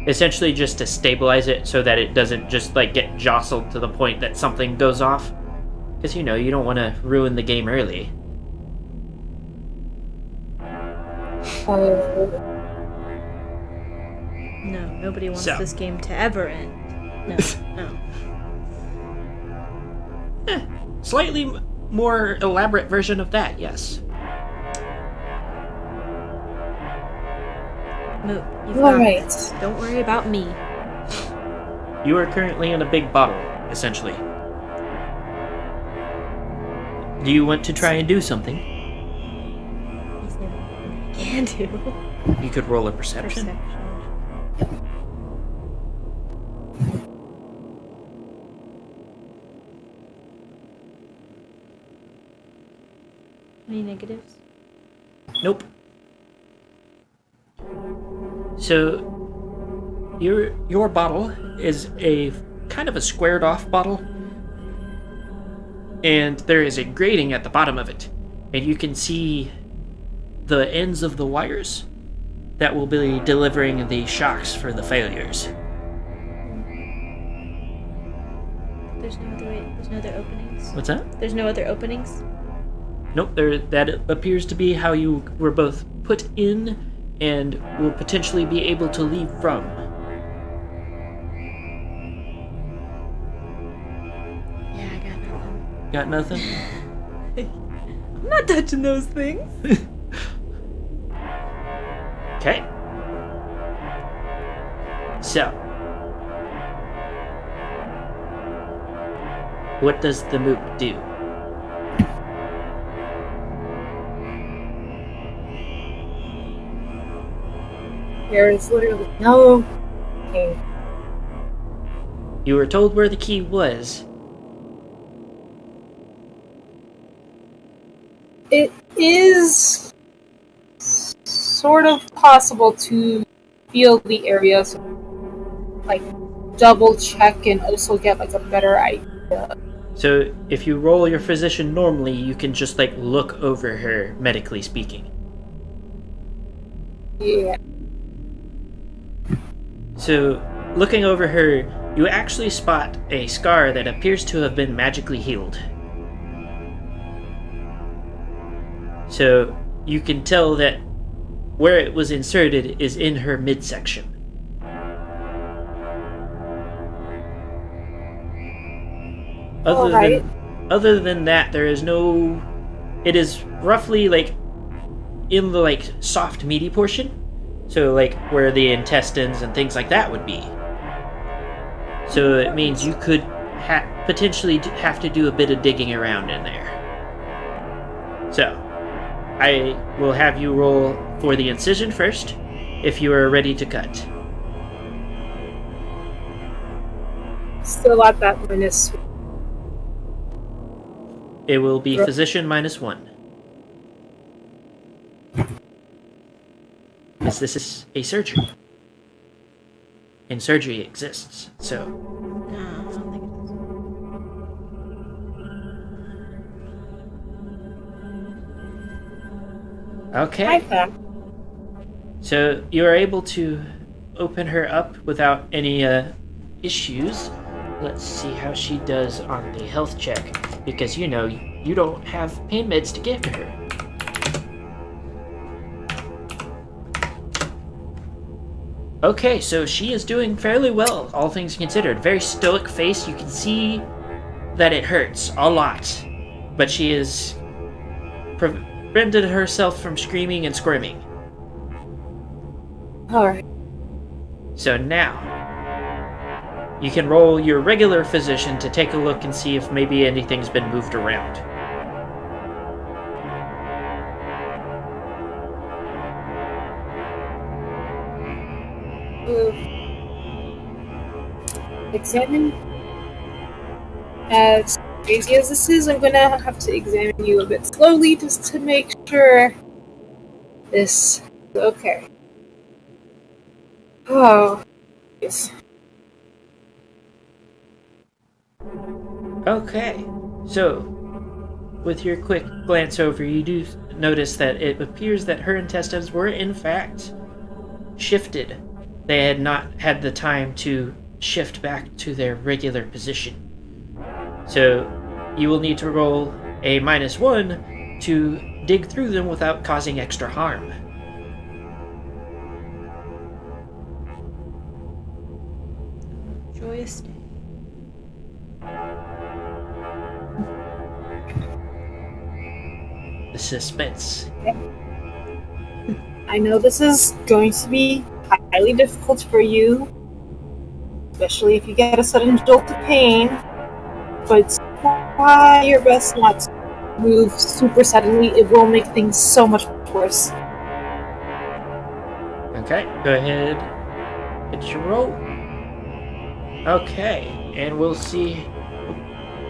Speaker 2: Essentially just to stabilize it so that it doesn't just like get jostled to the point that something goes off. Because you don't want to ruin the game early.
Speaker 3: No, nobody wants
Speaker 2: So.
Speaker 3: this game to ever end. No.
Speaker 2: Slightly more elaborate version of that, yes.
Speaker 3: Moop, you've
Speaker 8: All
Speaker 3: got
Speaker 8: right.
Speaker 3: this. Don't worry about me.
Speaker 2: You are currently in a big bottle, essentially. Do you want to try and do something?
Speaker 3: Is there anything I can do?
Speaker 2: You could roll a perception.
Speaker 3: Any negatives?
Speaker 2: Nope. So your bottle is a kind of a squared off bottle, and there is a grating at the bottom of it, and you can see the ends of the wires that will be delivering the shocks for the failures.
Speaker 3: There's no other openings.
Speaker 2: What's that?
Speaker 3: There's no other openings.
Speaker 2: Nope, that appears to be how you were both put in and will potentially be able to leave from.
Speaker 3: Yeah, I got nothing.
Speaker 2: Got nothing?
Speaker 3: I'm not touching those things.
Speaker 2: Okay. So, what does the moop do?
Speaker 8: There is literally no. Okay.
Speaker 2: You were told where the key was.
Speaker 8: It is sort of possible to feel the area, so, like, double check and also get like a better idea.
Speaker 2: So, if you roll your physician normally, you can just like look over her, medically speaking.
Speaker 8: Yeah.
Speaker 2: So, looking over her, you actually spot a scar that appears to have been magically healed. So, you can tell that where it was inserted is in her midsection. Other than that, there is no... It is roughly like in the like soft meaty portion. So like where the intestines and things like that would be. So it means you could potentially have to do a bit of digging around in there. So I will have you roll for the incision first, if you are ready to cut.
Speaker 8: Still at that minus.
Speaker 2: It will be physician -1. Because this is a surgery. And surgery exists, so...
Speaker 3: No, I don't think it is.
Speaker 2: Okay. So you are able to open her up without any issues. Let's see how she does on the health check, because you know you don't have pain meds to give to her. Okay, so she is doing fairly well, all things considered. Very stoic face. You can see that it hurts a lot, but she has prevented herself from screaming and squirming.
Speaker 8: Alright.
Speaker 2: So now, you can roll your regular physician to take a look and see if maybe anything's been moved around.
Speaker 8: Examine. As crazy as this is, I'm gonna have to examine you a bit slowly just to make sure this is okay. Oh, yes.
Speaker 2: Okay, so with your quick glance over, you do notice that it appears that her intestines were in fact shifted. They had not had the time to shift back to their regular position. So you will need to roll a -1 to dig through them without causing extra harm.
Speaker 3: Joyous day.
Speaker 2: The suspense.
Speaker 8: I know this is going to be highly difficult for you, especially if you get a sudden jolt of pain, but try your best not to move super suddenly. It will make things so much worse.
Speaker 2: Okay, go ahead. Hit your roll. Okay, and we'll see.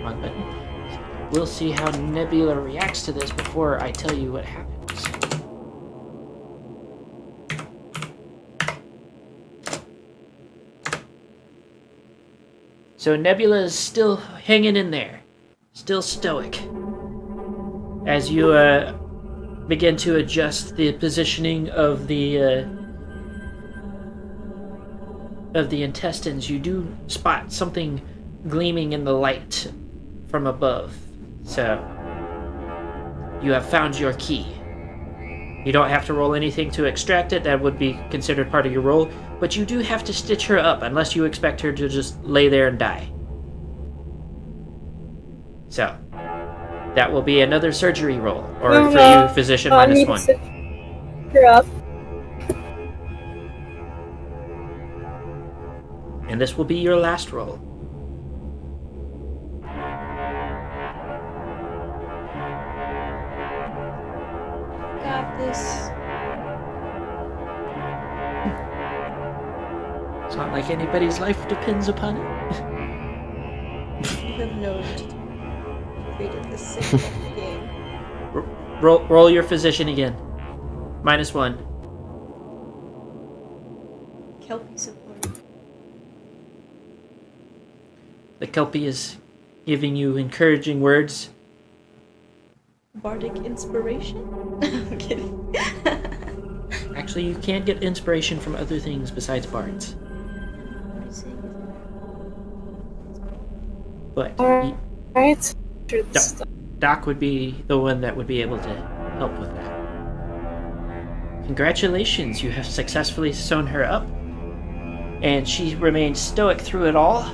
Speaker 2: Wrong button. We'll see how Nebula reacts to this before I tell you what happens. So Nebula is still hanging in there, still stoic. As you begin to adjust the positioning of the intestines, you do spot something gleaming in the light from above. So you have found your key. You don't have to roll anything to extract it. That would be considered part of your roll. But you do have to stitch her up, unless you expect her to just lay there and die. So that will be another surgery roll. Or for you, physician, -1.
Speaker 8: Stitch her up.
Speaker 2: And this will be your last roll.
Speaker 3: Got this.
Speaker 2: It's not like anybody's life depends upon it.
Speaker 3: You have no created this sick game.
Speaker 2: Roll your physician again. -1.
Speaker 3: Kelpie support.
Speaker 2: The Kelpie is giving you encouraging words.
Speaker 3: Bardic inspiration? I'm kidding.
Speaker 2: Actually, you can get inspiration from other things besides bards. But
Speaker 8: Alright. Sure this stuff.
Speaker 2: Doc would be the one that would be able to help with that. Congratulations, you have successfully sewn her up. And she remains stoic through it all.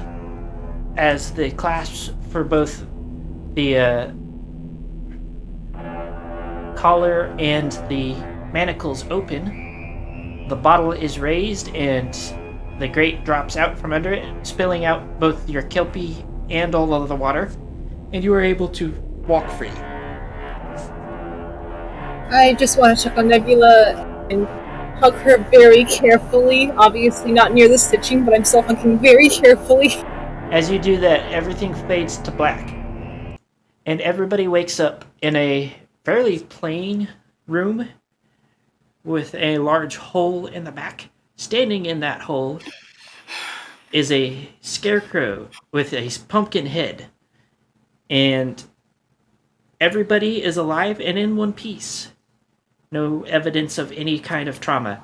Speaker 2: As the clasps for both the collar and the manacles open, the bottle is raised and the grate drops out from under it, spilling out both your Kelpie and all of the water, and you are able to walk free.
Speaker 8: I just want to check on Nebula and hug her very carefully. Obviously not near the stitching, but I'm still hugging very carefully.
Speaker 2: As you do that, everything fades to black. And everybody wakes up in a fairly plain room with a large hole in the back. Standing in that hole is a scarecrow with a pumpkin head. And everybody is alive and in one piece. No evidence of any kind of trauma.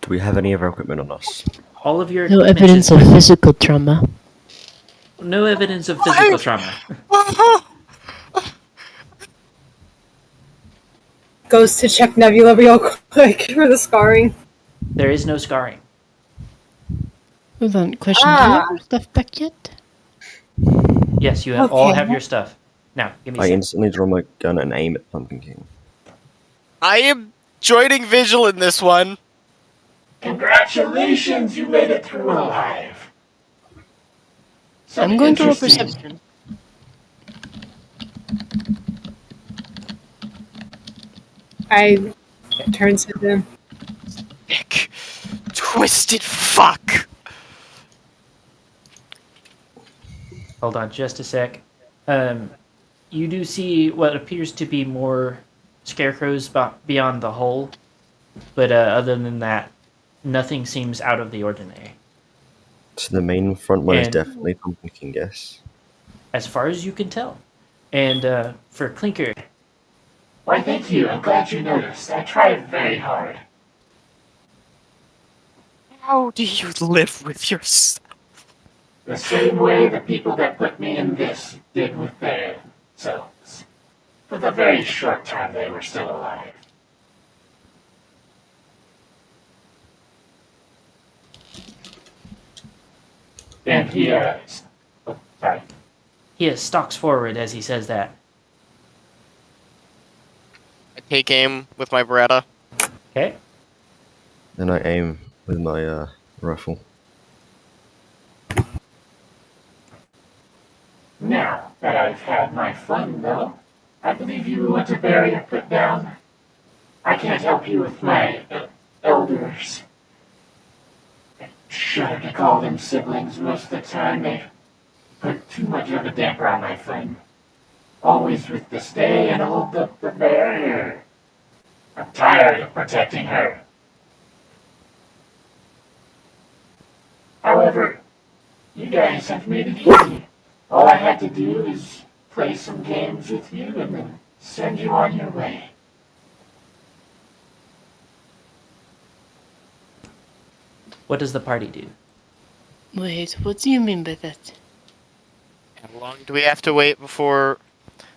Speaker 6: Do we have any other equipment on us?
Speaker 2: All of your
Speaker 7: No
Speaker 2: equipment
Speaker 7: evidence
Speaker 2: is
Speaker 7: of
Speaker 2: with-
Speaker 7: physical trauma.
Speaker 2: No evidence of physical trauma.
Speaker 8: Goes to check Nebula real quick for the scarring.
Speaker 2: There is no scarring.
Speaker 7: Hold on, question. Do you have your stuff back yet?
Speaker 2: Yes, you have, all
Speaker 8: Okay.
Speaker 2: have your stuff. Now, give me a
Speaker 6: I
Speaker 2: second.
Speaker 6: instantly draw my gun and aim at Pumpkin King.
Speaker 5: I am joining Vigil in this one.
Speaker 9: Congratulations, you made it through alive. Some
Speaker 7: I'm going to roll
Speaker 9: interesting-
Speaker 7: perception.
Speaker 8: I turn to them.
Speaker 5: Nick. Twisted fuck.
Speaker 2: Hold on just a sec. You do see what appears to be more scarecrows beyond the hole, but other than that, nothing seems out of the ordinary.
Speaker 6: So the main front one is
Speaker 2: And-
Speaker 6: definitely Pumpkin King, yes.
Speaker 2: As far as you can tell. And for Clinker,
Speaker 9: Why, thank you. I'm glad you noticed. I tried very hard.
Speaker 5: How do you live with yourself?
Speaker 9: The same way the people that put me in this did with their selves. For the very short time they were still alive. And he oh, sorry.
Speaker 2: he stalks forward as he says that.
Speaker 5: I take aim with my Beretta.
Speaker 2: Okay,
Speaker 6: And I aim with my rifle.
Speaker 9: Now that I've had my fun, though, I believe you want a barrier put down. I can't help you with my elders. I shudder to call them siblings most of the time. They put too much of a damper on my fun. Always with the stay and hold up the barrier. I'm tired of protecting her. However, you guys have made it easy. All I had to do is play some games with you and then send you on your way.
Speaker 2: What does the party do?
Speaker 7: Wait, what do you mean by that?
Speaker 5: How long do we have to wait before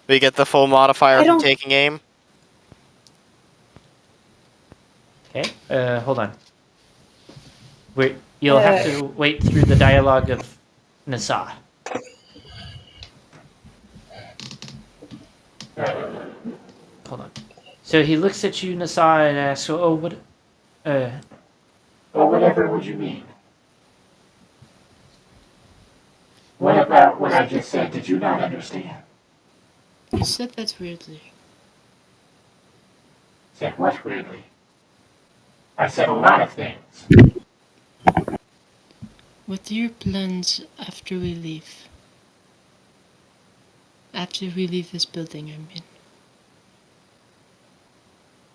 Speaker 5: we get the full modifier
Speaker 8: I
Speaker 5: from
Speaker 8: don't-
Speaker 5: taking aim?
Speaker 2: Okay, hold on. You'll have to wait through the dialogue of Nasa. Hold on. So he looks at you, Nasa, and asks, "Oh, what?
Speaker 9: Or whatever would you mean? What about what I just said did you not understand?
Speaker 7: You said that weirdly.
Speaker 9: Said what weirdly? I said a lot of things.
Speaker 7: What are your plans after we leave? After we leave this building, I mean.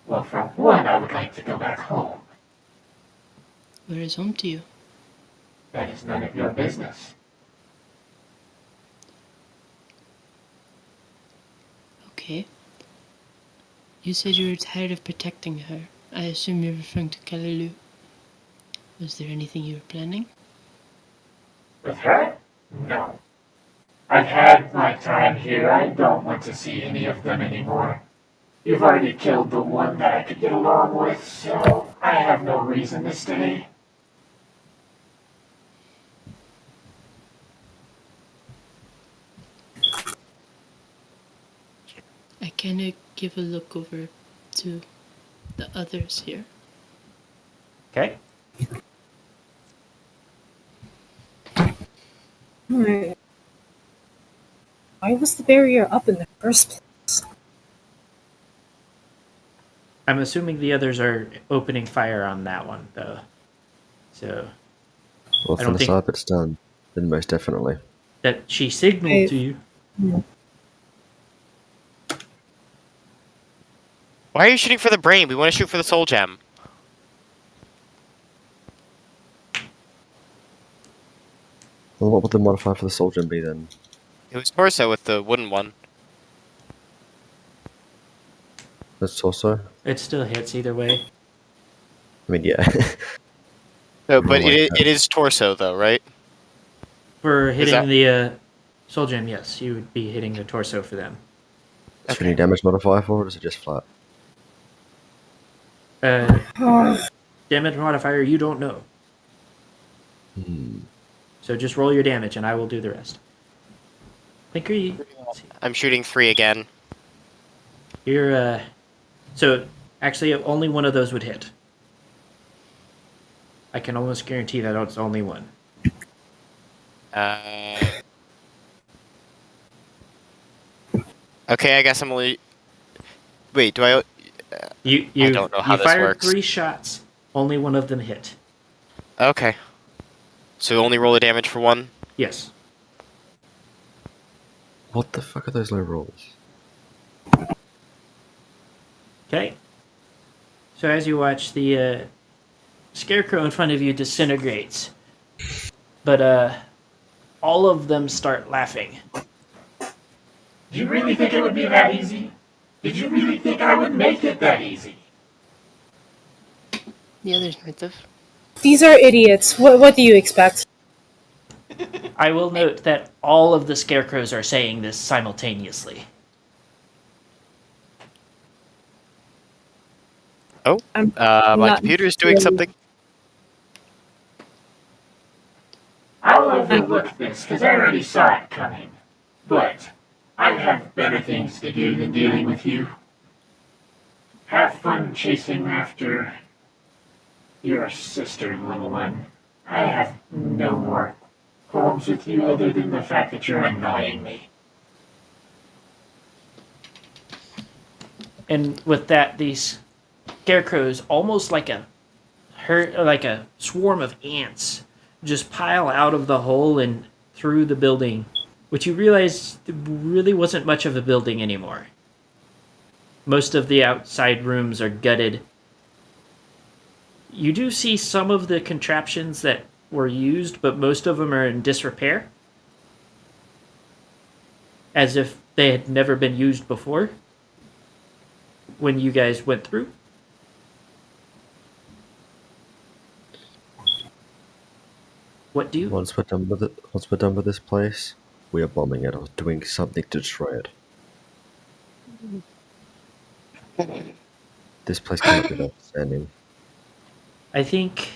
Speaker 9: Well, for one, I would like to go back home.
Speaker 7: Where is home to you?
Speaker 9: That is none of your business.
Speaker 7: Okay. You said you were tired of protecting her. I assume you're referring to Kalalu. Was there anything you were planning?
Speaker 9: With her? No. I've had my time here. I don't want to see any of them anymore. You've already killed the one that I could get along with, so I have no reason to stay.
Speaker 7: I kinda give a look over to the others here.
Speaker 2: Okay.
Speaker 8: Why was the barrier up in the first place?
Speaker 2: I'm assuming the others are opening fire on that one, though. So
Speaker 6: Well,
Speaker 2: I
Speaker 6: from
Speaker 2: don't
Speaker 6: the
Speaker 2: think-
Speaker 6: side it's done, then most definitely.
Speaker 2: that she signaled to you.
Speaker 5: Why are you shooting for the brain? We want to shoot for the soul gem.
Speaker 6: Well, what would the modifier for the soul gem be then?
Speaker 5: It was torso with the wooden one.
Speaker 6: That's torso?
Speaker 2: It still hits either way.
Speaker 6: I mean, yeah.
Speaker 5: No, but
Speaker 6: Roll like
Speaker 5: it is torso though, right?
Speaker 2: For
Speaker 5: Is
Speaker 2: hitting
Speaker 5: that-
Speaker 2: the soul gem, yes, you would be hitting the torso for them.
Speaker 6: Is there any damage modifier for it, or is it just flat?
Speaker 2: Damage modifier, you don't know. So just roll your damage, and I will do the rest. Pinkery,
Speaker 5: I'm shooting 3 again.
Speaker 2: you're so actually only one of those would hit. I can almost guarantee that it's only one.
Speaker 5: Okay, I guess I'm only. Wait, do I?
Speaker 2: You
Speaker 5: I don't know how
Speaker 2: you
Speaker 5: this
Speaker 2: fired
Speaker 5: works.
Speaker 2: 3 shots, only one of them hit.
Speaker 5: Okay. So only roll the damage for one.
Speaker 2: Yes.
Speaker 6: What the fuck are those low rolls?
Speaker 2: Okay. So as you watch, the scarecrow in front of you disintegrates, but all of them start laughing.
Speaker 9: Do you really think it would be that easy? Did you really think I would make it that easy?
Speaker 7: The others might have.
Speaker 8: These are idiots. What do you expect?
Speaker 2: I will note that all of the scarecrows are saying this simultaneously.
Speaker 5: Oh,
Speaker 8: I'm
Speaker 5: my
Speaker 8: not
Speaker 5: computer's doing
Speaker 8: really-
Speaker 5: something.
Speaker 9: I'll overlook this because I already saw it coming. But I have better things to do than dealing with you. Have fun chasing after Your sister, little one. I have no more qualms with you other than the fact that you're annoying me.
Speaker 2: And with that, these scarecrows, almost like a swarm of ants, just pile out of the hole and through the building, which you realize really wasn't much of a building anymore. Most of the outside rooms are gutted. You do see some of the contraptions that were used, but most of them are in disrepair, as if they had never been used before when you guys went through. What do you?
Speaker 6: Once we're done with this place, we are bombing it or doing something to destroy it. This place cannot be left standing.
Speaker 2: I think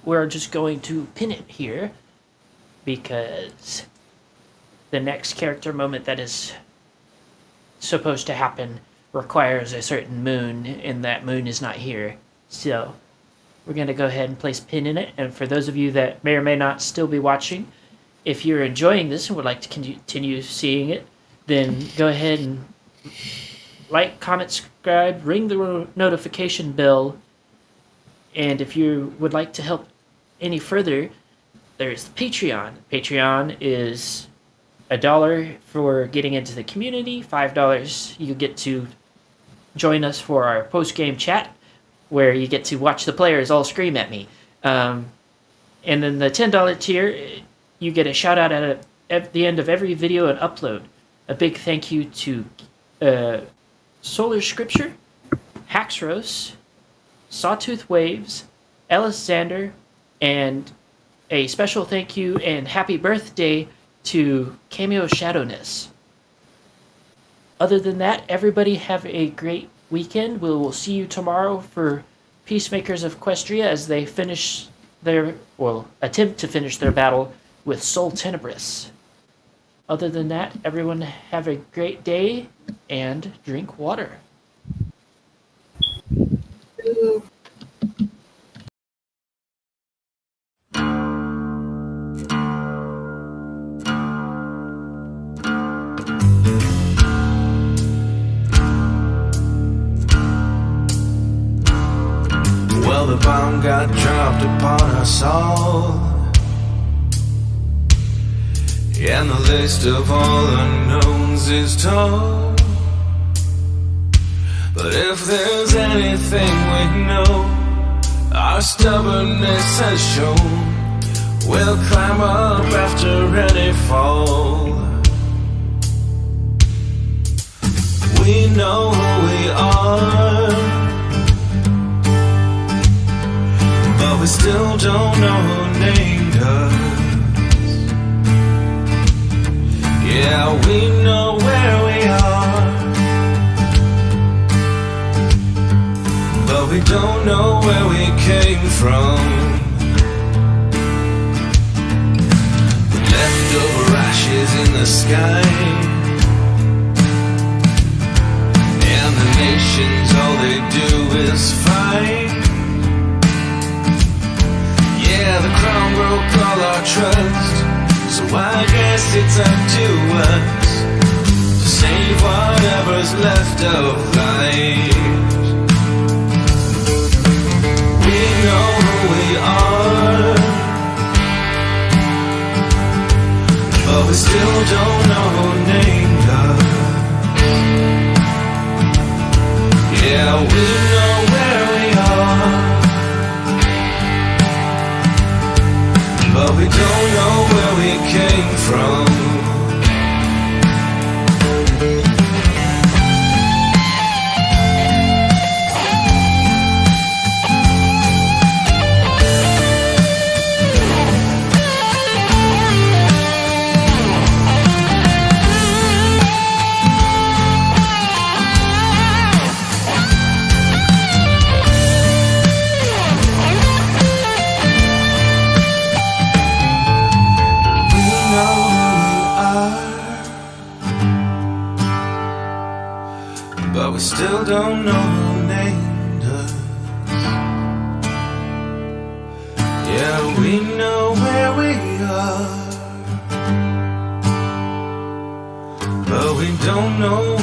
Speaker 2: we're just going to pin it here because the next character moment that is supposed to happen requires a certain moon, and that moon is not here. So we're going to go ahead and place pin in it. And for those of you that may or may not still be watching, if you're enjoying this and would like to continue seeing it, then go ahead and like, comment, subscribe, ring the notification bell. And if you would like to help any further, there's the Patreon. Patreon is $1 for getting into the community. $5 you get to join us for our post-game chat, where you get to watch the players all scream at me. And then the $10 tier, you get a shout out at the end of every video and upload. A big thank you to Solar Scripture, Haxros, Sawtooth Waves, Alexander, and a special thank you and happy birthday to Cameo Shadowness. Other than that, everybody have a great weekend. We will see you tomorrow for Peacemakers of Questria as they attempt to finish their battle with Sol Tenebris. Other than that, everyone have a great day and drink water.
Speaker 1: Well, the bomb got dropped upon us all, and the list of all unknowns is tall. But if there's anything we know, our stubbornness has shown. We'll climb up after any fall. We know who we are, but we still don't know who named us. Yeah, we know where we are, but we don't know where we came from. Leftover ashes in the sky, and the nations, all they do is fight. Yeah, the crown broke all our trust, so I guess it's up to us to save whatever's left of life. We know who we are, but we still don't know who named us. Yeah, we know where we are, but we don't know where we came from. But we still don't know who named us. But we know where we are. But we don't know